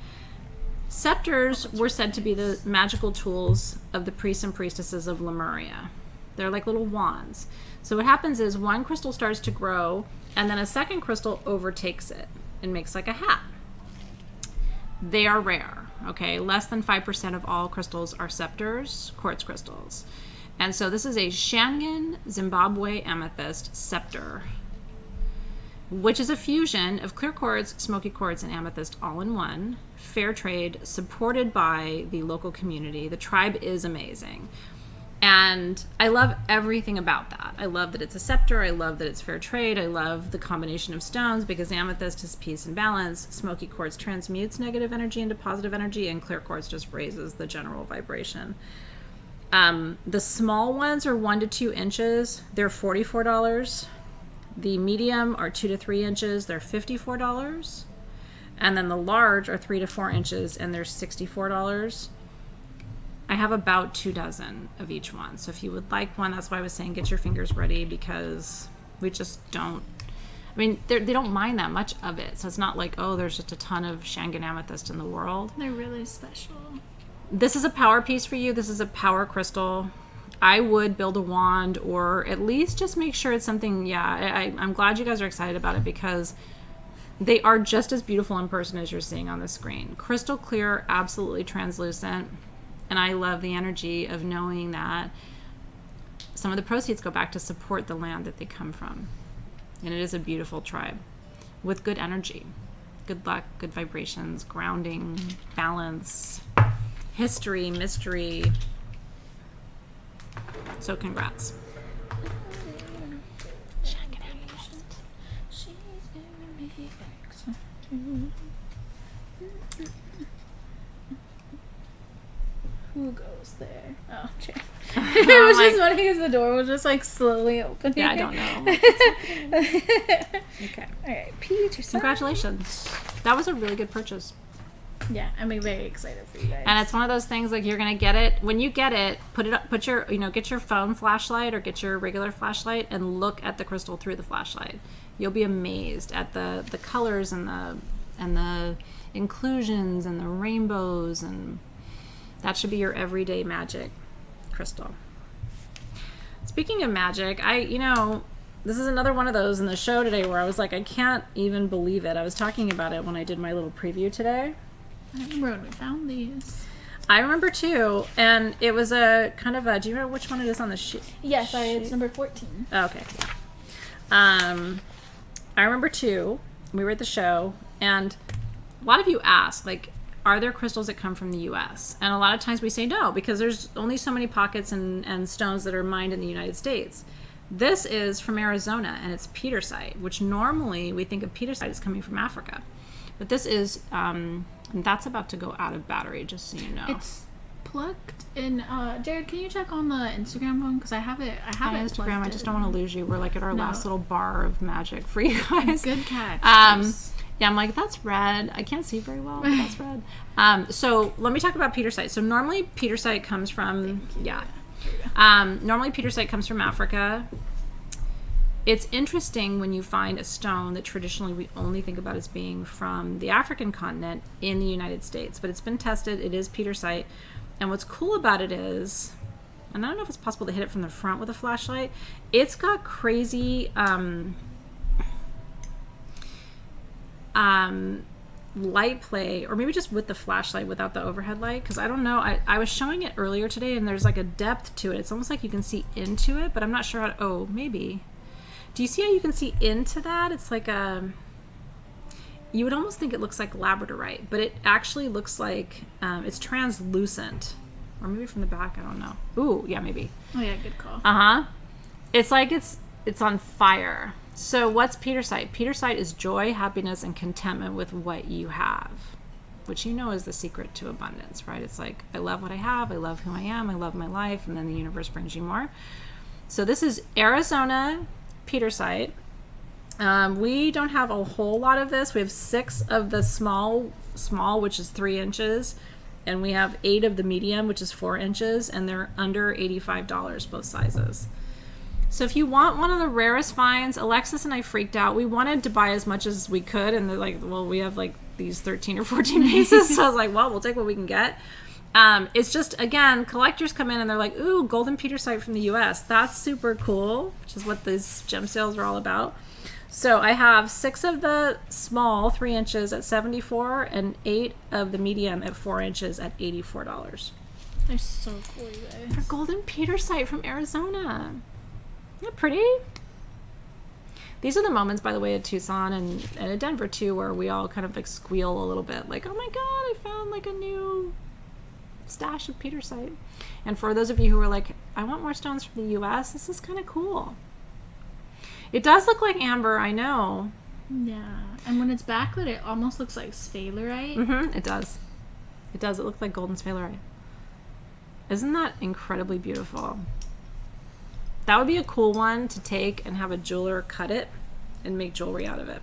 Speaker 1: Scepters were said to be the magical tools of the priests and priestesses of Lemuria. They're like little wands. So what happens is one crystal starts to grow, and then a second crystal overtakes it and makes like a hat. They are rare, okay? Less than 5% of all crystals are scepters, quartz crystals. And so this is a Shangan Zimbabwe amethyst scepter, which is a fusion of clear quartz, smoky quartz, and amethyst all in one. Fair trade, supported by the local community. The tribe is amazing. And I love everything about that. I love that it's a scepter. I love that it's fair trade. I love the combination of stones, because amethyst is peace and balance. Smoky quartz transmutes negative energy into positive energy, and clear quartz just raises the general vibration. The small ones are 1 to 2 inches. They're $44. The medium are 2 to 3 inches. They're $54. And then the large are 3 to 4 inches, and they're $64. I have about 2 dozen of each one. So if you would like one, that's why I was saying get your fingers ready, because we just don't, I mean, they don't mine that much of it. So it's not like, oh, there's just a ton of Shangan amethyst in the world.
Speaker 2: They're really special.
Speaker 1: This is a power piece for you. This is a power crystal. I would build a wand, or at least just make sure it's something, I'm glad you guys are excited about it, because they are just as beautiful in person as you're seeing on the screen. Crystal clear, absolutely translucent. And I love the energy of knowing that some of the proceeds go back to support the land that they come from. And it is a beautiful tribe with good energy. good luck, good vibrations, grounding, balance, history, mystery. So congrats.
Speaker 2: Who goes there? Oh, Jay. It was just funny because the door was just like slowly opening.
Speaker 1: Yeah, I don't know. Okay.
Speaker 2: All right, Peter.
Speaker 1: Congratulations. That was a really good purchase.
Speaker 2: Yeah, I'm very excited for you guys.
Speaker 1: And it's one of those things like you're gonna get it when you get it. Put it up. Put your get your phone flashlight or get your regular flashlight and look at the crystal through the flashlight. You'll be amazed at the colors and the inclusions and the rainbows, and that should be your everyday magic crystal. Speaking of magic, this is another one of those in the show today where I was like, I can't even believe it. I was talking about it when I did my little preview today.
Speaker 2: I remember when we found these.
Speaker 1: I remember too, and it was a kind of a. Do you remember which one it is on the sheet?
Speaker 2: Yeah, sorry, it's number 14.
Speaker 1: Oh, okay. I remember too. We were at the show, and a lot of you asked, like, are there crystals that come from the U.S.? And a lot of times we say no, because there's only so many pockets and stones that are mined in the United States. This is from Arizona, and it's petersite, which normally we think of petersite as coming from Africa. But this is, and that's about to go out of battery, just so you know.
Speaker 2: It's plugged in. Jared, can you check on the Instagram one? Because I have it. I have
Speaker 1: on
Speaker 2: it.
Speaker 1: Instagram. I just don't want to lose you. We're like at our last little bar of magic for you guys.
Speaker 2: Good catch.
Speaker 1: Yeah, I'm like, that's red. I can't see very well, but that's red. So let me talk about petersite. So normally petersite comes from, normally petersite comes from Africa. It's interesting when you find a stone that traditionally we only think about as being from the African continent in the United States, but it's been tested. It is petersite. And what's cool about it is, and I don't know if it's possible to hit it from the front with a flashlight, it's got crazy light play, or maybe just with the flashlight without the overhead light, because I don't know. I was showing it earlier today, and there's like a depth to it. It's almost like you can see into it, but I'm not sure how to, maybe. Do you see how you can see into that? It's like you would almost think it looks like labradorite, but it actually looks like it's translucent, or maybe from the back, I don't know. Ooh, yeah, maybe.
Speaker 2: Oh yeah, good call.
Speaker 1: It's like it's on fire. So what's petersite? Petersite is joy, happiness, and contentment with what you have, which is the secret to abundance, right? It's like, I love what I have, I love who I am, I love my life, and then the universe brings you more. So this is Arizona petersite. We don't have a whole lot of this. We have 6 of the small, which is 3 inches, and we have 8 of the medium, which is 4 inches, and they're under $85, both sizes. So if you want one of the rarest finds, Alexys and I freaked out. We wanted to buy as much as we could, and they're like, well, we have like these 13 or 14 pieces. So I was like, well, we'll take what we can get. It's just, again, collectors come in and they're like, ooh, golden petersite from the US. That's super cool, which is what these gem sales are all about. So I have 6 of the small, 3 inches at $74, and 8 of the medium at 4 inches at $84.
Speaker 2: They're so cool, you guys.
Speaker 1: For golden petersite from Arizona. Isn't that pretty? These are the moments, by the way, at Tucson and at Denver too, where we all kind of like squeal a little bit, like, oh my god, I found like a new stash of petersite. And for those of you who are like, I want more stones from the US, this is kind of cool. It does look like amber, I know.
Speaker 2: Yeah, and when it's backlit, it almost looks like sphalerite.
Speaker 1: It does. It does. It looks like golden sphalerite. Isn't that incredibly beautiful? That would be a cool one to take and have a jeweler cut it and make jewelry out of it.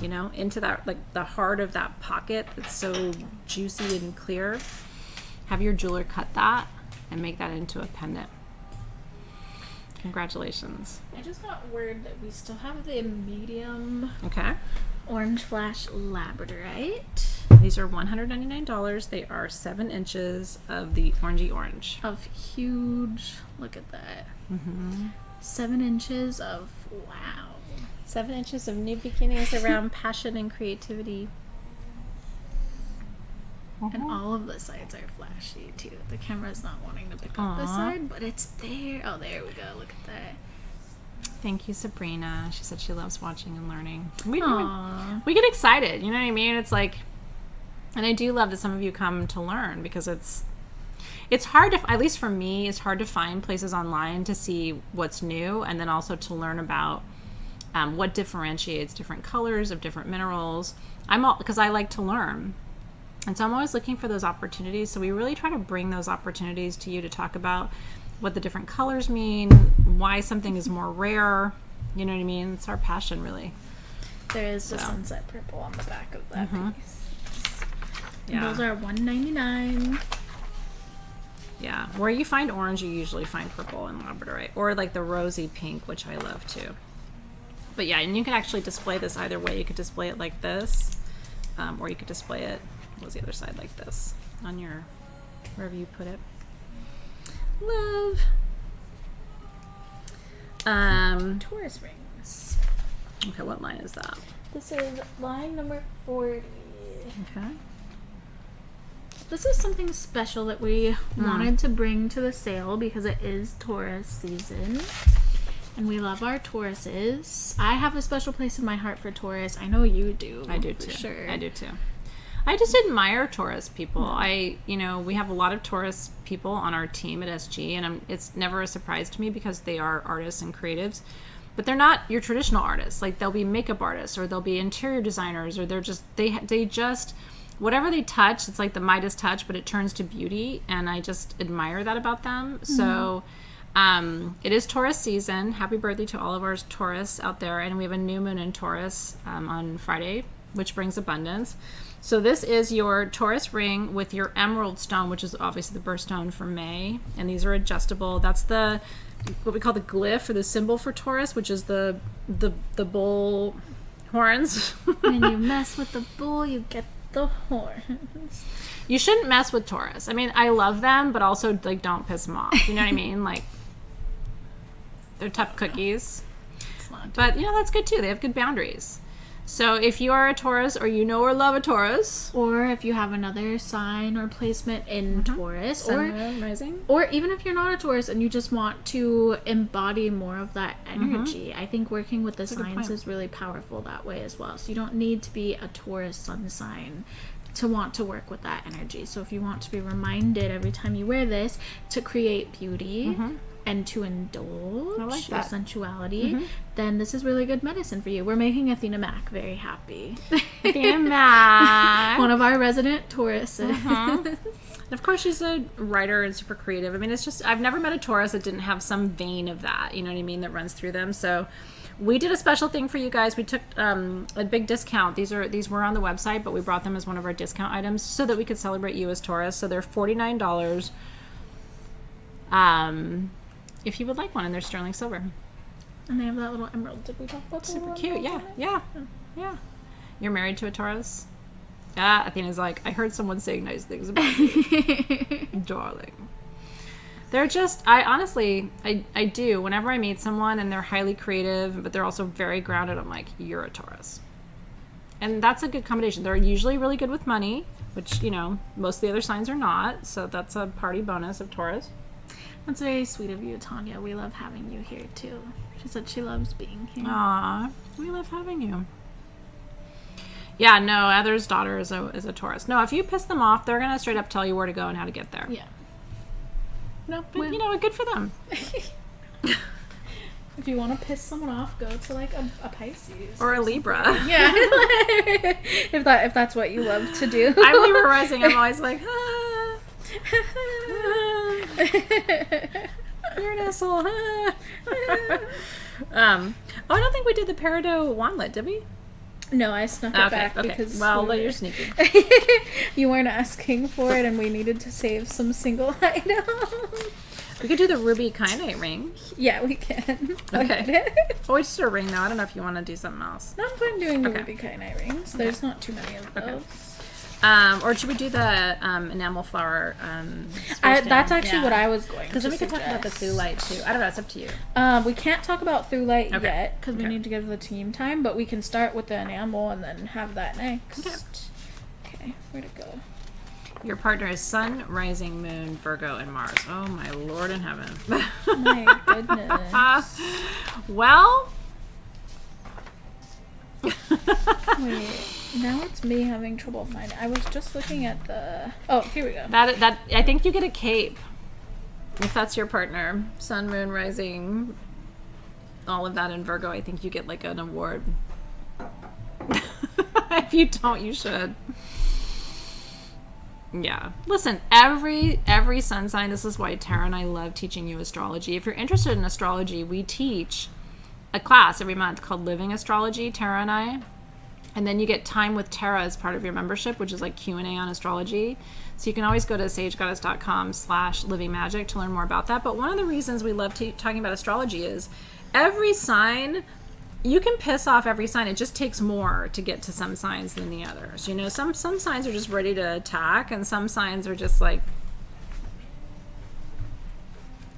Speaker 1: Into that, like the heart of that pocket that's so juicy and clear. Have your jeweler cut that and make that into a pendant. Congratulations.
Speaker 2: I just got word that we still have the medium
Speaker 1: Okay.
Speaker 2: orange flash labradorite.
Speaker 1: These are $199. They are 7 inches of the orangey orange.
Speaker 2: Of huge, look at that. 7 inches of, wow.
Speaker 1: 7 inches of new beginnings around passion and creativity.
Speaker 2: And all of the sides are flashy too. The camera's not wanting to pick up this side, but it's there. Oh, there we go. Look at that.
Speaker 1: Thank you, Sabrina. She said she loves watching and learning.
Speaker 2: Aw.
Speaker 1: We get excited. You know what I mean? It's like, and I do love that some of you come to learn because it's hard to, at least for me, it's hard to find places online to see what's new and then also to learn about what differentiates different colors of different minerals. Because I like to learn. And so I'm always looking for those opportunities. So we really try to bring those opportunities to you to talk about what the different colors mean, why something is more rare. You know what I mean? It's our passion, really.
Speaker 2: There is the sunset purple on the back of that piece.
Speaker 1: Yeah.
Speaker 2: And those are $1.99.
Speaker 1: Yeah. Where you find orange, you usually find purple and labradorite. Or like the rosy pink, which I love too. But yeah, and you can actually display this either way. You could display it like this, or you could display it, what was the other side, like this, on your, wherever you put it. Love.
Speaker 2: Taurus rings.
Speaker 1: Okay, what line is that?
Speaker 2: This is line number 40.
Speaker 1: Okay.
Speaker 2: This is something special that we wanted to bring to the sale because it is Taurus season. And we love our Tauruses. I have a special place in my heart for Taurus. I know you do.
Speaker 1: I do
Speaker 2: for
Speaker 1: too.
Speaker 2: Sure.
Speaker 1: I do too. I just admire Taurus people. We have a lot of Taurus people on our team at SG, and it's never a surprise to me because they are artists and creatives, but they're not your traditional artists. Like they'll be makeup artists, or they'll be interior designers, or they just whatever they touch, it's like the Midas touch, but it turns to beauty, and I just admire that about them. So. It is Taurus season. Happy birthday to all of our Taurus out there. And we have a new moon in Taurus on Friday, which brings abundance. So this is your Taurus ring with your emerald stone, which is obviously the birthstone for May. And these are adjustable. That's what we call the glyph, or the symbol for Taurus, which is the bull horns.
Speaker 2: When you mess with the bull, you get the horns.
Speaker 1: You shouldn't mess with Taurus. I mean, I love them, but also like don't piss them off. You know what I mean? Like, they're tough cookies. But, that's good too. They have good boundaries. So if you are a Taurus, or you know or love a Taurus,
Speaker 2: or if you have another sign or placement in Taurus, or even if you're not a Taurus and you just want to embody more of that energy, I think working with the signs is really powerful that way as well. So you don't need to be a Taurus sun sign to want to work with that energy. So if you want to be reminded every time you wear this to create beauty and to indulge your sensuality, then this is really good medicine for you. We're making Athena Mac very happy.
Speaker 1: Athena Mac.
Speaker 2: One of our resident Tauruses.
Speaker 1: And of course, she's a writer and super creative. I mean, it's just, I've never met a Taurus that didn't have some vein of that, you know what I mean, that runs through them. So we did a special thing for you guys. We took a big discount. These were on the website, but we brought them as one of our discount items so that we could celebrate you as Taurus. So they're $49. If you would like one, and they're sterling silver.
Speaker 2: And they have that little emerald. Did we talk about that?
Speaker 1: Super cute. Yeah. You're married to a Taurus? Yeah. Athena's like, I heard someone saying nice things about you. Darling. They're just, I do. Whenever I meet someone and they're highly creative, but they're also very grounded, I'm like, you're a Taurus. And that's a good combination. They're usually really good with money, which, most of the other signs are not. So that's a party bonus of Taurus.
Speaker 2: That's very sweet of you, Tanya. We love having you here, too. She said she loves being here.
Speaker 1: Aw, we love having you. Yeah, no, Heather's daughter is a Taurus. No, if you piss them off, they're going to straight up tell you where to go and how to get there.
Speaker 2: Yeah.
Speaker 1: No, but, good for them.
Speaker 2: If you want to piss someone off, go to, like, a Pisces.
Speaker 1: Or a Libra.
Speaker 2: Yeah. if that's what you love to do.
Speaker 1: I'm Libra rising. I'm always like, you're an asshole. I don't think we did the Peridot wandlet, did we?
Speaker 2: No, I snuck it back because
Speaker 1: you're sneaky.
Speaker 2: You weren't asking for it, and we needed to save some single items.
Speaker 1: We could do the ruby kyanite ring.
Speaker 2: Yeah, we can.
Speaker 1: Okay. Oyster ring, though. I don't know if you want to do something else.
Speaker 2: Not fun doing the ruby kyanite rings. There's not too many of those.
Speaker 1: Or should we do the enamel flower?
Speaker 2: That's actually what I was going to
Speaker 1: Because then we could talk about the Thulite too. I don't know. It's up to you.
Speaker 2: We can't talk about Thulite yet because we need to give the team time. But we can start with the enamel and then have that next. Okay, where'd it go?
Speaker 1: Your partner is Sun, Rising, Moon, Virgo, and Mars. Oh my Lord in heaven.
Speaker 2: My goodness.
Speaker 1: Well.
Speaker 2: Wait, now it's me having trouble finding. I was just looking at the. Oh, here we go.
Speaker 1: That I think you get a cape if that's your partner. Sun, Moon, Rising, all of that in Virgo. I think you get like an award. If you don't, you should. Yeah. Listen, every sun sign. This is why Tara and I love teaching you astrology. If you're interested in astrology, we teach a class every month called Living Astrology, Tara and I. And then you get Time with Tara as part of your membership, which is like Q&A on astrology. So you can always go to sagegoddess.com/livingmagic to learn more about that. But one of the reasons we love talking about astrology is every sign, you can piss off every sign. It just takes more to get to some signs than the others. You know, some signs are just ready to attack, and some signs are just like,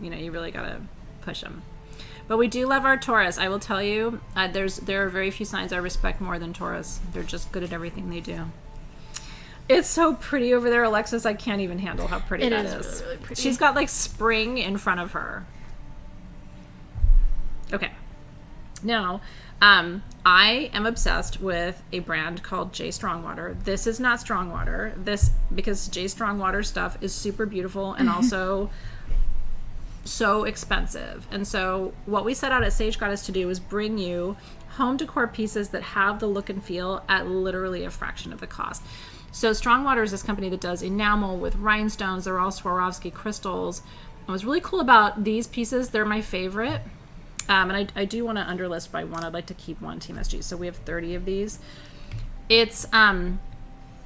Speaker 1: you know, you really got to push them. But we do love our Taurus. I will tell you, there are very few signs I respect more than Taurus. They're just good at everything they do. It's so pretty over there, Alexys. I can't even handle how pretty that is.
Speaker 2: It is really, really pretty.
Speaker 1: She's got like spring in front of her. Okay. Now, I am obsessed with a brand called J Strongwater. This is not Strongwater. Because J Strongwater stuff is super beautiful and also so expensive. And so what we set out at Sage Goddess to do is bring you home decor pieces that have the look and feel at literally a fraction of the cost. So Strongwater is this company that does enamel with rhinestones. They're all Swarovski crystals. And what's really cool about these pieces, they're my favorite. And I do want to underlist by one. I'd like to keep one, Team SG. So we have 30 of these. It's a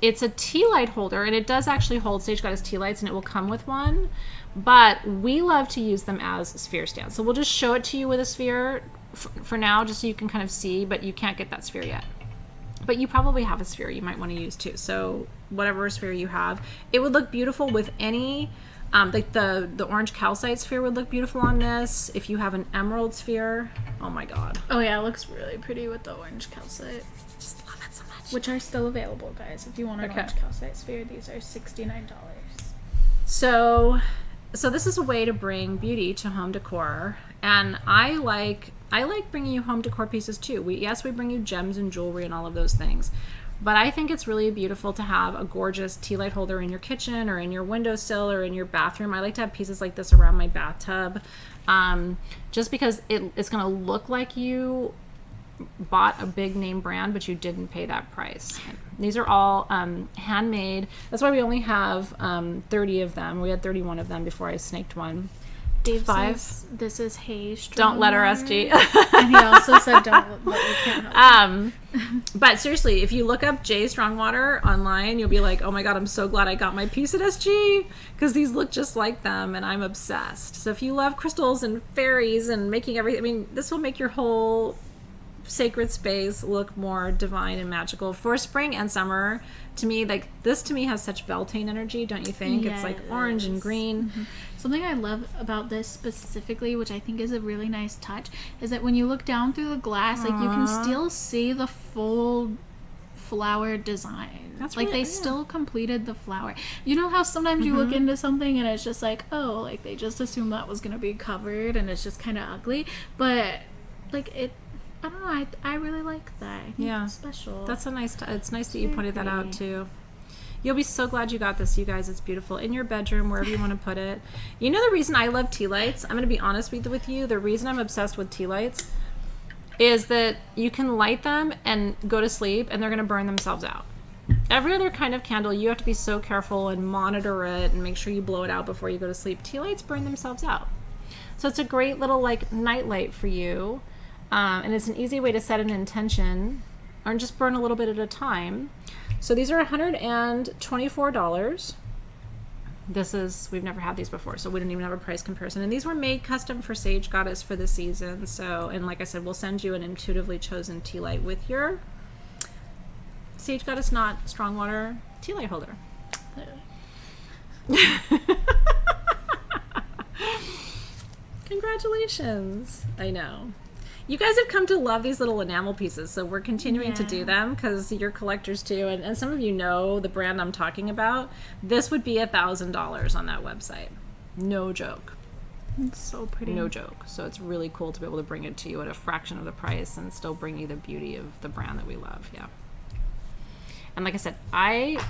Speaker 1: tea light holder, and it does actually hold Sage Goddess tea lights, and it will come with one. But we love to use them as sphere stands. So we'll just show it to you with a sphere for now, just so you can kind of see, but you can't get that sphere yet. But you probably have a sphere you might want to use too. So whatever sphere you have, it would look beautiful with any, like the orange calcite sphere would look beautiful on this. If you have an emerald sphere, oh my God.
Speaker 2: Oh yeah, it looks really pretty with the orange calcite.
Speaker 1: Just love it so much.
Speaker 2: Which are still available, guys. If you want an orange calcite sphere, these are $69.
Speaker 1: So this is a way to bring beauty to home decor, and I like bringing you home decor pieces too. We bring you gems and jewelry and all of those things, but I think it's really beautiful to have a gorgeous tea light holder in your kitchen or in your windowsill or in your bathroom. I like to have pieces like this around my bathtub, just because it's going to look like you bought a big name brand, but you didn't pay that price. These are all handmade. That's why we only have 30 of them. We had 31 of them before I snaked one.
Speaker 2: Dave
Speaker 1: 5.
Speaker 2: says this is
Speaker 1: Don't let her SG.
Speaker 2: And he also said don't let you can't help.
Speaker 1: But seriously, if you look up J Strongwater online, you'll be like, oh my God, I'm so glad I got my piece at SG, because these look just like them and I'm obsessed. So if you love crystals and fairies and making everything, I mean, this will make your whole sacred space look more divine and magical for spring and summer. To me, like this to me has such Beltane energy, don't you think?
Speaker 2: Yes.
Speaker 1: It's like orange and green.
Speaker 2: Mm-hmm. Something I love about this specifically, which I think is a really nice touch, is that when you look down through the glass, like you can still see the full flower design.
Speaker 1: That's
Speaker 2: like
Speaker 1: really,
Speaker 2: they still completed the flower. You know how sometimes you look into something and it's just like, oh, like they just assumed that was going to be covered and it's just kind of ugly, but like it, I don't know, I really like that. I think it's special.
Speaker 1: That's a nice it's nice that you pointed that out too. You'll be so glad you got this, you guys. It's beautiful. In your bedroom, wherever you want to put it. You know the reason I love tea lights? I'm going to be honest with you. The reason I'm obsessed with tea lights is that you can light them and go to sleep and they're going to burn themselves out. Every other kind of candle, you have to be so careful and monitor it and make sure you blow it out before you go to sleep. Tea lights burn themselves out. So it's a great little like night light for you. And it's an easy way to set an intention or just burn a little bit at a time. So these are $124. We've never had these before, so we don't even have a price comparison. And these were made custom for Sage Goddess for the season. So, and like I said, we'll send you an intuitively chosen tea light with your Sage Goddess Not Strongwater tea light holder. Congratulations. I know. You guys have come to love these little enamel pieces, so we're continuing to do
Speaker 2: Yeah.
Speaker 1: them because you're collectors too, and some of you know the brand I'm talking about. This would be $1,000 on that website. No joke.
Speaker 2: It's so pretty.
Speaker 1: No joke. So it's really cool to be able to bring it to you at a fraction of the price and still bring you the beauty of the brand that we love. Yeah. And like I said,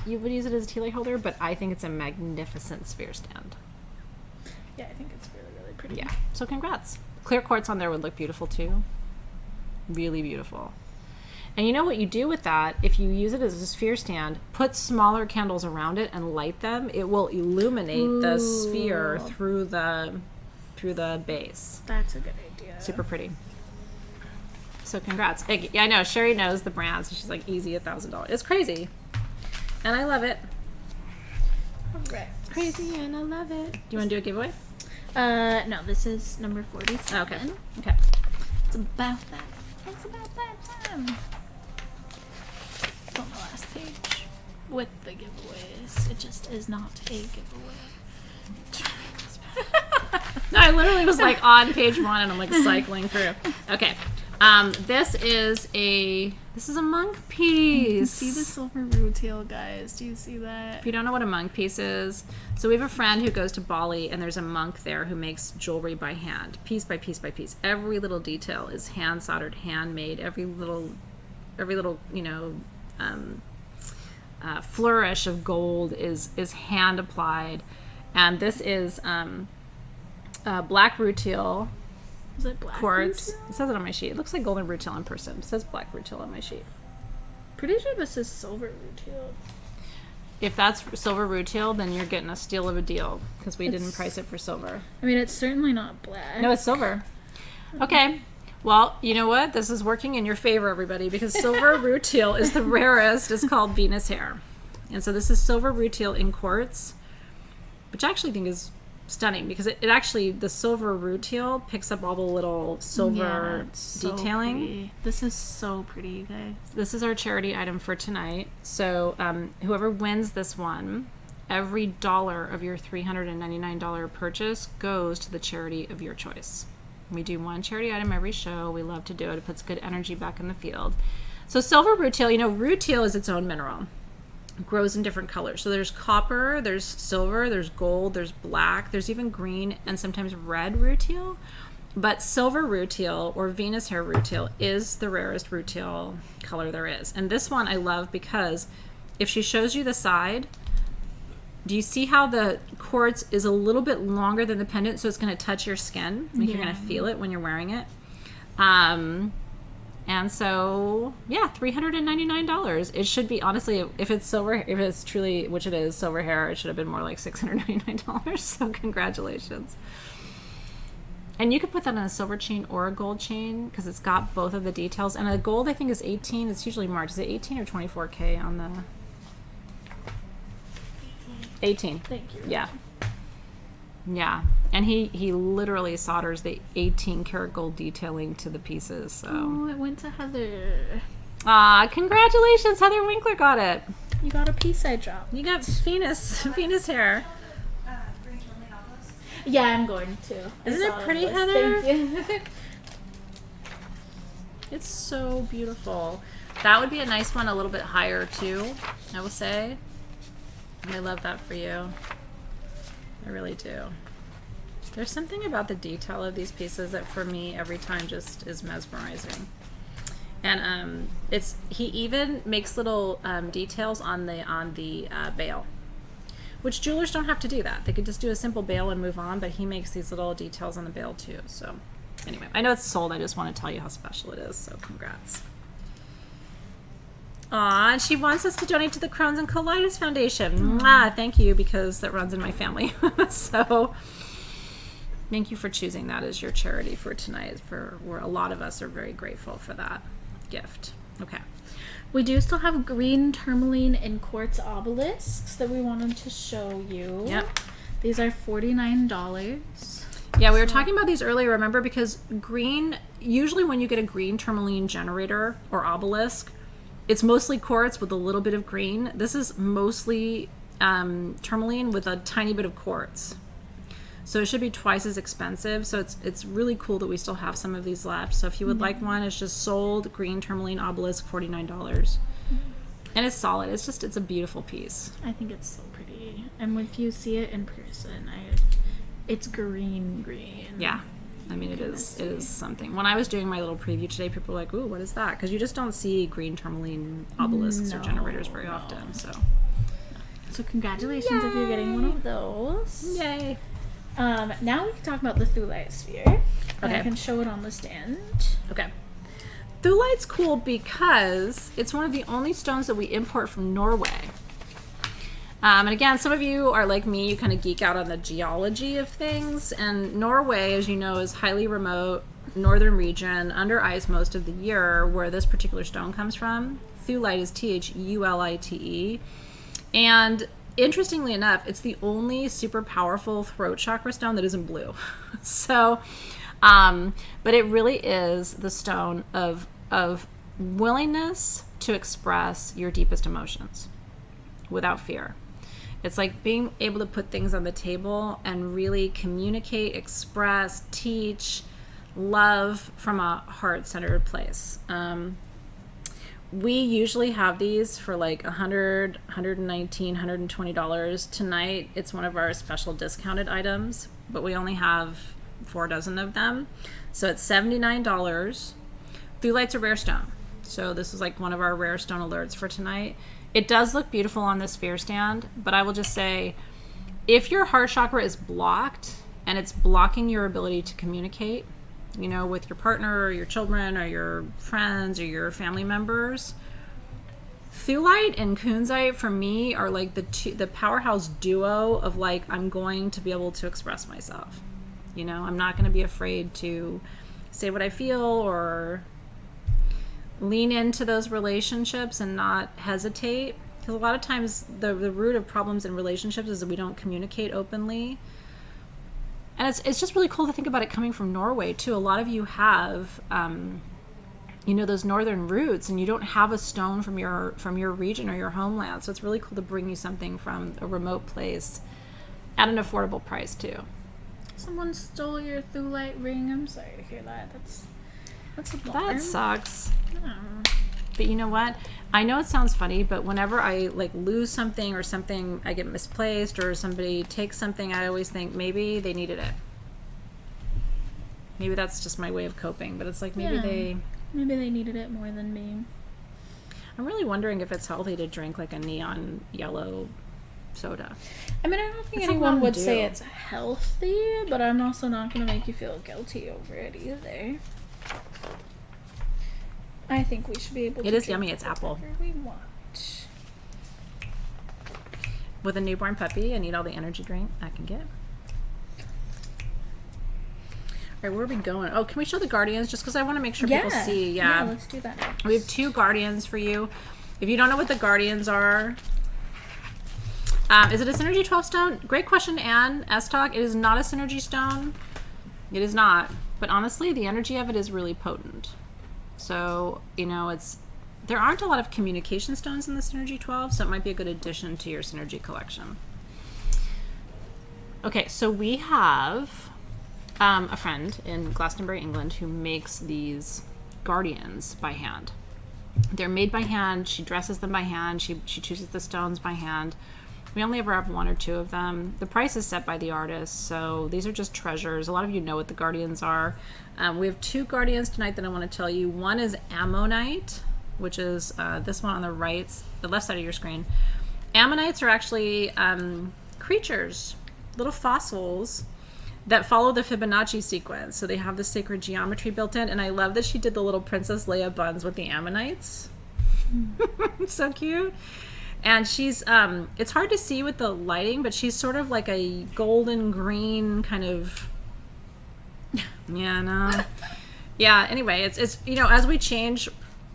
Speaker 1: you would use it as a tea light holder, but I think it's a magnificent sphere stand.
Speaker 2: Yeah, I think it's really, really pretty.
Speaker 1: Yeah. So congrats. Clear quartz on there would look beautiful too. Really beautiful. And you know what you do with that, if you use it as a sphere stand, put smaller candles around it and light them, it will illuminate the sphere through the base.
Speaker 2: That's a good idea.
Speaker 1: Super pretty. So congrats. Yeah, I know. Sherry knows the brand, so she's like, easy $1,000. It's crazy. And I love it.
Speaker 2: Alright.
Speaker 1: It's crazy and I love it. Do you want to do a giveaway?
Speaker 2: No, this is number 47.
Speaker 1: Oh, okay. Okay.
Speaker 2: It's about that. It's about that time. It's on the last page with the giveaways. It just is not a giveaway.
Speaker 1: I literally was like on page 1 and I'm like cycling through. Okay. This is a monk piece.
Speaker 2: See the silver rutile, guys. Do you see that?
Speaker 1: If you don't know what a monk piece is, so we have a friend who goes to Bali and there's a monk there who makes jewelry by hand, piece by piece by piece. Every little detail is hand soldered, handmade. Every little flourish of gold is hand applied. And this is black rutile.
Speaker 2: Is it black
Speaker 1: Quartz.
Speaker 2: rutile?
Speaker 1: It says it on my sheet. It looks like golden rutile in person. It says black rutile on my sheet.
Speaker 2: Pretty sure this is silver rutile.
Speaker 1: If that's silver rutile, then you're getting a steal of a deal because we didn't price it for silver.
Speaker 2: I mean, it's certainly not black.
Speaker 1: No, it's silver. Okay. Well, you know what? This is working in your favor, everybody, because silver rutile is the rarest. It's called Venus hair. And so this is silver rutile in quartz, which I actually think is stunning because it actually, the silver rutile picks up all the little silver
Speaker 2: it's so
Speaker 1: detailing.
Speaker 2: pretty. This is so pretty, you guys.
Speaker 1: This is our charity item for tonight. So whoever wins this one, every dollar of your $399 purchase goes to the charity of your choice. We do one charity item every show. We love to do it. It puts good energy back in the field. So silver rutile, rutile is its own mineral. It grows in different colors. So there's copper, there's silver, there's gold, there's black, there's even green and sometimes red rutile. But silver rutile or Venus hair rutile is the rarest rutile color there is. And this one I love because if she shows you the side, do you see how the quartz is a little bit longer than the pendant, so it's going to touch your skin? Like you're going to feel it when you're wearing it. And so, yeah, $399. It should be, honestly, if it's silver, if it's truly, which it is, silver hair, it should have been more like $699. So congratulations. And you could put that on a silver chain or a gold chain because it's got both of the details. And a gold, I think, is 18. It's usually marked. Is it 18 or 24K on the... 18.
Speaker 2: Thank you.
Speaker 1: Yeah. Yeah. And he literally solders the 18 karat gold detailing to the pieces. So.
Speaker 2: Oh, it went to Heather.
Speaker 1: Congratulations, Heather Winkler got it.
Speaker 2: You got a piece I dropped.
Speaker 1: You got Venus hair.
Speaker 3: Bring tourmaline obelisks.
Speaker 2: Yeah, I'm going to.
Speaker 1: Isn't it pretty,
Speaker 2: Heather?
Speaker 1: Heather?
Speaker 2: Thank you.
Speaker 1: It's so beautiful. That would be a nice one, a little bit higher too, I will say. And I love that for you. I really do. There's something about the detail of these pieces that for me every time just is mesmerizing. And he even makes little details on the bail, which jewelers don't have to do that. They could just do a simple bail and move on, but he makes these little details on the bail too. So anyway, I know it's sold. I just want to tell you how special it is. So congrats. Aw, and she wants us to donate to the Crohn's and Colitis Foundation. Mwah, thank you, because that runs in my family. So thank you for choosing that as your charity for tonight. Where a lot of us are very grateful for that gift. Okay.
Speaker 2: We do still have green tourmaline and quartz obelisks that we wanted to show you.
Speaker 1: Yep.
Speaker 2: These are $49.
Speaker 1: Yeah, we were talking about these earlier, remember, because green, usually when you get a green tourmaline generator or obelisk, it's mostly quartz with a little bit of green. This is mostly tourmaline with a tiny bit of quartz. So it should be twice as expensive. So it's really cool that we still have some of these left. So if you would like one, it's just sold, green tourmaline obelisk, $49. And it's solid. It's a beautiful piece.
Speaker 2: I think it's so pretty. And if you see it in person, it's green.
Speaker 1: Yeah. I mean, it is something. When I was doing my little preview today, people were like, ooh, what is that? Because you just don't see green tourmaline obelisks or generators very often.
Speaker 2: So congratulations if you're getting one of those.
Speaker 1: Yay.
Speaker 2: Now we can talk about the Thulite sphere. And I can show it on the stand.
Speaker 1: Okay. Thulite's cool because it's one of the only stones that we import from Norway. And again, some of you are like me, you kind of geek out on the geology of things. And Norway, as you know, is highly remote, northern region, under ice most of the year, where this particular stone comes from. Thulite is Thulite. And interestingly enough, it's the only super powerful throat chakra stone that isn't blue. So, but it really is the stone of willingness to express your deepest emotions without fear. It's like being able to put things on the table and really communicate, express, teach, love from a heart-centered place. We usually have these for like $100, $119, $120. Tonight, it's one of our special discounted items, but we only have 4 dozen of them. So it's $79. Thulite's a rare stone. So this is like one of our rare stone alerts for tonight. It does look beautiful on the sphere stand, but I will just say, if your heart chakra is blocked and it's blocking your ability to communicate, you know, with your partner or your children or your friends or your family members, Thulite and kunzite for me are like the powerhouse duo of like, I'm going to be able to express myself. You know, I'm not going to be afraid to say what I feel or lean into those relationships and not hesitate. Because a lot of times the root of problems in relationships is that we don't communicate openly. And it's just really cool to think about it coming from Norway too. A lot of you have, you know, those northern roots, and you don't have a stone from your region or your homeland. So it's really cool to bring you something from a remote place at an affordable price too.
Speaker 2: Someone stole your Thulite ring. I'm sorry to hear that. That's a bummer.
Speaker 1: That sucks.
Speaker 2: Oh.
Speaker 1: But you know what? I know it sounds funny, but whenever I like lose something or something I get misplaced or somebody takes something, I always think maybe they needed it. Maybe that's just my way of coping, but it's like maybe
Speaker 2: they needed it more than me.
Speaker 1: I'm really wondering if it's healthy to drink like a neon yellow soda.
Speaker 2: I mean, I don't think anyone would say it's healthy, but I'm also not going to make you feel guilty over it either. I think we should be able to.
Speaker 1: It is yummy. It's apple.
Speaker 2: We want.
Speaker 1: With a newborn puppy, I need all the energy drink I can get. All right, where are we going? Oh, can we show the guardians? Just because I want to make sure people see.
Speaker 2: Yeah, let's do that next.
Speaker 1: We have 2 guardians for you. If you don't know what the guardians are, is it a Synergy 12 stone? Great question, Anne. S-Talk. It is not a Synergy stone. It is not. But honestly, the energy of it is really potent. So, you know, there aren't a lot of communication stones in the Synergy 12, so it might be a good addition to your Synergy collection. Okay, so we have a friend in Glastonbury, England, who makes these guardians by hand. They're made by hand. She dresses them by hand. She chooses the stones by hand. We only ever have 1 or 2 of them. The price is set by the artist, so these are just treasures. A lot of you know what the guardians are. We have 2 guardians tonight that I want to tell you. One is ammonite, which is this one on the left side of your screen. Ammonites are actually creatures, little fossils that follow the Fibonacci sequence. So they have the sacred geometry built in, and I love that she did the little Princess Leia buns with the ammonites. So cute. And she's, it's hard to see with the lighting, but she's sort of like a golden green kind of, yeah, anyway, it's you know, as we change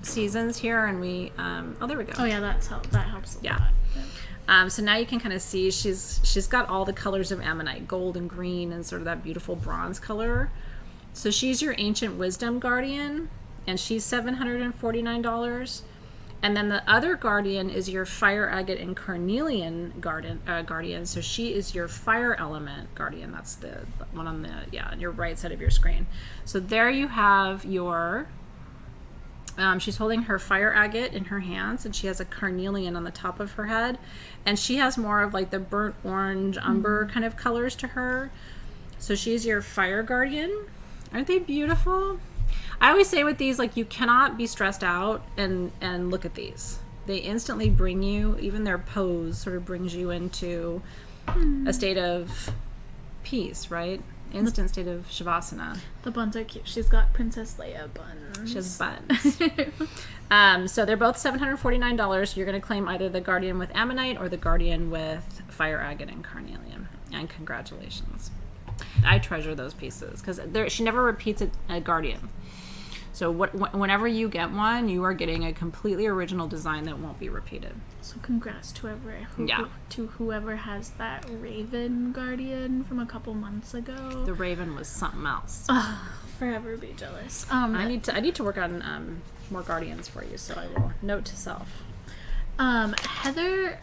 Speaker 1: seasons here and we, oh, there we go.
Speaker 2: Oh yeah, that helps a lot.
Speaker 1: So now you can kind of see she's got all the colors of ammonite, gold and green and sort of that beautiful bronze color. So she's your ancient wisdom guardian, and she's $749. And then the other guardian is your fire agate and carnelian guardian. So she is your fire element guardian. That's the one on on your right side of your screen. So there you have your, she's holding her fire agate in her hands, and she has a carnelian on the top of her head. And she has more of like the burnt orange umber kind of colors to her. So she's your fire guardian. Aren't they beautiful? I always say with these, like, you cannot be stressed out and look at these. They instantly bring you, even their pose sort of brings you into a state of peace, right? Instant state of shavasana.
Speaker 2: The buns are cute. She's got Princess Leia buns.
Speaker 1: She has buns. So they're both $749. You're going to claim either the guardian with ammonite or the guardian with fire agate and carnelian. And congratulations. I treasure those pieces because she never repeats a guardian. So whenever you get one, you are getting a completely original design that won't be repeated.
Speaker 2: So congrats to whoever has that Raven guardian from a couple months ago.
Speaker 1: The Raven was something else.
Speaker 2: Forever be jealous.
Speaker 1: I need to work on more guardians for you, so I will note to self.
Speaker 2: Heather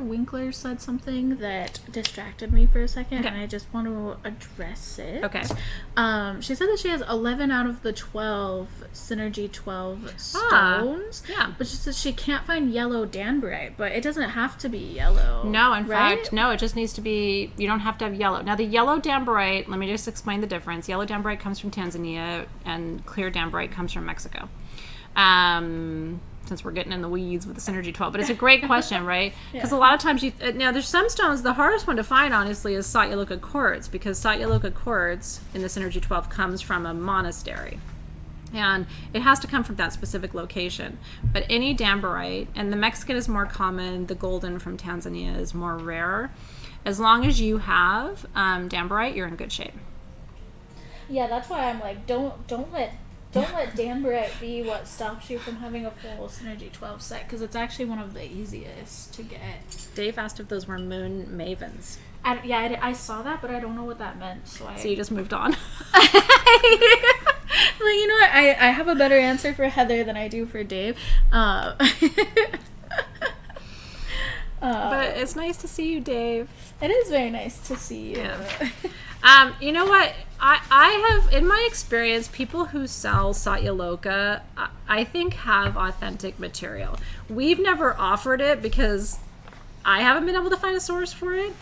Speaker 2: Winkler said something that distracted me for a second, and I just want to address it.
Speaker 1: Okay.
Speaker 2: She said that she has 11 out of the 12 Synergy 12 stones.
Speaker 1: Yeah.
Speaker 2: But she says she can't find yellow danburite, but it doesn't have to be yellow.
Speaker 1: No, in
Speaker 2: right?
Speaker 1: fact, no, it just needs to be, you don't have to have yellow. Now, the yellow danburite, let me just explain the difference. Yellow danburite comes from Tanzania, and clear danburite comes from Mexico. Since we're getting in the weeds with the Synergy 12, but it's a great question, right? Because a lot of times now there's some stones, the hardest one to find, honestly, is Satyaloka quartz, because Satyaloka quartz in the Synergy 12 comes from a monastery. And it has to come from that specific location. But any danburite, and the Mexican is more common, the golden from Tanzania is more rare. As long as you have danburite, you're in good shape.
Speaker 2: Yeah, that's why I'm like, don't let danburite be what stops you from having a full Synergy 12 set, because it's actually one of the easiest to get.
Speaker 1: Dave asked if those were moon mavens.
Speaker 2: I saw that, but I don't know what that meant. So
Speaker 1: you just moved on.
Speaker 2: Well, you know what? I have a better answer for Heather than I do for Dave.
Speaker 1: But it's nice to see you, Dave.
Speaker 2: It is very nice to see you.
Speaker 1: Yeah. You know what? I have, in my experience, people who sell Satyaloka, I think, have authentic material. We've never offered it because I haven't been able to find a source for it.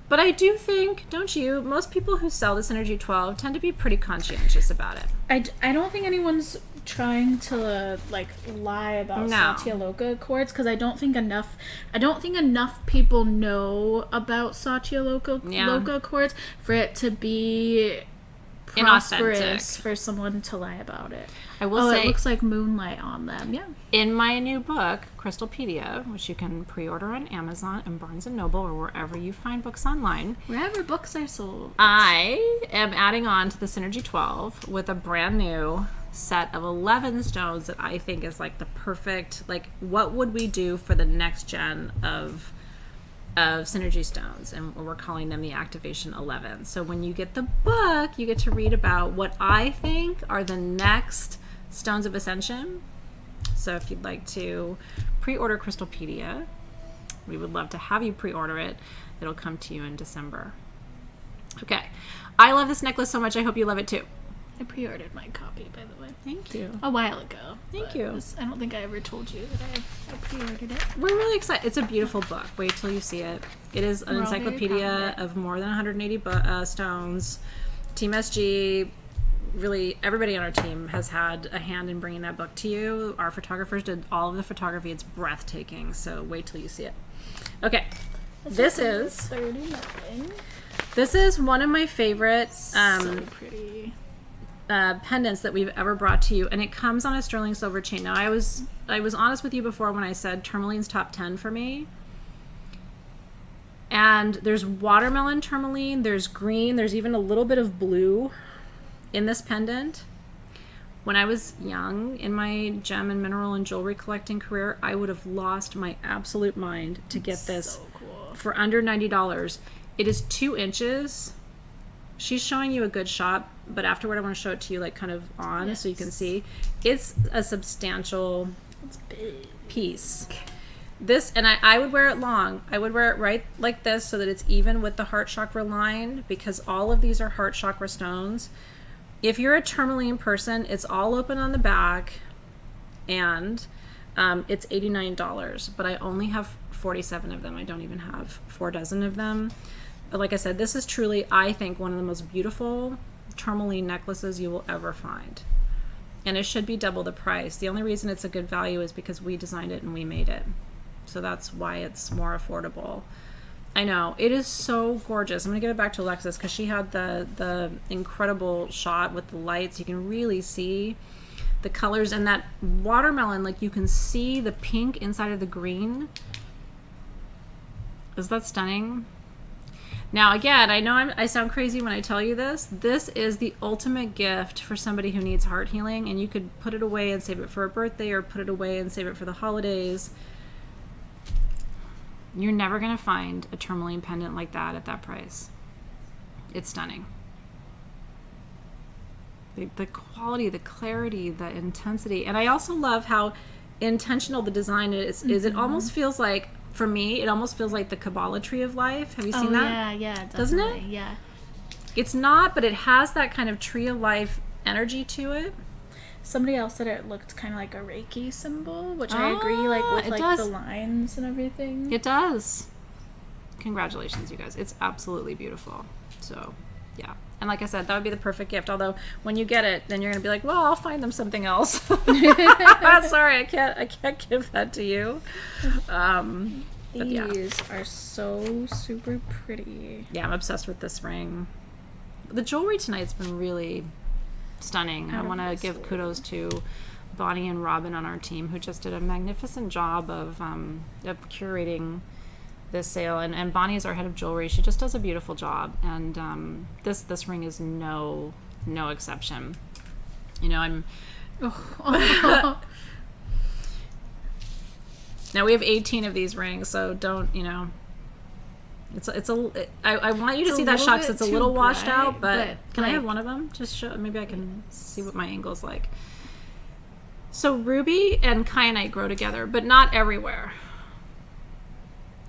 Speaker 1: But I do think, don't you, most people who sell this Synergy 12 tend to be pretty conscientious about it.
Speaker 2: I don't think anyone's trying to lie about Satyaloka quartz, because I don't think enough people know about Satyaloka quartz for it to be prosperous for someone to lie about it.
Speaker 1: I will say,
Speaker 2: it looks like moonlight on them. Yeah.
Speaker 1: In my new book, Crystalpedia, which you can pre-order on Amazon and Barnes & Noble or wherever you find books online.
Speaker 2: Wherever books are sold.
Speaker 1: I am adding on to the Synergy 12 with a brand new set of 11 stones that I think is like the perfect, what would we do for the next gen of Synergy stones, and we're calling them the Activation 11. So when you get the book, you get to read about what I think are the next stones of ascension. So if you'd like to pre-order Crystalpedia, we would love to have you pre-order it. It'll come to you in December. Okay. I love this necklace so much. I hope you love it too.
Speaker 2: I pre-ordered my copy, by the way.
Speaker 1: Thank you.
Speaker 2: A while ago.
Speaker 1: Thank you.
Speaker 2: I don't think I ever told you that I pre-ordered it.
Speaker 1: We're really excited. It's a beautiful book. Wait till you see it. It is an encyclopedia of more than 180 stones. Team SG, really, everybody on our team has had a hand in bringing that book to you. Our photographers did all of the photography. It's breathtaking. So wait till you see it. Okay. This is one of my favorite.
Speaker 2: So pretty.
Speaker 1: Pendants that we've ever brought to you, and it comes on a sterling silver chain. Now I was honest with you before when I said Tourmaline's top 10 for me, and there's watermelon tourmaline, there's green, there's even a little bit of blue in this pendant. When I was young in my gem and mineral and jewelry collecting career, I would have lost my absolute mind to get this for under $90. It is 2 inches. She's showing you a good shot, but afterward I want to show it to you kind of on so you can see. It's a substantial piece. This, and I would wear it long. I would wear it right like this so that it's even with the heart chakra line, because all of these are heart chakra stones. If you're a tourmaline person, it's all open on the back, and it's $89, but I only have 47 of them. I don't even have 4 dozen of them. But like I said, this is truly, I think, one of the most beautiful tourmaline necklaces you will ever find. And it should be double the price. The only reason it's a good value is because we designed it and we made it. So that's why it's more affordable. I know, it is so gorgeous. I'm gonna give it back to Alexys because she had the incredible shot with the lights. You can really see the colors, and that watermelon, like you can see the pink inside of the green. Is that stunning? Now again, I know I sound crazy when I tell you this. This is the ultimate gift for somebody who needs heart healing, and you could put it away and save it for a birthday, or put it away and save it for the holidays. You're never going to find a tourmaline pendant like that at that price. It's stunning. The quality, the clarity, the intensity. And I also love how intentional the design is. It almost feels like, for me, it almost feels like the Kabbalah tree of life. Have you seen that?
Speaker 2: Yeah, definitely.
Speaker 1: Doesn't it?
Speaker 2: Yeah.
Speaker 1: It's not, but it has that kind of tree of life energy to it.
Speaker 2: Somebody else said it looked kind of like a Reiki symbol, which I agree, like with like
Speaker 1: does.
Speaker 2: the lines and everything.
Speaker 1: It does. Congratulations, you guys. It's absolutely beautiful. So, yeah. And like I said, that would be the perfect gift. Although when you get it, then you're going to be like, well, I'll find them something else. Sorry, I can't give that to you. But yeah.
Speaker 2: These are so super pretty.
Speaker 1: Yeah, I'm obsessed with this ring. The jewelry tonight's been really stunning. I want to give kudos to Bonnie and Robin on our team, who just did a magnificent job of curating this sale. And Bonnie is our head of jewelry. She just does a beautiful job. And this ring is no exception. You know, I'm. Now we have 18 of these rings, so don't, you know. I want you to see that shot because it's a little washed out, but can I have one of them? Just show, maybe I can see what my angle's like. So ruby and kyanite grow together, but not everywhere.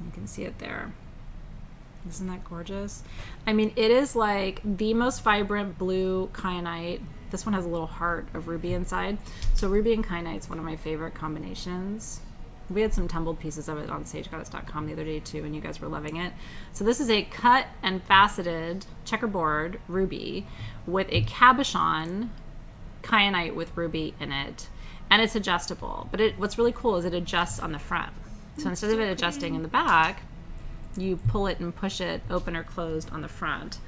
Speaker 1: You can see it there. Isn't that gorgeous? I mean, it is like the most vibrant blue kyanite. This one has a little heart of ruby inside. So ruby and kyanite is one of my favorite combinations. We had some tumbled pieces of it on sagegoddess.com the other day too, and you guys were loving it. So this is a cut and faceted checkerboard ruby with a cabochon kyanite with ruby in it, and it's adjustable. But what's really cool is it adjusts on the front. So instead of it adjusting in the back, you pull it and push it open or closed on the front.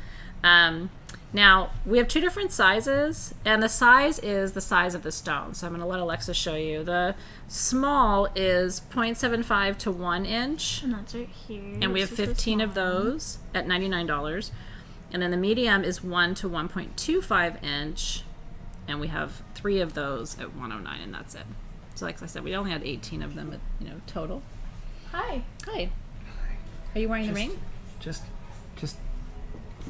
Speaker 1: Now, we have 2 different sizes, and the size is the size of the stone. So I'm going to let Alexys show you. The small is 0.75 to 1 inch.
Speaker 2: And that's right here.
Speaker 1: And we have 15 of those at $99. And then the medium is 1 to 1.25 inch. And we have 3 of those at $109, and that's it. So like I said, we only had 18 of them, total.
Speaker 2: Hi.
Speaker 1: Are you wearing the ring?
Speaker 4: Just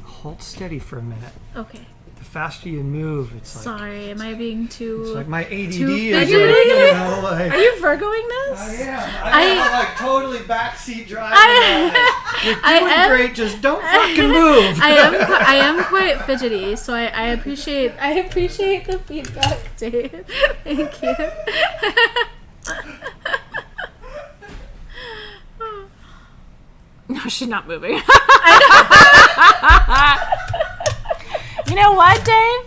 Speaker 4: hold steady for a minute.
Speaker 2: Okay.
Speaker 4: The faster you move, it's like...
Speaker 2: Sorry, am I being too...
Speaker 4: It's like my ADD
Speaker 2: too
Speaker 4: is like,
Speaker 2: fidgety?
Speaker 4: like...
Speaker 1: Are you Virgoing this?
Speaker 4: I am. I'm like totally backseat driving. You're doing great, just don't fucking move.
Speaker 2: I am quite fidgety, so I appreciate the feedback, Dave. Thank you.
Speaker 1: No, she's not moving. You know what, Dave?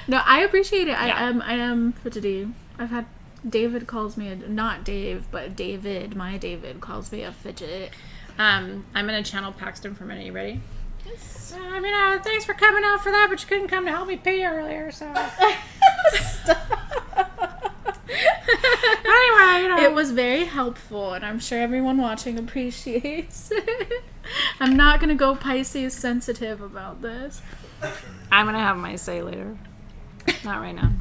Speaker 2: No, I appreciate it.
Speaker 1: Yeah.
Speaker 2: I am fidgety. I've had David calls me not Dave, but David. My David calls me a fidget.
Speaker 1: I'm gonna channel Paxton for a minute. You ready? Yes. Thanks for coming out for that, but you couldn't come to help me pee earlier, so. Anyway,
Speaker 2: It was very helpful, and I'm sure everyone watching appreciates it. I'm not gonna go Pisces sensitive about this.
Speaker 1: I'm gonna have my say later. Not right now.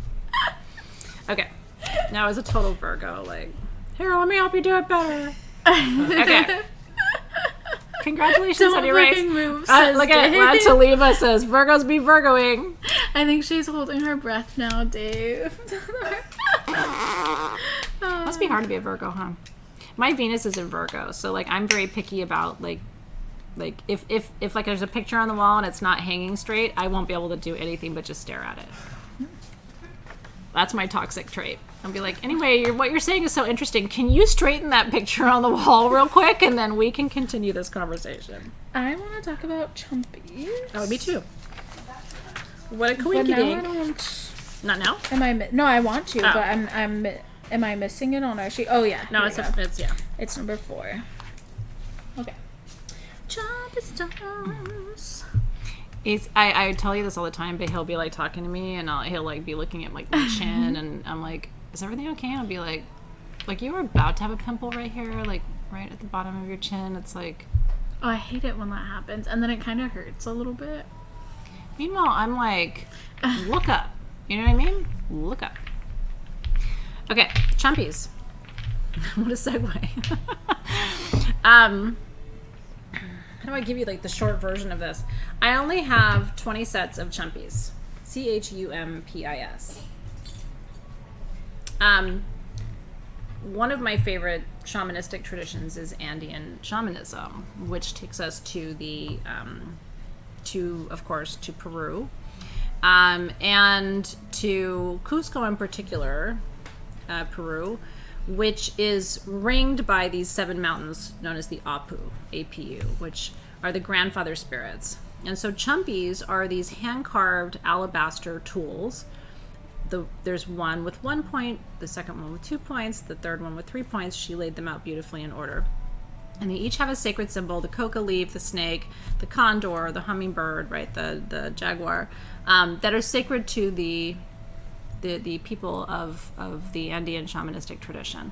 Speaker 1: Okay. Now as a total Virgo, like, here, let me help you do it better. Okay. Congratulations on your race.
Speaker 2: Move,
Speaker 1: Look at what Talima says. Virgos be Virgoing.
Speaker 2: I think she's holding her breath now, Dave.
Speaker 1: Must be hard to be a Virgo, huh? My Venus is in Virgo, so like I'm very picky about like if like there's a picture on the wall and it's not hanging straight, I won't be able to do anything but just stare at it. That's my toxic trait. I'll be like, anyway, what you're saying is so interesting. Can you straighten that picture on the wall real quick, and then we can continue this conversation?
Speaker 2: I want to talk about chumpies.
Speaker 1: Oh, me too. What a
Speaker 2: But now I
Speaker 1: coinky
Speaker 2: don't.
Speaker 1: Not now?
Speaker 2: No, I want to,
Speaker 1: Oh.
Speaker 2: but am I missing it on our sheet? Oh yeah.
Speaker 1: No,
Speaker 2: here
Speaker 1: it's
Speaker 2: we go.
Speaker 1: yeah.
Speaker 2: It's number 4. Okay. Chumpy stars.
Speaker 1: I tell you this all the time, but he'll be like talking to me, and he'll like be looking at like my chin, and I'm like, is everything okay? And I'll be like you were about to have a pimple right here, like right at the bottom of your chin. It's like,
Speaker 2: Oh, I hate it when that happens, and then it kind of hurts a little bit.
Speaker 1: meanwhile, I'm like, look up. You know what I mean? Look up. Okay, chumpies. What a segue. How do I give you like the short version of this? I only have 20 sets of chumpies. Chumpis. One of my favorite shamanistic traditions is Andean shamanism, which takes us to the of course to Peru, and to Cusco in particular, Peru, which is ringed by these 7 mountains known as the APU, which are the grandfather spirits. And so chumpies are these hand-carved alabaster tools. There's one with 1 point, the second one with 2 points, the third one with 3 points. She laid them out beautifully in order. And they each have a sacred symbol: the coca leaf, the snake, the condor, the hummingbird, right, the jaguar, that are sacred to the people of the Andean shamanistic tradition.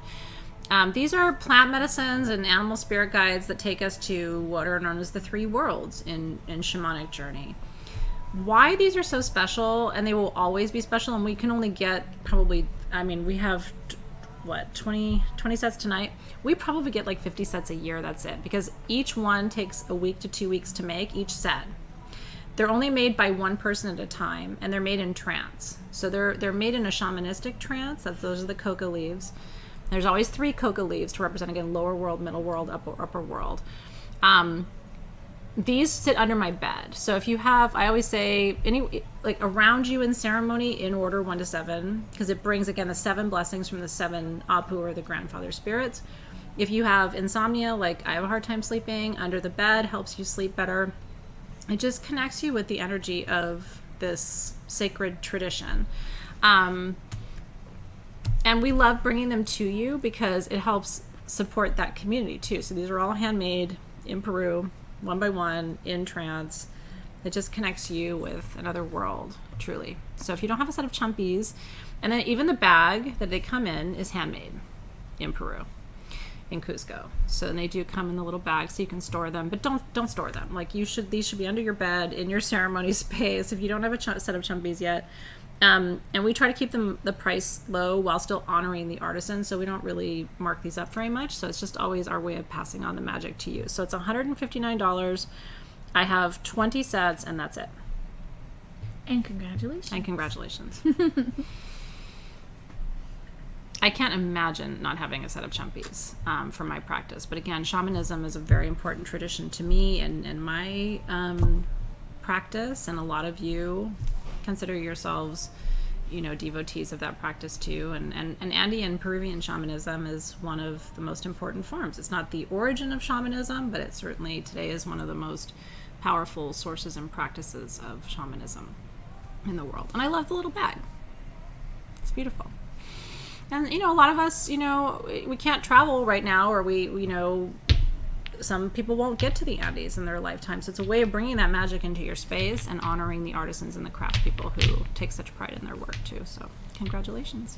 Speaker 1: These are plant medicines and animal spirit guides that take us to what are known as the 3 worlds in shamanic journey. Why these are so special, and they will always be special, and we can only get probably, we have 20 sets tonight. We probably get like 50 sets a year. That's it, because each one takes a week to 2 weeks to make each set. They're only made by one person at a time, and they're made in trance. So they're made in a shamanistic trance. Those are the coca leaves. There's always 3 coca leaves to represent, again, lower world, middle world, upper world. These sit under my bed. So if you have, I always say, around you in ceremony in order 1 to 7, because it brings, again, the 7 blessings from the 7 Apu, or the grandfather spirits. If you have insomnia, like I have a hard time sleeping, under the bed helps you sleep better. It just connects you with the energy of this sacred tradition. And we love bringing them to you because it helps support that community too. So these are all handmade in Peru, 1 by 1, in trance. It just connects you with another world, truly. So if you don't have a set of chumpies, and then even the bag that they come in is handmade in Peru, in Cusco. So then they do come in the little bag, so you can store them, but don't store them. Like these should be under your bed in your ceremony space if you don't have a set of chumpies yet. And we try to keep the price low while still honoring the artisan, so we don't really mark these up very much. So it's just always our way of passing on the magic to you. So it's $159. I have 20 sets, and that's it.
Speaker 2: And congratulations.
Speaker 1: And congratulations. I can't imagine not having a set of chumpies for my practice. But again, shamanism is a very important tradition to me and my practice, and a lot of you consider yourselves, devotees of that practice too. And Andean Peruvian shamanism is one of the most important forms. It's not the origin of shamanism, but it certainly today is one of the most powerful sources and practices of shamanism in the world. And I love the little bag. It's beautiful. And, a lot of us, we can't travel right now, or some people won't get to the Andes in their lifetime. So it's a way of bringing that magic into your space and honoring the artisans and the craftspeople who take such pride in their work too. So congratulations.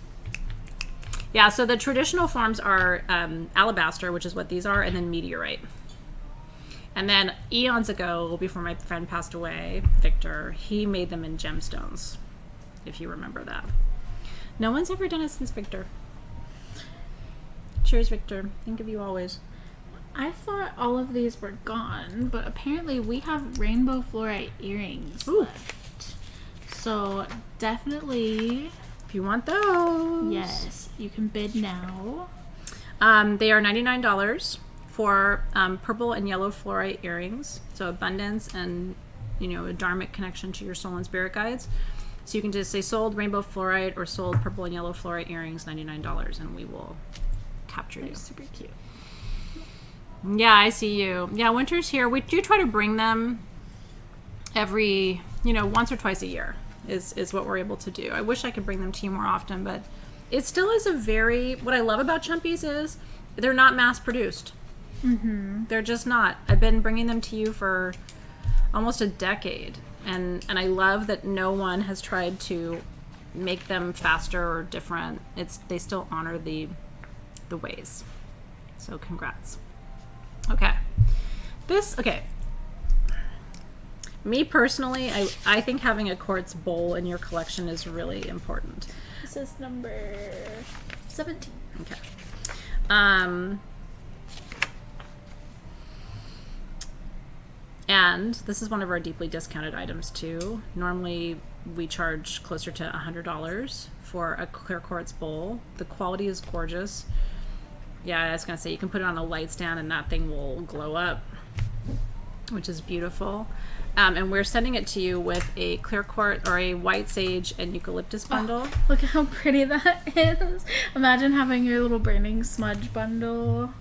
Speaker 1: Yeah, so the traditional forms are alabaster, which is what these are, and then meteorite. And then eons ago, before my friend passed away, Victor, he made them in gemstones, if you remember that. No one's ever done it since Victor. Cheers, Victor. Think of you always.
Speaker 2: I thought all of these were gone, but apparently we have rainbow fluorite earrings left. So definitely,
Speaker 1: if you want those,
Speaker 2: yes, you can bid now.
Speaker 1: They are $99 for purple and yellow fluorite earrings. So abundance and, a dharmic connection to your soul and spirit guides. So you can just say sold rainbow fluorite or sold purple and yellow fluorite earrings, $99, and we will capture you.
Speaker 2: Super cute.
Speaker 1: Yeah, I see you. Yeah, winter's here. We do try to bring them every, once or twice a year is what we're able to do. I wish I could bring them to you more often, but it still is what I love about Chumpies is they're not mass produced.
Speaker 2: Mm-hmm.
Speaker 1: They're just not. I've been bringing them to you for almost a decade, and I love that no one has tried to make them faster or different. They still honor the ways. So congrats. Okay. Me personally, I think having a quartz bowl in your collection is really important.
Speaker 2: This is number 17.
Speaker 1: Okay. And this is one of our deeply discounted items too. Normally we charge closer to $100 for a clear quartz bowl. The quality is gorgeous. Yeah, I was gonna say you can put it on a light stand and that thing will glow up, which is beautiful. And we're sending it to you with a clear quartz or a white sage and eucalyptus bundle.
Speaker 2: Oh, look at how pretty that is. Imagine having your little burning smudge bundle,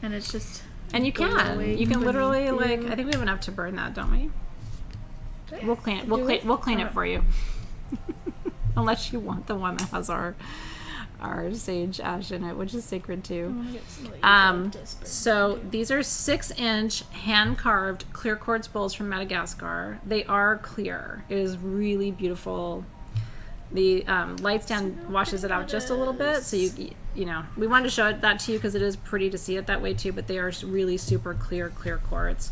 Speaker 2: and it's just.
Speaker 1: And you can literally I think we have enough to burn that, don't we?
Speaker 2: Yes.
Speaker 1: We'll clean it. We'll clean it for you. Unless you want the one that has our sage ash in it, which is sacred too. So these are 6-inch hand-carved clear quartz bowls from Madagascar. They are clear. It is really beautiful. The light stand washes it out just a little bit, so we wanted to show that to you because it is pretty to see it that way too, but they are really super clear quartz.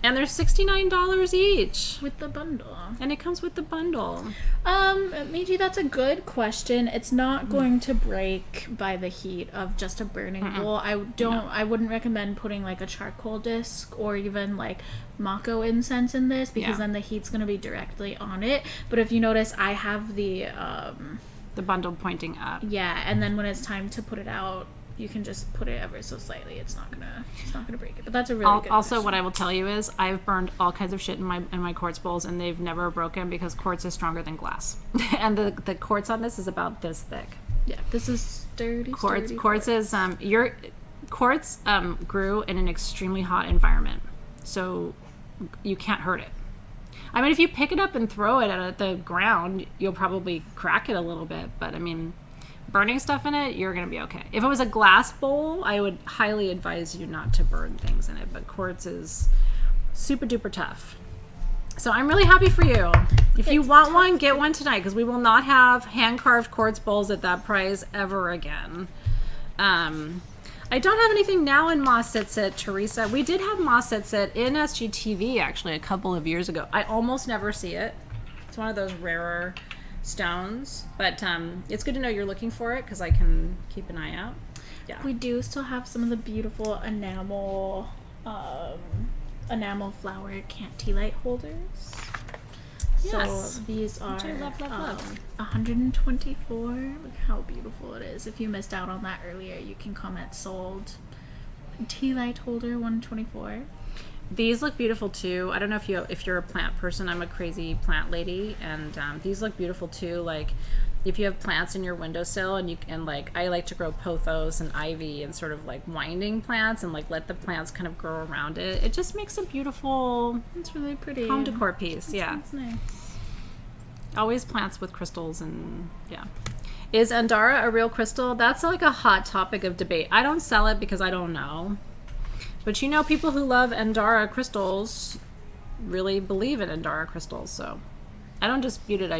Speaker 1: And they're $69 each.
Speaker 2: With the bundle.
Speaker 1: And it comes with the bundle.
Speaker 2: Meiji, that's a good question. It's not going to break by the heat of just a burning bowl. I wouldn't recommend putting like a charcoal disc or even like Mako incense in this because then the heat's going to be directly on it. But if you notice, I have the
Speaker 1: bundle pointing up.
Speaker 2: Yeah, and then when it's time to put it out, you can just put it ever so slightly. It's not gonna break it. But that's a really good
Speaker 1: also
Speaker 2: question.
Speaker 1: What I will tell you is I've burned all kinds of shit in my quartz bowls and they've never broken because quartz is stronger than glass. And the quartz on this is about this thick.
Speaker 2: Yeah, this is sturdy.
Speaker 1: Quartz is your quartz grew in an extremely hot environment, so you can't hurt it. I mean, if you pick it up and throw it at the ground, you'll probably crack it a little bit, but I mean, burning stuff in it, you're going to be okay. If it was a glass bowl, I would highly advise you not to burn things in it, but quartz is super duper tough. So I'm really happy for you. If you want one, get one tonight because we will not have hand-carved quartz bowls at that price ever again. I don't have anything now in Moss Sit, Teresa. We did have Moss Sit in SGTV actually a couple of years ago. I almost never see it. It's one of those rarer stones, but it's good to know you're looking for it because I can keep an eye out. Yeah,
Speaker 2: we do still have some of the beautiful enamel flower cantilite holders.
Speaker 1: Yes.
Speaker 2: So these are
Speaker 1: I love.
Speaker 2: 124. Look how beautiful it is. If you missed out on that earlier, you can comment sold. Tea light holder 124.
Speaker 1: These look beautiful too. I don't know if you're a plant person. I'm a crazy plant lady, and these look beautiful too. Like if you have plants in your windowsill, and like I like to grow pothos and ivy and sort of like winding plants, and like let the plants kind of grow around it. It just makes a beautiful.
Speaker 2: It's really pretty
Speaker 1: home decor piece.
Speaker 2: That's nice.
Speaker 1: Always plants with crystals and yeah. Is Andara a real crystal? That's like a hot topic of debate. I don't sell it because I don't know. But people who love Andara crystals really believe in Andara crystals, so I don't dispute it.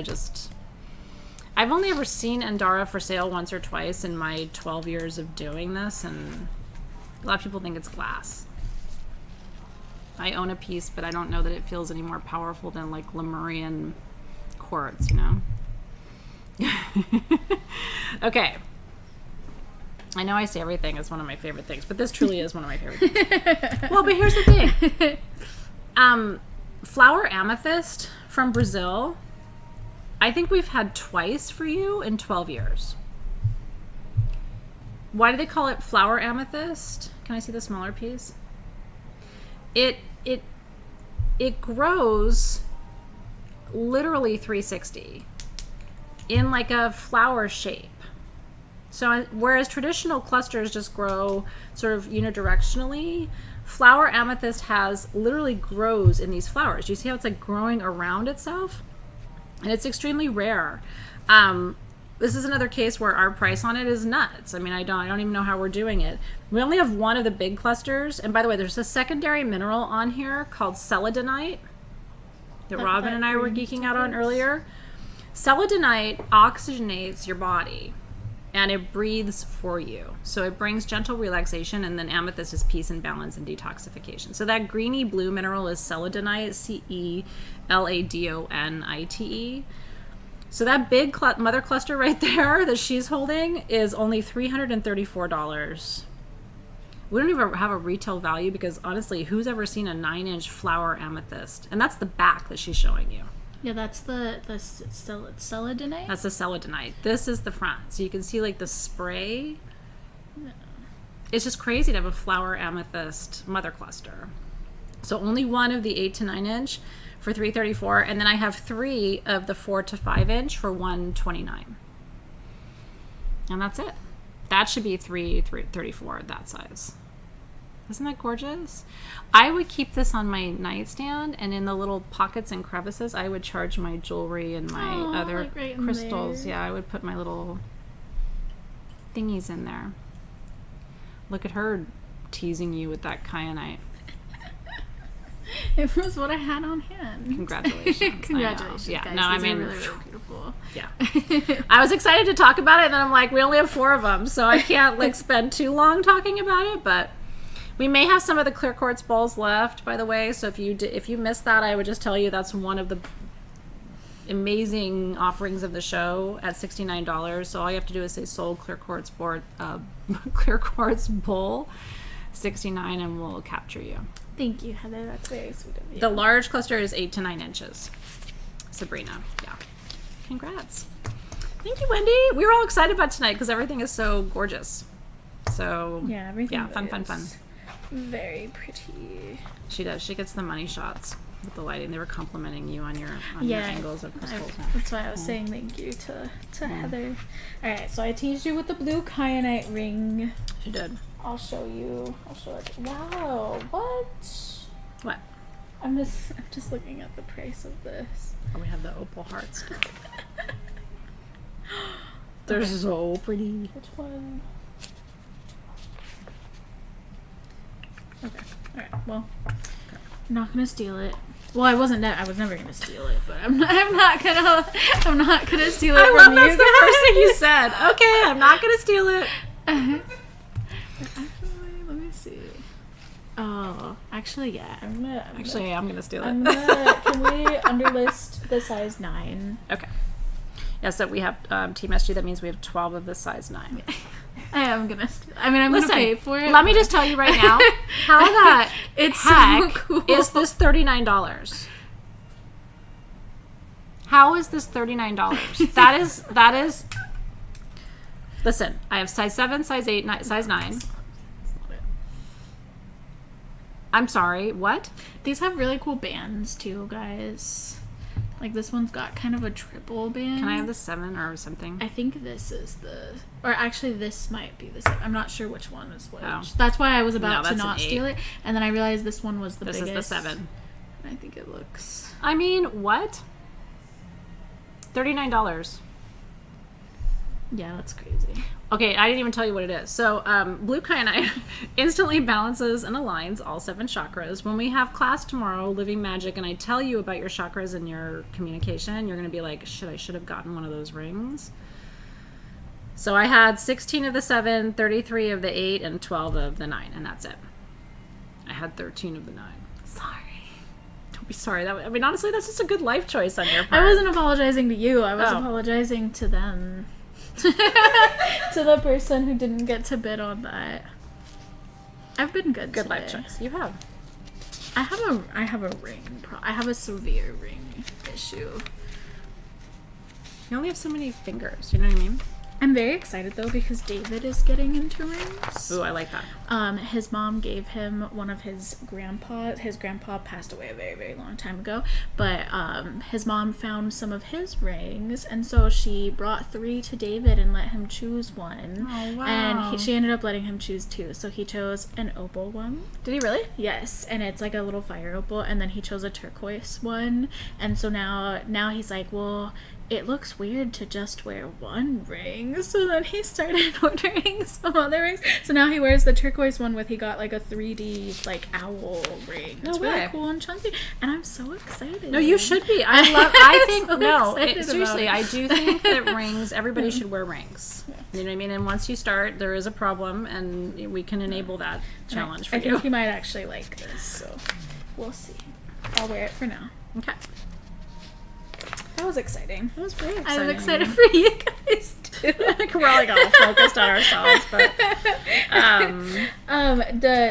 Speaker 1: I've only ever seen Andara for sale once or twice in my 12 years of doing this, and a lot of people think it's glass. I own a piece, but I don't know that it feels any more powerful than like Lemurian quartz, Okay. I know I say everything is one of my favorite things, but this truly is one of my favorite things. Well, but here's the thing. Flower amethyst from Brazil, I think we've had twice for you in 12 years. why do they call it flower amethyst? Can I see the smaller piece? It grows literally 360 in like a flower shape. So whereas traditional clusters just grow sort of unidirectionally, flower amethyst literally grows in these flowers. You see how it's like growing around itself? And it's extremely rare. This is another case where our price on it is nuts. I mean, I don't even know how we're doing it. We only have one of the big clusters. And by the way, there's a secondary mineral on here called celadonite that Robin and I were geeking out on earlier. Celadonite oxygenates your body and it breathes for you. So it brings gentle relaxation, and then amethyst is peace and balance and detoxification. So that greeny blue mineral is celadonite, Celadonite. So that big mother cluster right there that she's holding is only $334. We don't even have a retail value because honestly, who's ever seen a 9-inch flower amethyst? And that's the back that she's showing you.
Speaker 2: Yeah, that's the celadonite?
Speaker 1: That's the celadonite. This is the front. So you can see like the spray. No. It's just crazy to have a flower amethyst mother cluster. So only one of the 8 to 9 inch for $334, and then I have 3 of the 4 to 5 inch for $129. And that's it. That should be $334 that size. Isn't that gorgeous? I would keep this on my nightstand, and in the little pockets and crevices, I would charge my jewelry and my other
Speaker 2: like right
Speaker 1: crystals. Yeah, I would put my little thingies in there. Look at her teasing you with that kyanite.
Speaker 2: It was what I had on hand.
Speaker 1: Congratulations.
Speaker 2: Congratulations,
Speaker 1: yeah,
Speaker 2: guys.
Speaker 1: no, I
Speaker 2: These
Speaker 1: mean,
Speaker 2: are really, really beautiful.
Speaker 1: Yeah. I was excited to talk about it, and then I'm like, we only have 4 of them, so I can't like spend too long talking about it, but we may have some of the clear quartz balls left, by the way, so if you missed that, I would just tell you that's one of the amazing offerings of the show at $69. So all you have to do is say sold clear quartz clear quartz bowl $69, and we'll capture you.
Speaker 2: Thank you, Heather. That's very sweet of you.
Speaker 1: The large cluster is 8 to 9 inches. Sabrina, yeah. Congrats. Thank you, Wendy. We were all excited about tonight because everything is so gorgeous. So
Speaker 2: yeah, everything.
Speaker 1: Yeah, fun.
Speaker 2: Very pretty.
Speaker 1: She does. She gets the money shots with the lighting. They were complimenting you on your angles of crystals.
Speaker 2: That's why I was saying thank you to Heather. All right, so I teased you with the blue kyanite ring.
Speaker 1: She did.
Speaker 2: I'll show it. Wow, what?
Speaker 1: What?
Speaker 2: I'm just looking at the price of this.
Speaker 1: Oh, we have the opal hearts. They're so pretty.
Speaker 2: Which one? Okay. All right. Well, I'm not gonna steal it. Well, I was never gonna steal it, but I'm not gonna steal it
Speaker 1: I
Speaker 2: from
Speaker 1: love
Speaker 2: you.
Speaker 1: that's the first thing you said. Okay, I'm not gonna steal it.
Speaker 2: Actually, let me see. Oh, actually, yeah. I'm gonna
Speaker 1: steal it.
Speaker 2: Can we underlist the size 9?
Speaker 1: Okay. Yeah, so we have Team SG. That means we have 12 of the size 9.
Speaker 2: I am gonna steal. I mean, I'm gonna pay for it.
Speaker 1: Let me just tell you right now, how the
Speaker 2: it's
Speaker 1: heck
Speaker 2: so cool.
Speaker 1: is this $39? How is this $39? That is. Listen, I have size 7, size 8, size 9. I'm sorry, what?
Speaker 2: These have really cool bands too, guys. Like this one's got kind of a triple band.
Speaker 1: Can I have the 7 or something?
Speaker 2: I think this is or actually this might be the 7. I'm not sure which one is which.
Speaker 1: Oh.
Speaker 2: That's why I was about to not
Speaker 1: 8.
Speaker 2: steal it, and then I realized this one was the biggest.
Speaker 1: This is the 7.
Speaker 2: And I think it looks.
Speaker 1: I mean, what? $39.
Speaker 2: Yeah, that's crazy.
Speaker 1: Okay, I didn't even tell you what it is. So, blue kyanite instantly balances and aligns all 7 chakras. When we have class tomorrow, Living Magic, and I tell you about your chakras and your communication, you're going to be like, I should have gotten one of those rings. So I had 16 of the 7, 33 of the 8, and 12 of the 9, and that's it. I had 13 of the 9. Sorry. Don't be sorry. I mean, honestly, that's just a good life choice on your part.
Speaker 2: I wasn't apologizing to you. I was apologizing to them. To the person who didn't get to bid on that. I've been good
Speaker 1: Good
Speaker 2: today.
Speaker 1: life choice. You have.
Speaker 2: I have a ring. I have a severe ring issue.
Speaker 1: You only have so many fingers. You know what I mean?
Speaker 2: I'm very excited though because David is getting into rings.
Speaker 1: Ooh, I like that.
Speaker 2: His mom gave him one of his grandpa. His grandpa passed away a very, very long time ago. But his mom found some of his rings, and so she brought 3 to David and let him choose one.
Speaker 1: Oh, wow.
Speaker 2: And she ended up letting him choose 2. So he chose an opal one.
Speaker 1: Did he really?
Speaker 2: Yes, and it's like a little fire opal, and then he chose a turquoise one. And so now he's like, well, it looks weird to just wear one ring. So then he started ordering some other rings. So now he wears the turquoise one he got like a 3D like owl ring.
Speaker 1: No
Speaker 2: it's
Speaker 1: way.
Speaker 2: really cool and chunky. And I'm so excited.
Speaker 1: No, you should be. I think,
Speaker 2: so
Speaker 1: no,
Speaker 2: excited
Speaker 1: seriously,
Speaker 2: about
Speaker 1: I
Speaker 2: it.
Speaker 1: do think that rings, everybody should wear rings. You know what I mean? And once you start, there is a problem, and we can enable that challenge for
Speaker 2: I
Speaker 1: you.
Speaker 2: think he might actually like this, so we'll see. I'll wear it for now.
Speaker 1: Okay.
Speaker 2: That was exciting.
Speaker 1: That was very exciting.
Speaker 2: I'm excited for you guys too.
Speaker 1: We're like all focused on ourselves, but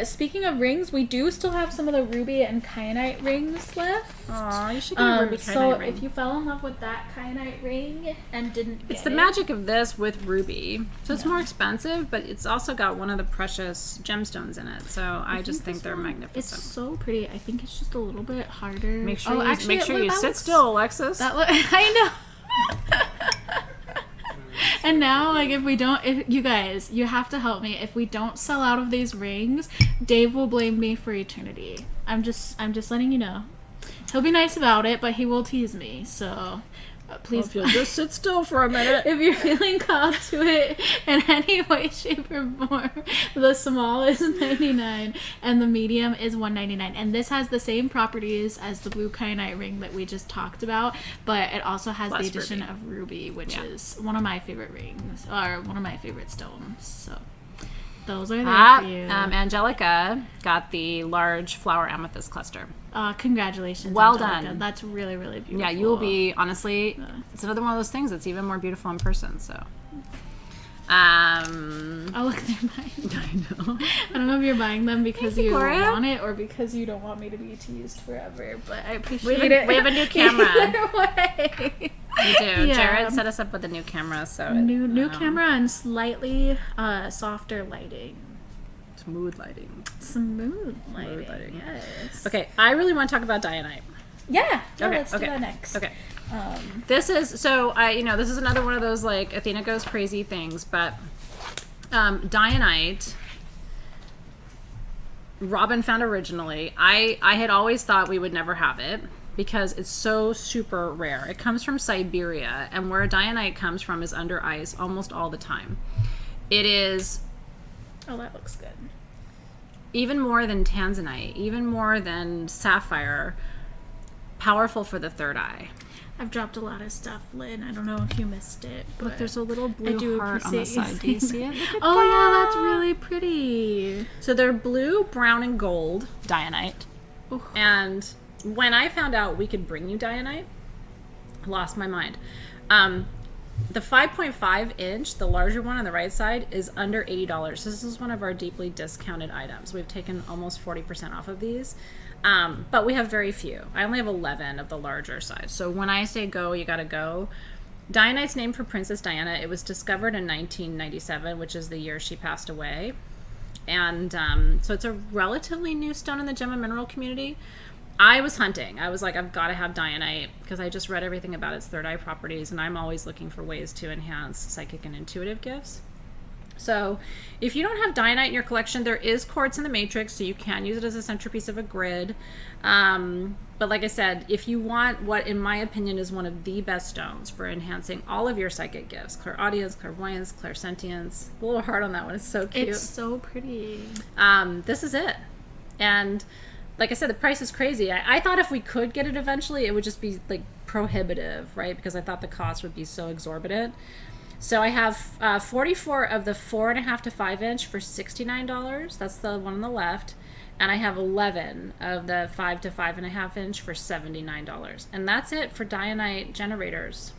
Speaker 2: speaking of rings, we do still have some of the ruby and kyanite rings left.
Speaker 1: aw, you should get a ruby
Speaker 2: So
Speaker 1: kyanite ring.
Speaker 2: if you fell in love with that kyanite ring and didn't
Speaker 1: It's
Speaker 2: get
Speaker 1: the
Speaker 2: it-
Speaker 1: magic of this with ruby. So it's more expensive, but it's also got one of the precious gemstones in it. So I just think
Speaker 2: this
Speaker 1: they're
Speaker 2: one,
Speaker 1: magnificent.
Speaker 2: It's so pretty. I think it's just a little bit harder.
Speaker 1: Make sure
Speaker 2: Oh,
Speaker 1: you,
Speaker 2: actually,
Speaker 1: make sure
Speaker 2: look,
Speaker 1: you
Speaker 2: that
Speaker 1: sit
Speaker 2: looks-
Speaker 1: still, Alexis.
Speaker 2: That I know. And now, like, if you guys, you have to help me. If we don't sell out of these rings, Dave will blame me for eternity. I'm just letting you know. He'll be nice about it, but he will tease me. So, please,
Speaker 1: if you'll just sit still for a minute.
Speaker 2: if you're feeling called to it in any way, shape, or form, the small is $99 and the medium is $199. And this has the same properties as the blue kyanite ring that we just talked about, but it also has
Speaker 1: Plus
Speaker 2: the addition
Speaker 1: ruby.
Speaker 2: of ruby, which
Speaker 1: Yeah.
Speaker 2: is one of my favorite rings, or one of my favorite stones. So those are there for you.
Speaker 1: Angelica got the large flower amethyst cluster.
Speaker 2: Congratulations.
Speaker 1: Well
Speaker 2: Angelica.
Speaker 1: done.
Speaker 2: That's really, really beautiful.
Speaker 1: Yeah, you will be, honestly, it's another one of those things that's even more beautiful in person, so.
Speaker 2: Oh, look, they're buying.
Speaker 1: I know.
Speaker 2: I don't know if you're buying them because
Speaker 1: Thank you,
Speaker 2: you
Speaker 1: Gloria.
Speaker 2: want it or because you don't want me to be teased forever, but I appreciate
Speaker 1: a-
Speaker 2: it.
Speaker 1: we have a new camera.
Speaker 2: Either way.
Speaker 1: We do.
Speaker 2: Yeah.
Speaker 1: Jared set us up with a new camera, so.
Speaker 2: New camera and slightly softer lighting.
Speaker 1: Smooth lighting.
Speaker 2: Smooth lighting.
Speaker 1: lighting.
Speaker 2: Yes.
Speaker 1: Okay, I really want to talk about dianite.
Speaker 2: Yeah.
Speaker 1: Okay,
Speaker 2: Let's do that next.
Speaker 1: Okay.
Speaker 2: Um,
Speaker 1: This is this is another one of those like Athena goes crazy things, but dianite Robin found originally. I had always thought we would never have it because it's so super rare. It comes from Siberia, and where dianite comes from is under ice almost all the time. It is
Speaker 2: oh, that looks good.
Speaker 1: even more than tanzanite, even more than sapphire, powerful for the third eye.
Speaker 2: I've dropped a lot of stuff, Lynn. I don't know if you missed it, but
Speaker 1: Look, there's a little
Speaker 2: I
Speaker 1: blue
Speaker 2: do
Speaker 1: heart on the
Speaker 2: appreciate
Speaker 1: side. Do you see it? Look at
Speaker 2: Oh, yeah,
Speaker 1: that.
Speaker 2: that's really pretty.
Speaker 1: So they're blue, brown, and gold dianite.
Speaker 2: Ooh.
Speaker 1: And when I found out we could bring you dianite, I lost my mind. The 5.5 inch, the larger one on the right side, is under $80. This is one of our deeply discounted items. We've taken almost 40% off of these. But we have very few. I only have 11 of the larger size. So when I say go, you gotta go. Dianite's named for Princess Diana. It was discovered in 1997, which is the year she passed away. And so it's a relatively new stone in the gem and mineral community. I was hunting. I was like, I've got to have dianite because I just read everything about its third eye properties, and I'm always looking for ways to enhance psychic and intuitive gifts. So if you don't have dianite in your collection, there is quartz in the matrix, so you can use it as a centerpiece of a grid. But like I said, if you want what, in my opinion, is one of the best stones for enhancing all of your psychic gifts, clairaudience, clairvoyance, clairsentience, a little heart on that one, it's so cute.
Speaker 2: It's so pretty.
Speaker 1: This is it. And like I said, the price is crazy. I thought if we could get it eventually, it would just be like prohibitive, right? Because I thought the cost would be so exorbitant. So I have 44 of the 4.5 to 5 inch for $69. That's the one on the left. And I have 11 of the 5 to 5.5 inch for $79. And that's it for dianite generators.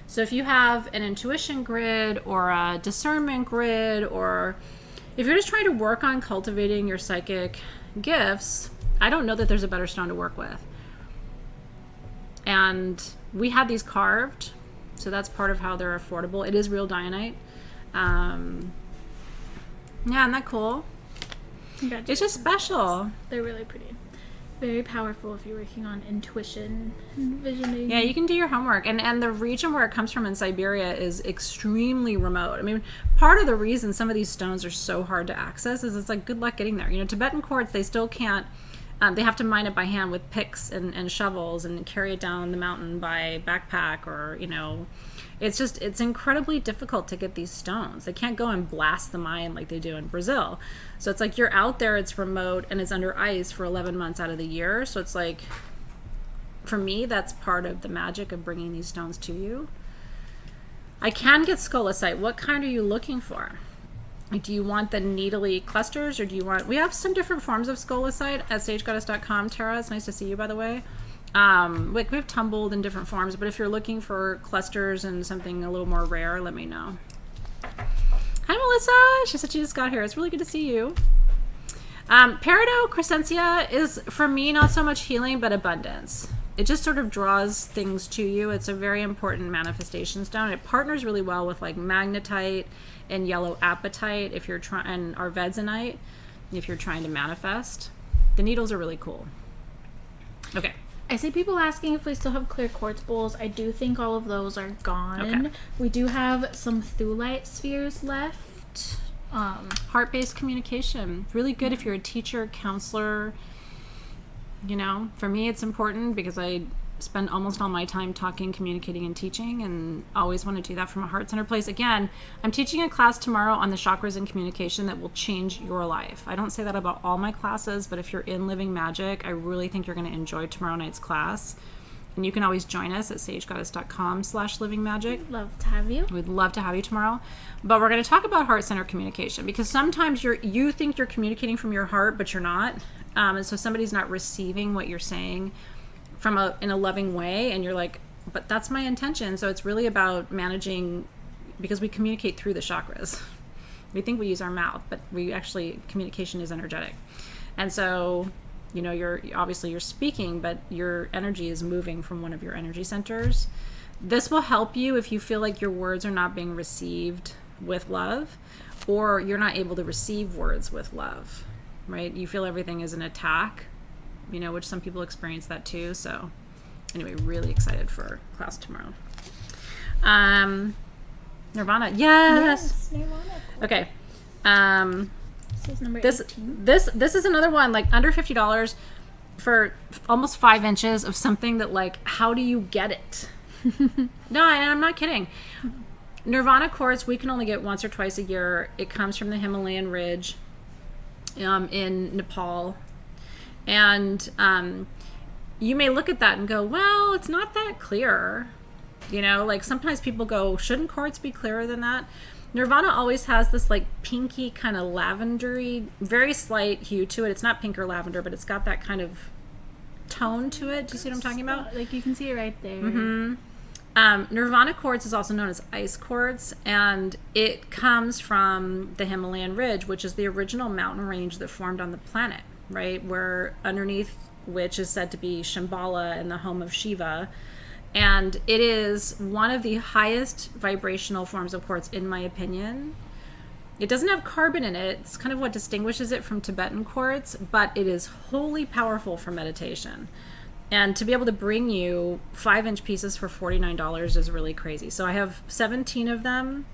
Speaker 1: So if you have an intuition grid or a discernment grid, or if you're just trying to work on cultivating your psychic gifts, I don't know that there's a better stone to work with. And we had these carved. So that's part of how they're affordable. It is real dianite. Yeah, isn't that cool? It's just special.
Speaker 2: They're really pretty. Very powerful if you're working on intuition and visioning.
Speaker 1: Yeah, you can do your homework. And the region where it comes from in Siberia is extremely remote. I mean, part of the reason some of these stones are so hard to access is it's like, good luck getting there. You know, Tibetan quartz, they still can't, they have to mine it by hand with picks and shovels and carry it down the mountain by backpack, or, you know, it's incredibly difficult to get these stones. They can't go and blast the mine like they do in Brazil. So it's like you're out there, it's remote, and it's under ice for 11 months out of the year. So it's like, for me, that's part of the magic of bringing these stones to you. I can get scolasite. What kind are you looking for? Like, do you want the needly clusters, or do you want... We have some different forms of scolasite at sagegoddess.com. Tara, it's nice to see you, by the way. Like, we have tumbled in different forms, but if you're looking for clusters and something a little more rare, let me know. Hi, Melissa. She said she just got here. It's really good to see you. Peridot crescentia is, for me, not so much healing, but abundance. It just sort of draws things to you. It's a very important manifestation stone. It partners really well with like magnetite and yellow apatite if you're trying, and arvedzenite if you're trying to manifest. The needles are really cool. Okay.
Speaker 2: I see people asking if we still have clear quartz bowls. I do think all of those are gone.
Speaker 1: Okay.
Speaker 2: We do have some Thulite spheres left.
Speaker 1: Heart-based communication. Really good if you're a teacher, counselor. You know, for me it's important because I spend almost all my time talking, communicating, and teaching, and always want to do that from a heart-centered place. Again, I'm teaching a class tomorrow on the chakras and communication that will change your life. I don't say that about all my classes, but if you're in Living Magic, I really think you're going to enjoy tomorrow night's class. And you can always join us at sagegoddess.com/livingmagic.
Speaker 2: Love to have you.
Speaker 1: We'd love to have you tomorrow. But we're going to talk about heart-centered communication, because sometimes you think you're communicating from your heart, but you're not. And so somebody's not receiving what you're saying in a loving way, and you're like, but that's my intention. So it's really about managing, because we communicate through the chakras. We think we use our mouth, but communication is energetic. And so, you know, you're speaking, but your energy is moving from one of your energy centers. This will help you if you feel like your words are not being received with love, or you're not able to receive words with love, right? You feel everything is an attack, you know, which some people experience that too. So anyway, really excited for class tomorrow. Nirvana. Yes.
Speaker 2: Nirvana.
Speaker 1: Okay.
Speaker 2: This is number
Speaker 1: This
Speaker 2: 18.
Speaker 1: this is another one, like under $50 for almost 5 inches of something that, like, how do you get it? No, I'm not kidding. Nirvana quartz we can only get once or twice a year. It comes from the Himalayan ridge in Nepal. And you may look at that and go, well, it's not that clear. You know, like sometimes people go, shouldn't quartz be clearer than that? Nirvana always has this like pinky kind of lavendery, very slight hue to it. It's not pink or lavender, but it's got that kind of tone to it. Do you see what I'm talking about?
Speaker 2: Like, you can see it right there.
Speaker 1: Mm-hmm. Nirvana quartz is also known as ice quartz, and it comes from the Himalayan ridge, which is the original mountain range that formed on the planet, right? Where underneath which is said to be Shambhala and the home of Shiva. And it is one of the highest vibrational forms of quartz, in my opinion. It doesn't have carbon in it. It's kind of what distinguishes it from Tibetan quartz, but it is wholly powerful for meditation. And to be able to bring you 5-inch pieces for $49 is really crazy. So I have 17 of them.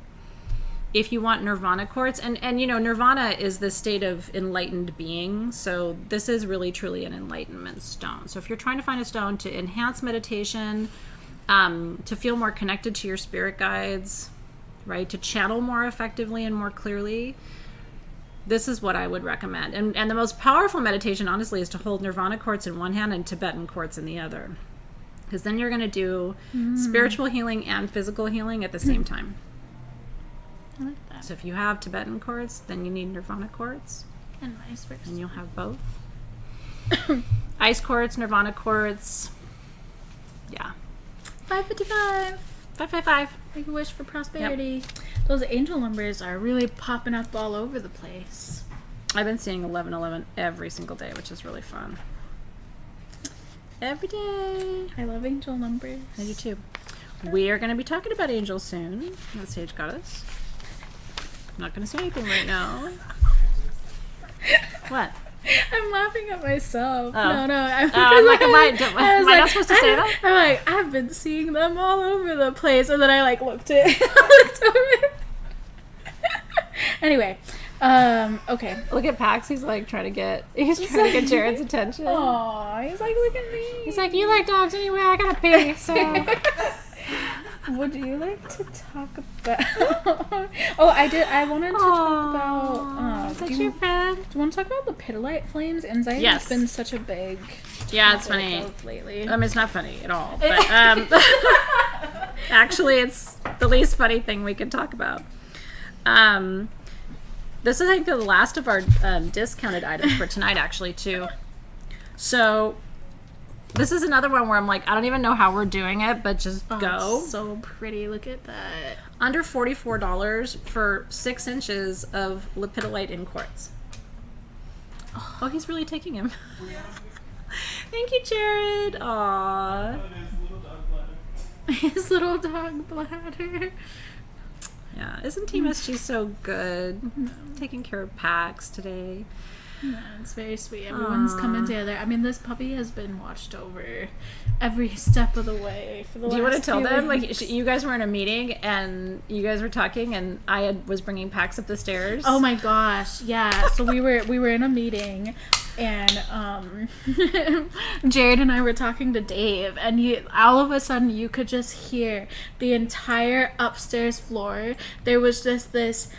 Speaker 1: If you want Nirvana quartz, and you know, Nirvana is the state of enlightened being. So this is really truly an enlightenment stone. So if you're trying to find a stone to enhance meditation, to feel more connected to your spirit guides, right, to channel more effectively and more clearly, this is what I would recommend. And the most powerful meditation, honestly, is to hold Nirvana quartz in one hand and Tibetan quartz in the other. Because then you're going to do spiritual healing and physical healing at the same time.
Speaker 2: I like that.
Speaker 1: So if you have Tibetan quartz, then you need Nirvana quartz.
Speaker 2: And vice versa.
Speaker 1: And you'll have both. Ice quartz, Nirvana quartz. Yeah.
Speaker 2: $5.55.
Speaker 1: 555.
Speaker 2: Make a wish for prosperity. Those angel numbers are really popping up all over the place.
Speaker 1: I've been seeing 1111 every single day, which is really fun. Every day.
Speaker 2: I love angel numbers.
Speaker 1: I do too. we are going to be talking about angels soon. The Sage Goddess. I'm not going to say anything right now. What?
Speaker 2: I'm laughing at myself.
Speaker 1: Oh.
Speaker 2: No.
Speaker 1: I'm like, am I not supposed to say that?
Speaker 2: I'm like, I've been seeing them all over the place, and then I like looked over. Anyway, okay.
Speaker 1: Look at Pax. He's trying to get Jared's attention.
Speaker 2: Aw, he's like, look at me.
Speaker 1: He's like, you like dogs anyway. I gotta pee. So.
Speaker 2: Would you like to talk about? Oh, I did. I wanted to talk about.
Speaker 1: Is that your friend?
Speaker 2: Do you want to talk about the Peridot flames? Anxiety
Speaker 1: Yes.
Speaker 2: has been such a big.
Speaker 1: Yeah, it's funny.
Speaker 2: Lately.
Speaker 1: It's not funny at all. But actually, it's the least funny thing we can talk about. This is, I think, the last of our discounted items for tonight, actually, too. So, this is another one where I'm like, I don't even know how we're doing it, but just go.
Speaker 2: So pretty. Look at that.
Speaker 1: Under $44 for 6 inches of lepidolite in quartz. Oh, he's really taking him. Thank you, Jared. Aww.
Speaker 2: His little dog bladder.
Speaker 1: Yeah, isn't TMSG so good? Taking care of Pax today.
Speaker 2: Yeah, it's very sweet. Everyone's coming together. I mean, this puppy has been watched over every step of the way for the last
Speaker 1: Do you want to tell them?
Speaker 2: weeks.
Speaker 1: Like, you guys were in a meeting and you guys were talking, and I was bringing Pax up the stairs.
Speaker 2: Oh my gosh, yeah. So we were in a meeting, and Jared and I were talking to Dave, and all of a sudden you could just hear the entire upstairs floor. There was just this,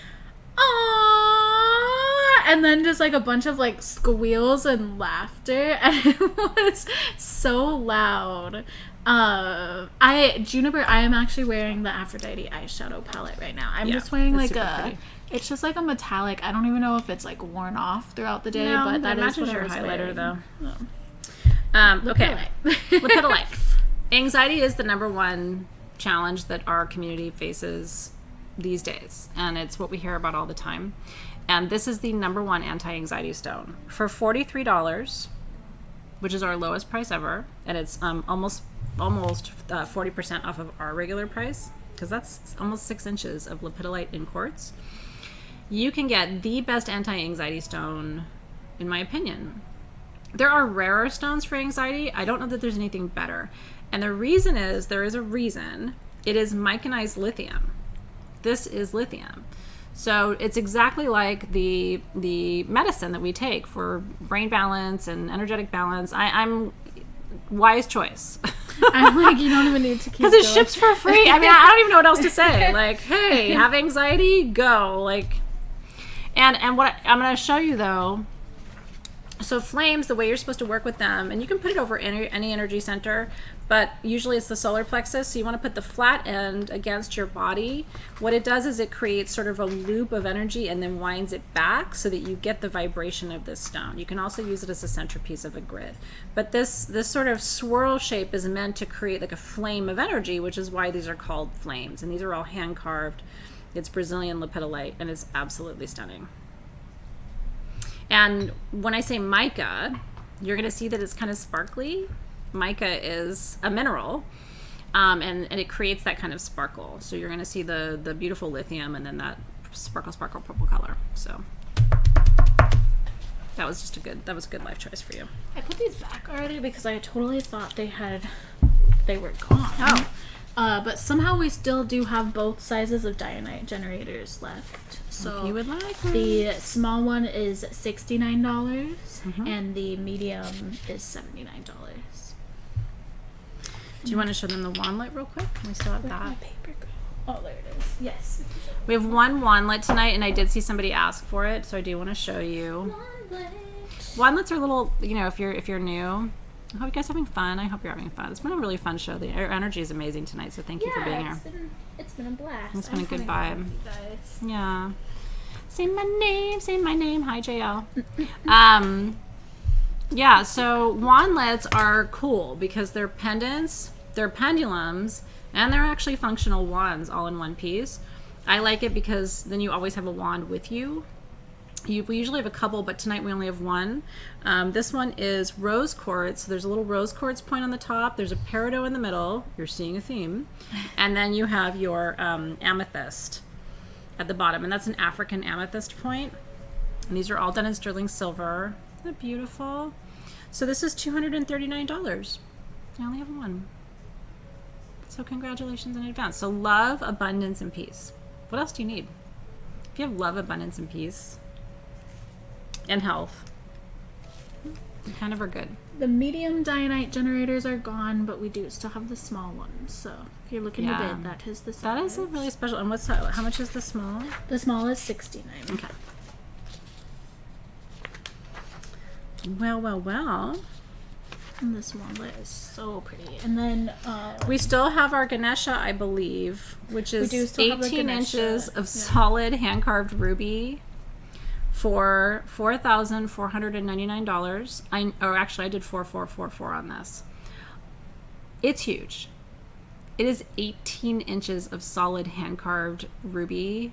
Speaker 2: "Aww," and then just like a bunch of like squeals and laughter, and it was so loud. Juniper, I am actually wearing the Aphrodite eyeshadow palette right now. I'm just wearing like
Speaker 1: pretty.
Speaker 2: It's just like a metallic. I don't even know if it's like worn off throughout the day,
Speaker 1: No,
Speaker 2: but that is
Speaker 1: matches
Speaker 2: what
Speaker 1: your
Speaker 2: I was
Speaker 1: highlighter,
Speaker 2: wearing.
Speaker 1: though. Okay.
Speaker 2: Lepidolite.
Speaker 1: Lepidolite. Anxiety is the number one challenge that our community faces these days, and it's what we hear about all the time. And this is the number one anti-anxiety stone for $43, which is our lowest price ever, and it's almost 40% off of our regular price, because that's almost 6 inches of lepidolite in quartz. You can get the best anti-anxiety stone, in my opinion. There are rarer stones for anxiety. I don't know that there's anything better. And the reason is, there is a reason. It is micanized lithium. This is lithium. So it's exactly like the medicine that we take for brain balance and energetic balance. I'm wise choice.
Speaker 2: I'm like, you don't even need to keep
Speaker 1: because it
Speaker 2: going.
Speaker 1: ships for free. I mean, I don't even know what else to say. Like, hey, have anxiety? Go. Like, and what I'm going to show you though. So flames, the way you're supposed to work with them, and you can put it over any energy center, but usually it's the solar plexus. So you want to put the flat end against your body. What it does is it creates sort of a loop of energy and then winds it back so that you get the vibration of this stone. You can also use it as a centerpiece of a grid. But this sort of swirl shape is meant to create like a flame of energy, which is why these are called flames. And these are all hand carved. It's Brazilian lepidolite, and it's absolutely stunning. And when I say mica, you're going to see that it's kind of sparkly. Mica is a mineral, and it creates that kind of sparkle. So you're going to see the beautiful lithium and then that sparkle purple color. So that was a good life choice for you.
Speaker 2: I put these back already because I totally thought they were gone.
Speaker 1: Oh.
Speaker 2: But somehow we still do have both sizes of Dionite generators left. So
Speaker 1: If you would like.
Speaker 2: the small one is $69 and the medium is $79.
Speaker 1: Do you want to show them the wandlet real quick? We still have
Speaker 2: Where'd my
Speaker 1: that.
Speaker 2: paper go? Oh, there it is. Yes.
Speaker 1: We have one wandlet tonight, and I did see somebody ask for it, so I do want to show you. Wandlets are little, if you're new. I hope you guys are having fun. I hope you're having fun. It's been a really fun show. The energy is amazing tonight, so thank you for being here.
Speaker 2: It's been a blast.
Speaker 1: It's been a good vibe.
Speaker 2: You guys.
Speaker 1: Yeah. Say my name. Hi, JL. Yeah, so wandlets are cool because they're pendants, they're pendulums, and they're actually functional wands all in one piece. I like it because then you always have a wand with you. We usually have a couple, but tonight we only have one. This one is rose quartz. So there's a little rose quartz point on the top. There's a peridot in the middle. You're seeing a theme. And then you have your amethyst at the bottom. And that's an African amethyst point. And these are all done in sterling silver. Isn't that beautiful? So this is $239. I only have one. So congratulations in advance. So love, abundance, and peace. What else do you need? If you have love, abundance, and peace, and health, you kind of are good.
Speaker 2: The medium dianite generators are gone, but we do still have the small ones. So if you're looking to bid, that is the size.
Speaker 1: That is a really special. And how much is the small?
Speaker 2: The small is $69.
Speaker 1: Okay. Well.
Speaker 2: And this wallet is so pretty. And then
Speaker 1: We still have our Ganesha, I believe, which is
Speaker 2: do still have the
Speaker 1: 18
Speaker 2: Ganesha,
Speaker 1: inches of solid hand-carved ruby for $4,499. I did 4,444 on this. It's huge. It is 18 inches of solid hand-carved ruby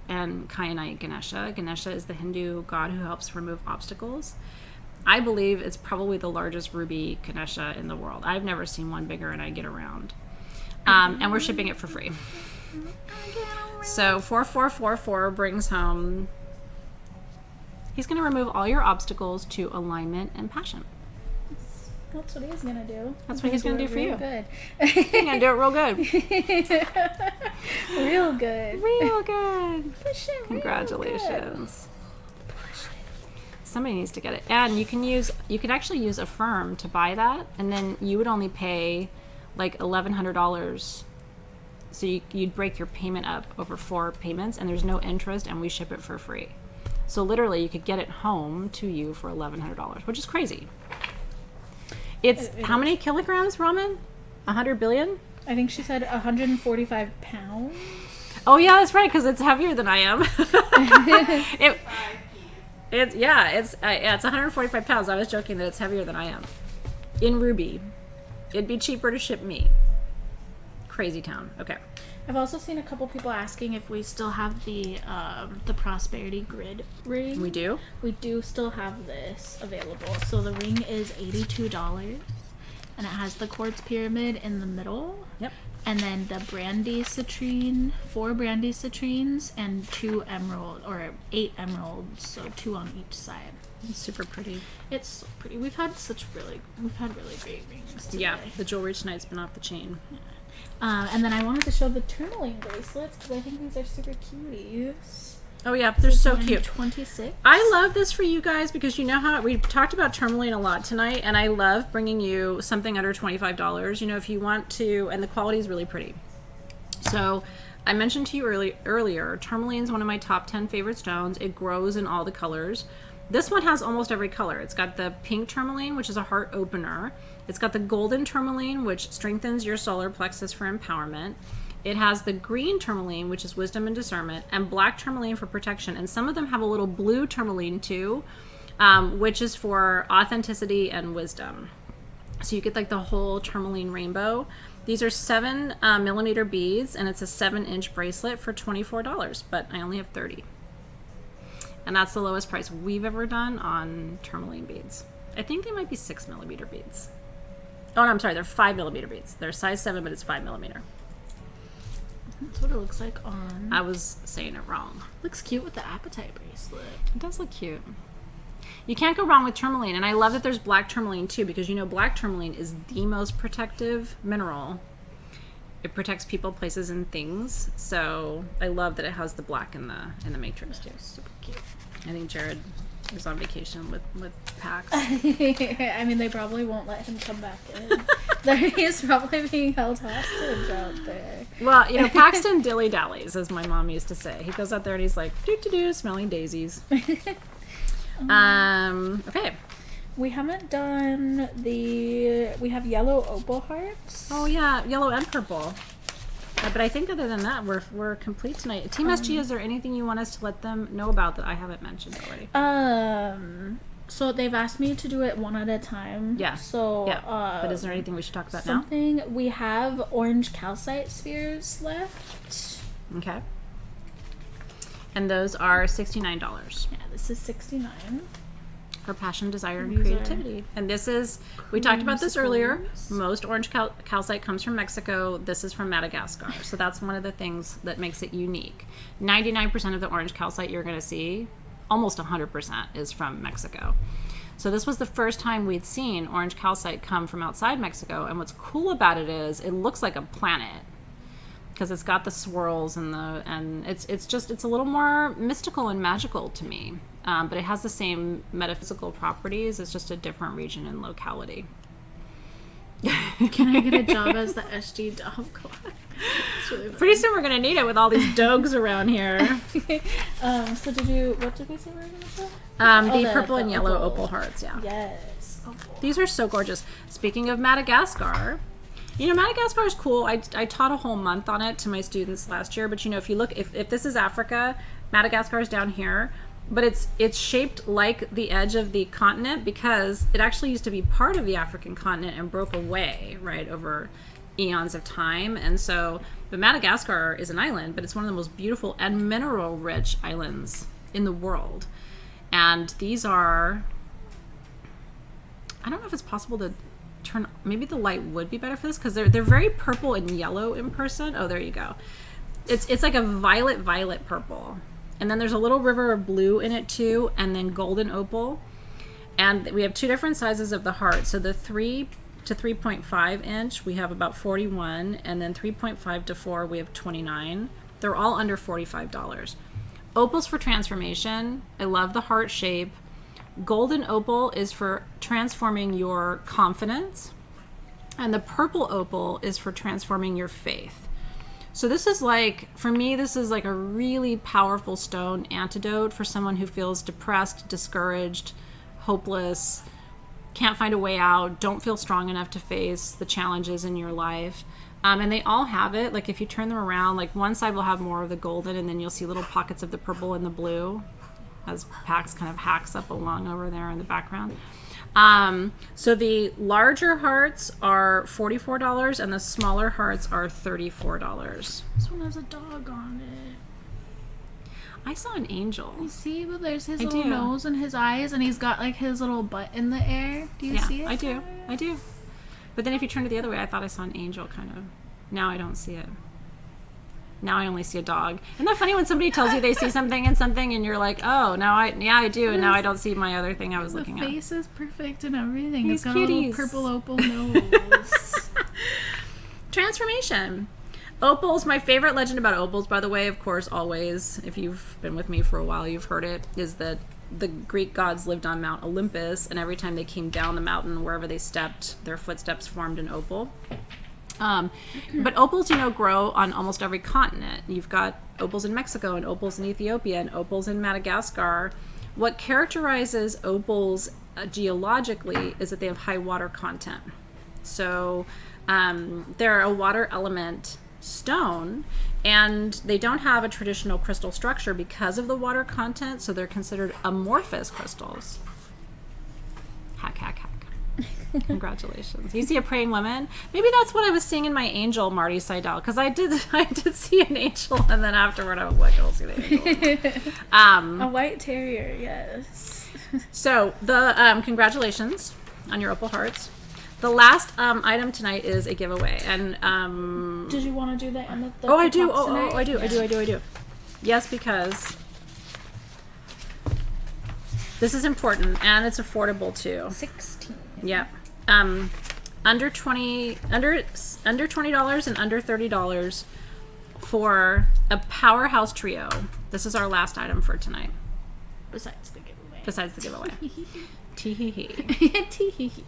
Speaker 1: and kyanite Ganesha. Ganesha is the Hindu god who helps remove obstacles. I believe it's probably the largest ruby Ganesha in the world. I've never seen one bigger, and I get around. And we're shipping it for free. So 4444 brings home... He's going to remove all your obstacles to alignment and passion.
Speaker 2: that's what he's going to do.
Speaker 1: That's what he's going to do for you.
Speaker 2: Good.
Speaker 1: He's going to do it real good.
Speaker 2: Real good.
Speaker 1: Real good.
Speaker 2: Push it real
Speaker 1: Congratulations. Somebody needs to get it. And you can actually use Affirm to buy that, and then you would only pay like $1,100. So you'd break your payment up over 4 payments, and there's no interest, and we ship it for free. So literally you could get it home to you for $1,100, which is crazy. It's how many kilograms, Ramen? 100 billion?
Speaker 2: I think she said 145 pounds.
Speaker 1: Oh yeah, that's right, because it's heavier than I am. It's 145 pounds. I was joking that it's heavier than I am. In ruby. It'd be cheaper to ship me. Crazy town. Okay.
Speaker 2: I've also seen a couple people asking if we still have the Prosperity Grid ring.
Speaker 1: We do?
Speaker 2: We do still have this available. So the ring is $82, and it has the quartz pyramid in the middle.
Speaker 1: Yep.
Speaker 2: And then the Brandy citrine, 4 Brandy citrines, and 8 emeralds, so 2 on each side.
Speaker 1: It's super pretty.
Speaker 2: It's so pretty. We've had really great rings today.
Speaker 1: Yeah, the jewelry tonight's been off the chain.
Speaker 2: And then I wanted to show the Tourmaline bracelets because I think these are super cuties.
Speaker 1: Oh yeah, they're so cute.
Speaker 2: 26.
Speaker 1: I love this for you guys because you know how we talked about Tourmaline a lot tonight, and I love bringing you something under $25. You know, if you want to, and the quality is really pretty. So I mentioned to you earlier, Tourmaline is one of my top 10 favorite stones. It grows in all the colors. This one has almost every color. It's got the pink tourmaline, which is a heart opener. It's got the golden tourmaline, which strengthens your solar plexus for empowerment. It has the green tourmaline, which is wisdom and discernment, and black tourmaline for protection. And some of them have a little blue tourmaline too, which is for authenticity and wisdom. So you get like the whole tourmaline rainbow. These are 7 millimeter beads, and it's a 7-inch bracelet for $24, but I only have 30. And that's the lowest price we've ever done on tourmaline beads. I think they might be 6 millimeter beads. Oh, no, I'm sorry, they're 5 millimeter beads. They're size 7, but it's 5 millimeter.
Speaker 2: That's what it looks like on.
Speaker 1: I was saying it wrong.
Speaker 2: Looks cute with the apatite bracelet.
Speaker 1: It does look cute. You can't go wrong with tourmaline, and I love that there's black tourmaline too, because you know black tourmaline is the most protective mineral. It protects people, places, and things. So I love that it has the black in the matrix too.
Speaker 2: Super cute.
Speaker 1: I think Jared is on vacation with Pax.
Speaker 2: I mean, they probably won't let him come back in. He's probably being held hostage out there.
Speaker 1: Well, you know, Paxton dilly-dallies, as my mom used to say. He goes out there and he's like, doo-doo-doo, smelling daisies. Okay.
Speaker 2: We haven't done we have yellow opal hearts.
Speaker 1: Oh, yeah, yellow and purple. But I think other than that, we're complete tonight. Team SG, is there anything you want us to let them know about that I haven't mentioned already?
Speaker 2: So they've asked me to do it one at a time.
Speaker 1: Yeah.
Speaker 2: So
Speaker 1: yeah. But is there anything we should talk about
Speaker 2: something, now? We have orange calcite spheres left.
Speaker 1: Okay. And those are $69
Speaker 2: Yeah, this is $69.
Speaker 1: for passion, desire, and
Speaker 2: These
Speaker 1: creativity. And this is, we talked about this earlier,
Speaker 2: suppose.
Speaker 1: most orange calcite comes from Mexico. This is from Madagascar. So that's one of the things that makes it unique. 99% of the orange calcite you're going to see, almost 100%, is from Mexico. So this was the first time we'd seen orange calcite come from outside Mexico. And what's cool about it is it looks like a planet, because it's got the swirls and it's a little more mystical and magical to me. But it has the same metaphysical properties. It's just a different region and locality.
Speaker 2: Can I get a job as the SG dog clock? It's really fun.
Speaker 1: Pretty soon we're gonna need it with all these dogs around here.
Speaker 2: So what did we say we were gonna show?
Speaker 1: The purple and yellow opal hearts, yeah.
Speaker 2: Yes. Opal.
Speaker 1: These are so gorgeous. Speaking of Madagascar, you know, Madagascar is cool. I taught a whole month on it to my students last year, but you know, if you look, if this is Africa, Madagascar is down here, but it's shaped like the edge of the continent because it actually used to be part of the African continent and broke away, right, over eons of time. And so, but Madagascar is an island, but it's one of the most beautiful and mineral-rich islands in the world. And these are, I don't know if it's possible to turn, maybe the light would be better for this because they're very purple and yellow in person. Oh, there you go. It's like a violet purple. And then there's a little river of blue in it too, and then golden opal. And we have two different sizes of the heart. So the 3 to 3.5 inch, we have about 41, and then 3.5 to 4, we have 29. They're all under $45. Opal's for transformation. I love the heart shape. Golden opal is for transforming your confidence, and the purple opal is for transforming your faith. So this is like, for me, this is like a really powerful stone antidote for someone who feels depressed, discouraged, hopeless, can't find a way out, don't feel strong enough to face the challenges in your life. And they all have it. Like if you turn them around, like one side will have more of the golden, and then you'll see little pockets of the purple and the blue as Pax kind of hacks up along over there in the background. So the larger hearts are $44 and the smaller hearts are $34.
Speaker 2: This one has a dog on it.
Speaker 1: I saw an angel.
Speaker 2: You see, but there's his
Speaker 1: I
Speaker 2: little
Speaker 1: do.
Speaker 2: nose and his eyes, and he's got like his little butt in the air. Do you see it?
Speaker 1: I do. But then if you turn it the other way, I thought I saw an angel kind of. Now I don't see it. Now I only see a dog. Isn't that funny when somebody tells you they see something in something and you're like, oh, I do, and now I don't see my other thing I was looking
Speaker 2: The
Speaker 1: at.
Speaker 2: face is perfect and everything.
Speaker 1: These
Speaker 2: It's got a little
Speaker 1: cuties.
Speaker 2: purple opal nose.
Speaker 1: Transformation. Opals, my favorite legend about opals, by the way, of course, always, if you've been with me for a while, you've heard it, is that the Greek gods lived on Mount Olympus, and every time they came down the mountain, wherever they stepped, their footsteps formed an opal. But opals, grow on almost every continent. You've got opals in Mexico and opals in Ethiopia and opals in Madagascar. What characterizes opals geologically is that they have high water content. So they're a water element stone, and they don't have a traditional crystal structure because of the water content, so they're considered amorphous crystals. Hack, hack, hack. Congratulations. You see a praying woman? Maybe that's what I was seeing in my angel, Marty Seidel, because I did see an angel, and then afterward I was like, I don't see the angel.
Speaker 2: A white terrier, yes.
Speaker 1: So the congratulations on your opal hearts. The last item tonight is a giveaway, and
Speaker 2: Did you want to do that?
Speaker 1: oh, I do. I do. Yes, because this is important and it's affordable too.
Speaker 2: 16.
Speaker 1: Yeah. Under $20 and under $30 for a powerhouse trio. This is our last item for tonight.
Speaker 2: Besides the giveaway.
Speaker 1: Tee-hee-hee.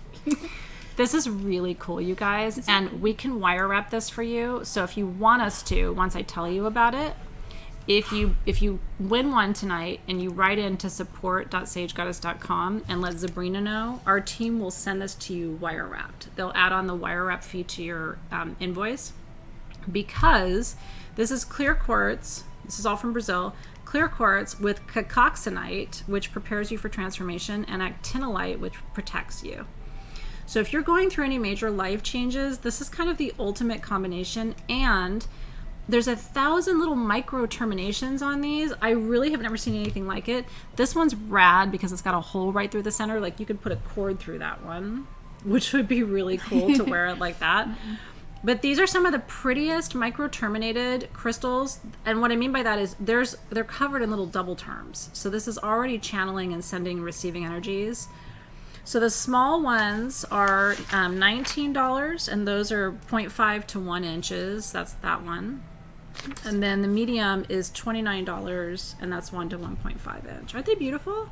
Speaker 1: This is really cool, you guys, and we can wire wrap this for you. So if you want us to, once I tell you about it, if you win one tonight and you write in to support.sagegoddess.com and let Sabrina know, our team will send this to you wire wrapped. They'll add on the wire wrap fee to your invoice, because this is clear quartz. This is all from Brazil. Clear quartz with cacoxenite, which prepares you for transformation, and actinolite, which protects you. So if you're going through any major life changes, this is kind of the ultimate combination, and there's 1,000 little micro terminations on these. I really have never seen anything like it. This one's rad because it's got a hole right through the center. Like you could put a cord through that one, which would be really cool to wear it like that. But these are some of the prettiest micro terminated crystals. And what I mean by that is they're covered in little double terms. So this is already channeling and sending, receiving energies. So the small ones are $19, and those are 0.5 to 1 inches. That's that one. And then the medium is $29, and that's 1 to 1.5 inch. Aren't they beautiful?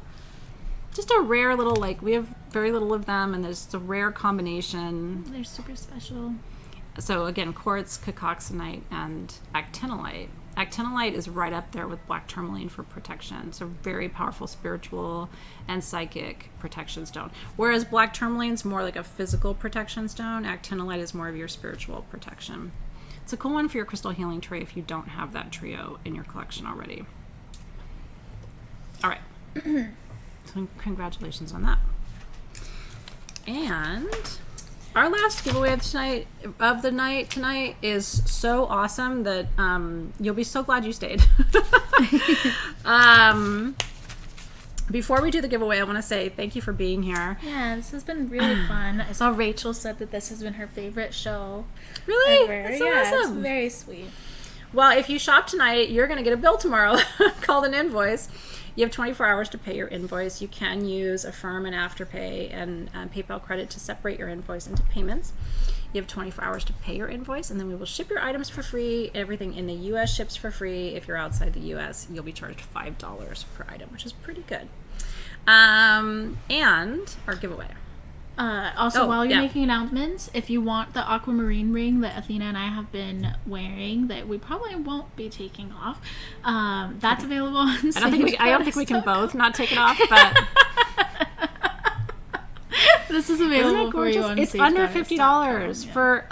Speaker 1: Just a rare little, like, we have very little of them, and there's a rare combination.
Speaker 2: They're super special.
Speaker 1: So again, quartz, cacoxenite, and actinolite. Actinolite is right up there with black tourmaline for protection. So very powerful spiritual and psychic protection stone. Whereas black tourmaline's more like a physical protection stone, actinolite is more of your spiritual protection. It's a cool one for your crystal healing tray if you don't have that trio in your collection already. All right. So congratulations on that. And our last giveaway of the night tonight is so awesome that you'll be so glad you stayed. Before we do the giveaway, I want to say thank you for being here.
Speaker 2: Yeah, this has been really fun. I saw Rachel said that this has been her favorite show.
Speaker 1: Really?
Speaker 2: Ever.
Speaker 1: That's so
Speaker 2: yeah,
Speaker 1: awesome.
Speaker 2: It's very sweet.
Speaker 1: Well, if you shop tonight, you're going to get a bill tomorrow called an invoice. You have 24 hours to pay your invoice. You can use Affirm and Afterpay and PayPal credit to separate your invoice into payments. You have 24 hours to pay your invoice, and then we will ship your items for free. Everything in the U.S. ships for free. If you're outside the U.S., you'll be charged $5 per item, which is pretty good. And our giveaway.
Speaker 2: Also, while you're making announcements, if you want the aquamarine ring that Athena and I have been wearing that we probably won't be taking off, that's available on
Speaker 1: I don't think we can both not take it off, but
Speaker 2: this is available for you on
Speaker 1: it's under
Speaker 2: sagegoddess.com,
Speaker 1: $50 for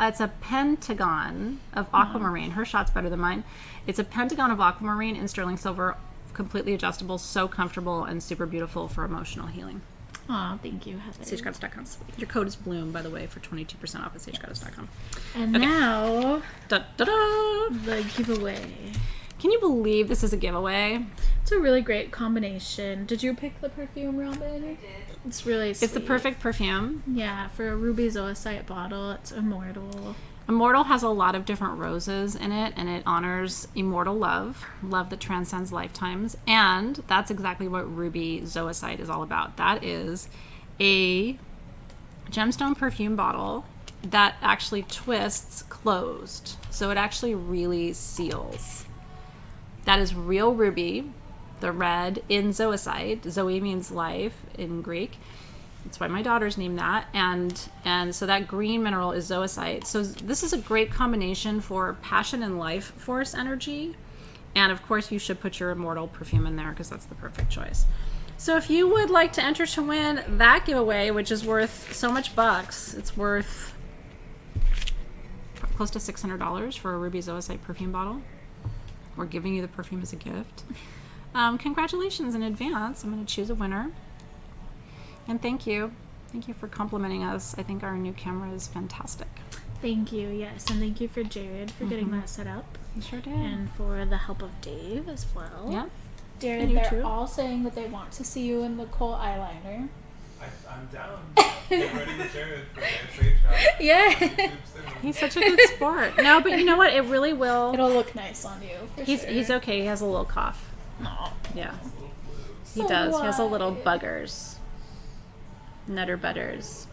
Speaker 1: it's a pentagon of aquamarine. Her shot's better than mine. It's a pentagon of aquamarine in sterling silver, completely adjustable, so comfortable and super beautiful for emotional healing.
Speaker 2: Oh, thank you, Heather.
Speaker 1: SageGoddess.com. Your code is Bloom, by the way, for 22% off at SageGoddess.com.
Speaker 2: And
Speaker 1: okay.
Speaker 2: now,
Speaker 1: Da-da-da!
Speaker 2: the giveaway.
Speaker 1: Can you believe this is a giveaway?
Speaker 2: It's a really great combination. Did you pick the perfume, Robin? I did. It's really sweet.
Speaker 1: It's the perfect perfume.
Speaker 2: Yeah, for a ruby zoisite bottle, it's immortal.
Speaker 1: Immortal has a lot of different roses in it, and it honors immortal love that transcends lifetimes. And that's exactly what ruby zoisite is all about. That is a gemstone perfume bottle that actually twists closed. So it actually really seals. That is real ruby, the red, in zoisite. Zoe means life in Greek. That's why my daughter's named that. And so that green mineral is zoisite. So this is a great combination for passion and life force energy. And of course you should put your immortal perfume in there because that's the perfect choice. So if you would like to enter to win that giveaway, which is worth so much bucks, it's worth close to $600 for a ruby zoisite perfume bottle. We're giving you the perfume as a gift. Congratulations in advance. I'm going to choose a winner. And thank you. Thank you for complimenting us. I think our new camera is fantastic.
Speaker 2: Thank you, yes. And thank you for Jared for getting that set up.
Speaker 1: You sure did.
Speaker 2: And for the help of Dave as well.
Speaker 1: Yeah.
Speaker 2: Jared,
Speaker 1: And you
Speaker 2: they're
Speaker 1: too.
Speaker 2: all saying that they want to see you in the kohl eyeliner.
Speaker 5: I'm down. Get ready with Jared for Sage Goddess.
Speaker 2: Yeah.
Speaker 1: He's such a good sport. No, but you know what? It really will.
Speaker 2: It'll look nice on you, for sure.
Speaker 1: He's okay. He has a little cough.
Speaker 2: Aw.
Speaker 1: Yeah. He
Speaker 2: So
Speaker 1: does. He has a
Speaker 2: why?
Speaker 1: little buggers. Nutter butters.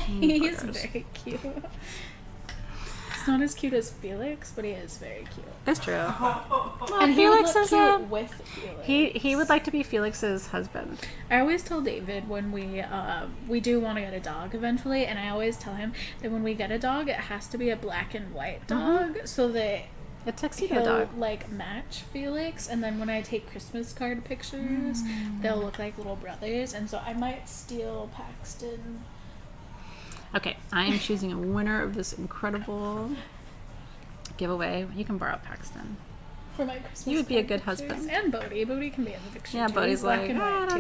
Speaker 2: He's
Speaker 1: buggers.
Speaker 2: very cute. He's not as cute as Felix, but he is very cute.
Speaker 1: That's true.
Speaker 2: And he
Speaker 1: Felix
Speaker 2: would look
Speaker 1: is
Speaker 2: cute with Felix.
Speaker 1: he would like to be Felix's husband.
Speaker 2: I always tell David when we do want to get a dog eventually, and I always tell him that when we get a dog, it has to be a black and white dog, so that
Speaker 1: A tuxedo
Speaker 2: he'll
Speaker 1: dog.
Speaker 2: like match Felix. And then when I take Christmas card pictures, they'll look like little brothers. And so I might steal Paxton.
Speaker 1: Okay, I am choosing a winner of this incredible giveaway. You can borrow Paxton.
Speaker 2: For my Christmas
Speaker 1: You would be a
Speaker 2: card
Speaker 1: good
Speaker 2: pictures.
Speaker 1: husband.
Speaker 2: And Bodhi. Bodhi can be in the picture
Speaker 1: Yeah,
Speaker 2: too.
Speaker 1: Bodhi's
Speaker 2: Black
Speaker 1: like,
Speaker 2: and white
Speaker 1: I
Speaker 2: too.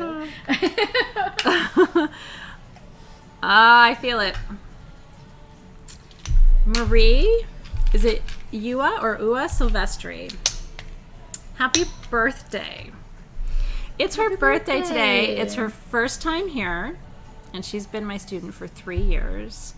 Speaker 1: don't I feel it. Marie, is it Ua Silvestri. Happy birthday. It's her birthday today. It's her first time here, and she's been my student for 3 years.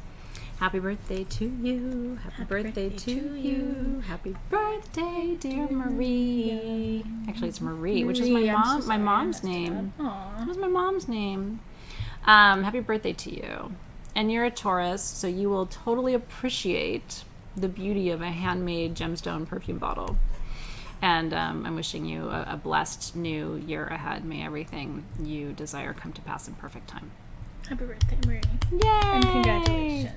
Speaker 1: Happy birthday to you. Happy birthday to you. Happy birthday, dear Marie. Actually, it's Marie, which is my mom's name. What was my mom's name? Happy birthday to you. And you're a Taurus, so you will totally appreciate the beauty of a handmade gemstone perfume bottle. And I'm wishing you a blessed new year ahead. May everything you desire come to pass in perfect time.
Speaker 2: Happy birthday, Marie.
Speaker 1: Yay!
Speaker 2: And congratulations.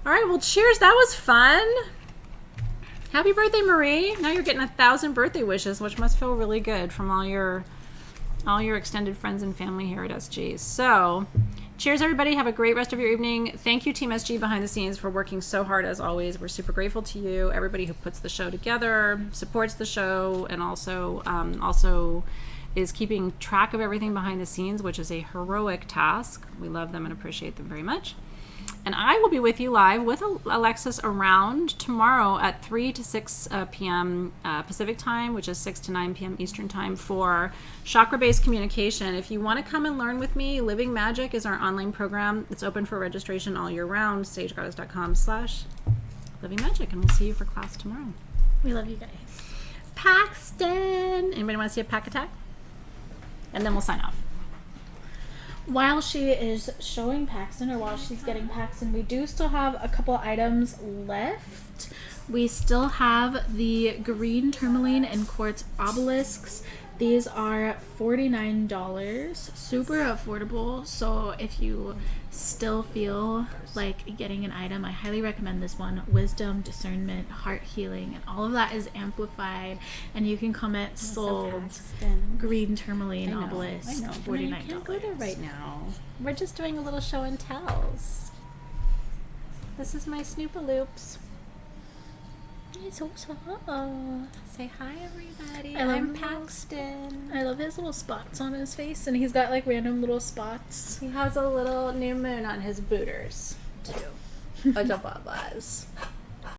Speaker 1: All right, well, cheers. That was fun. Happy birthday, Marie. Now you're getting 1,000 birthday wishes, which must feel really good from all your extended friends and family here at SG. So, cheers, everybody. Have a great rest of your evening. Thank you, Team SG behind the scenes, for working so hard as always. We're super grateful to you. Everybody who puts the show together, supports the show, and also is keeping track of everything behind the scenes, which is a heroic task. We love them and appreciate them very much. And I will be with you live with Alexys around tomorrow at 3 to 6 p.m. Pacific time, which is 6 to 9 p.m. Eastern time, for chakra-based communication. If you want to come and learn with me, Living Magic is our online program. It's open for registration all year round, stagegoddess.com/livingmagic, and we'll see you for class tomorrow.
Speaker 2: We love you guys.
Speaker 1: Paxton! Anybody want to see a pack attack? And then we'll sign off.
Speaker 2: While she is showing Paxton, or while she's getting Paxton, we do still have a couple items left. We still have the green tourmaline and quartz obelisks. These are $49, super affordable. So if you still feel like getting an item, I highly recommend this one. Wisdom, discernment, heart healing, and all of that is amplified. And you can comment sold green tourmaline obelisk, $49.
Speaker 1: You can't go there right now. We're just doing a little show and tells. This is my Snoopaloops. It's so Say hi, everybody. I'm Paxton.
Speaker 2: I love his little spots on his face, and he's got like random little spots.
Speaker 1: He has a little new moon on his booters, too. Adobabas.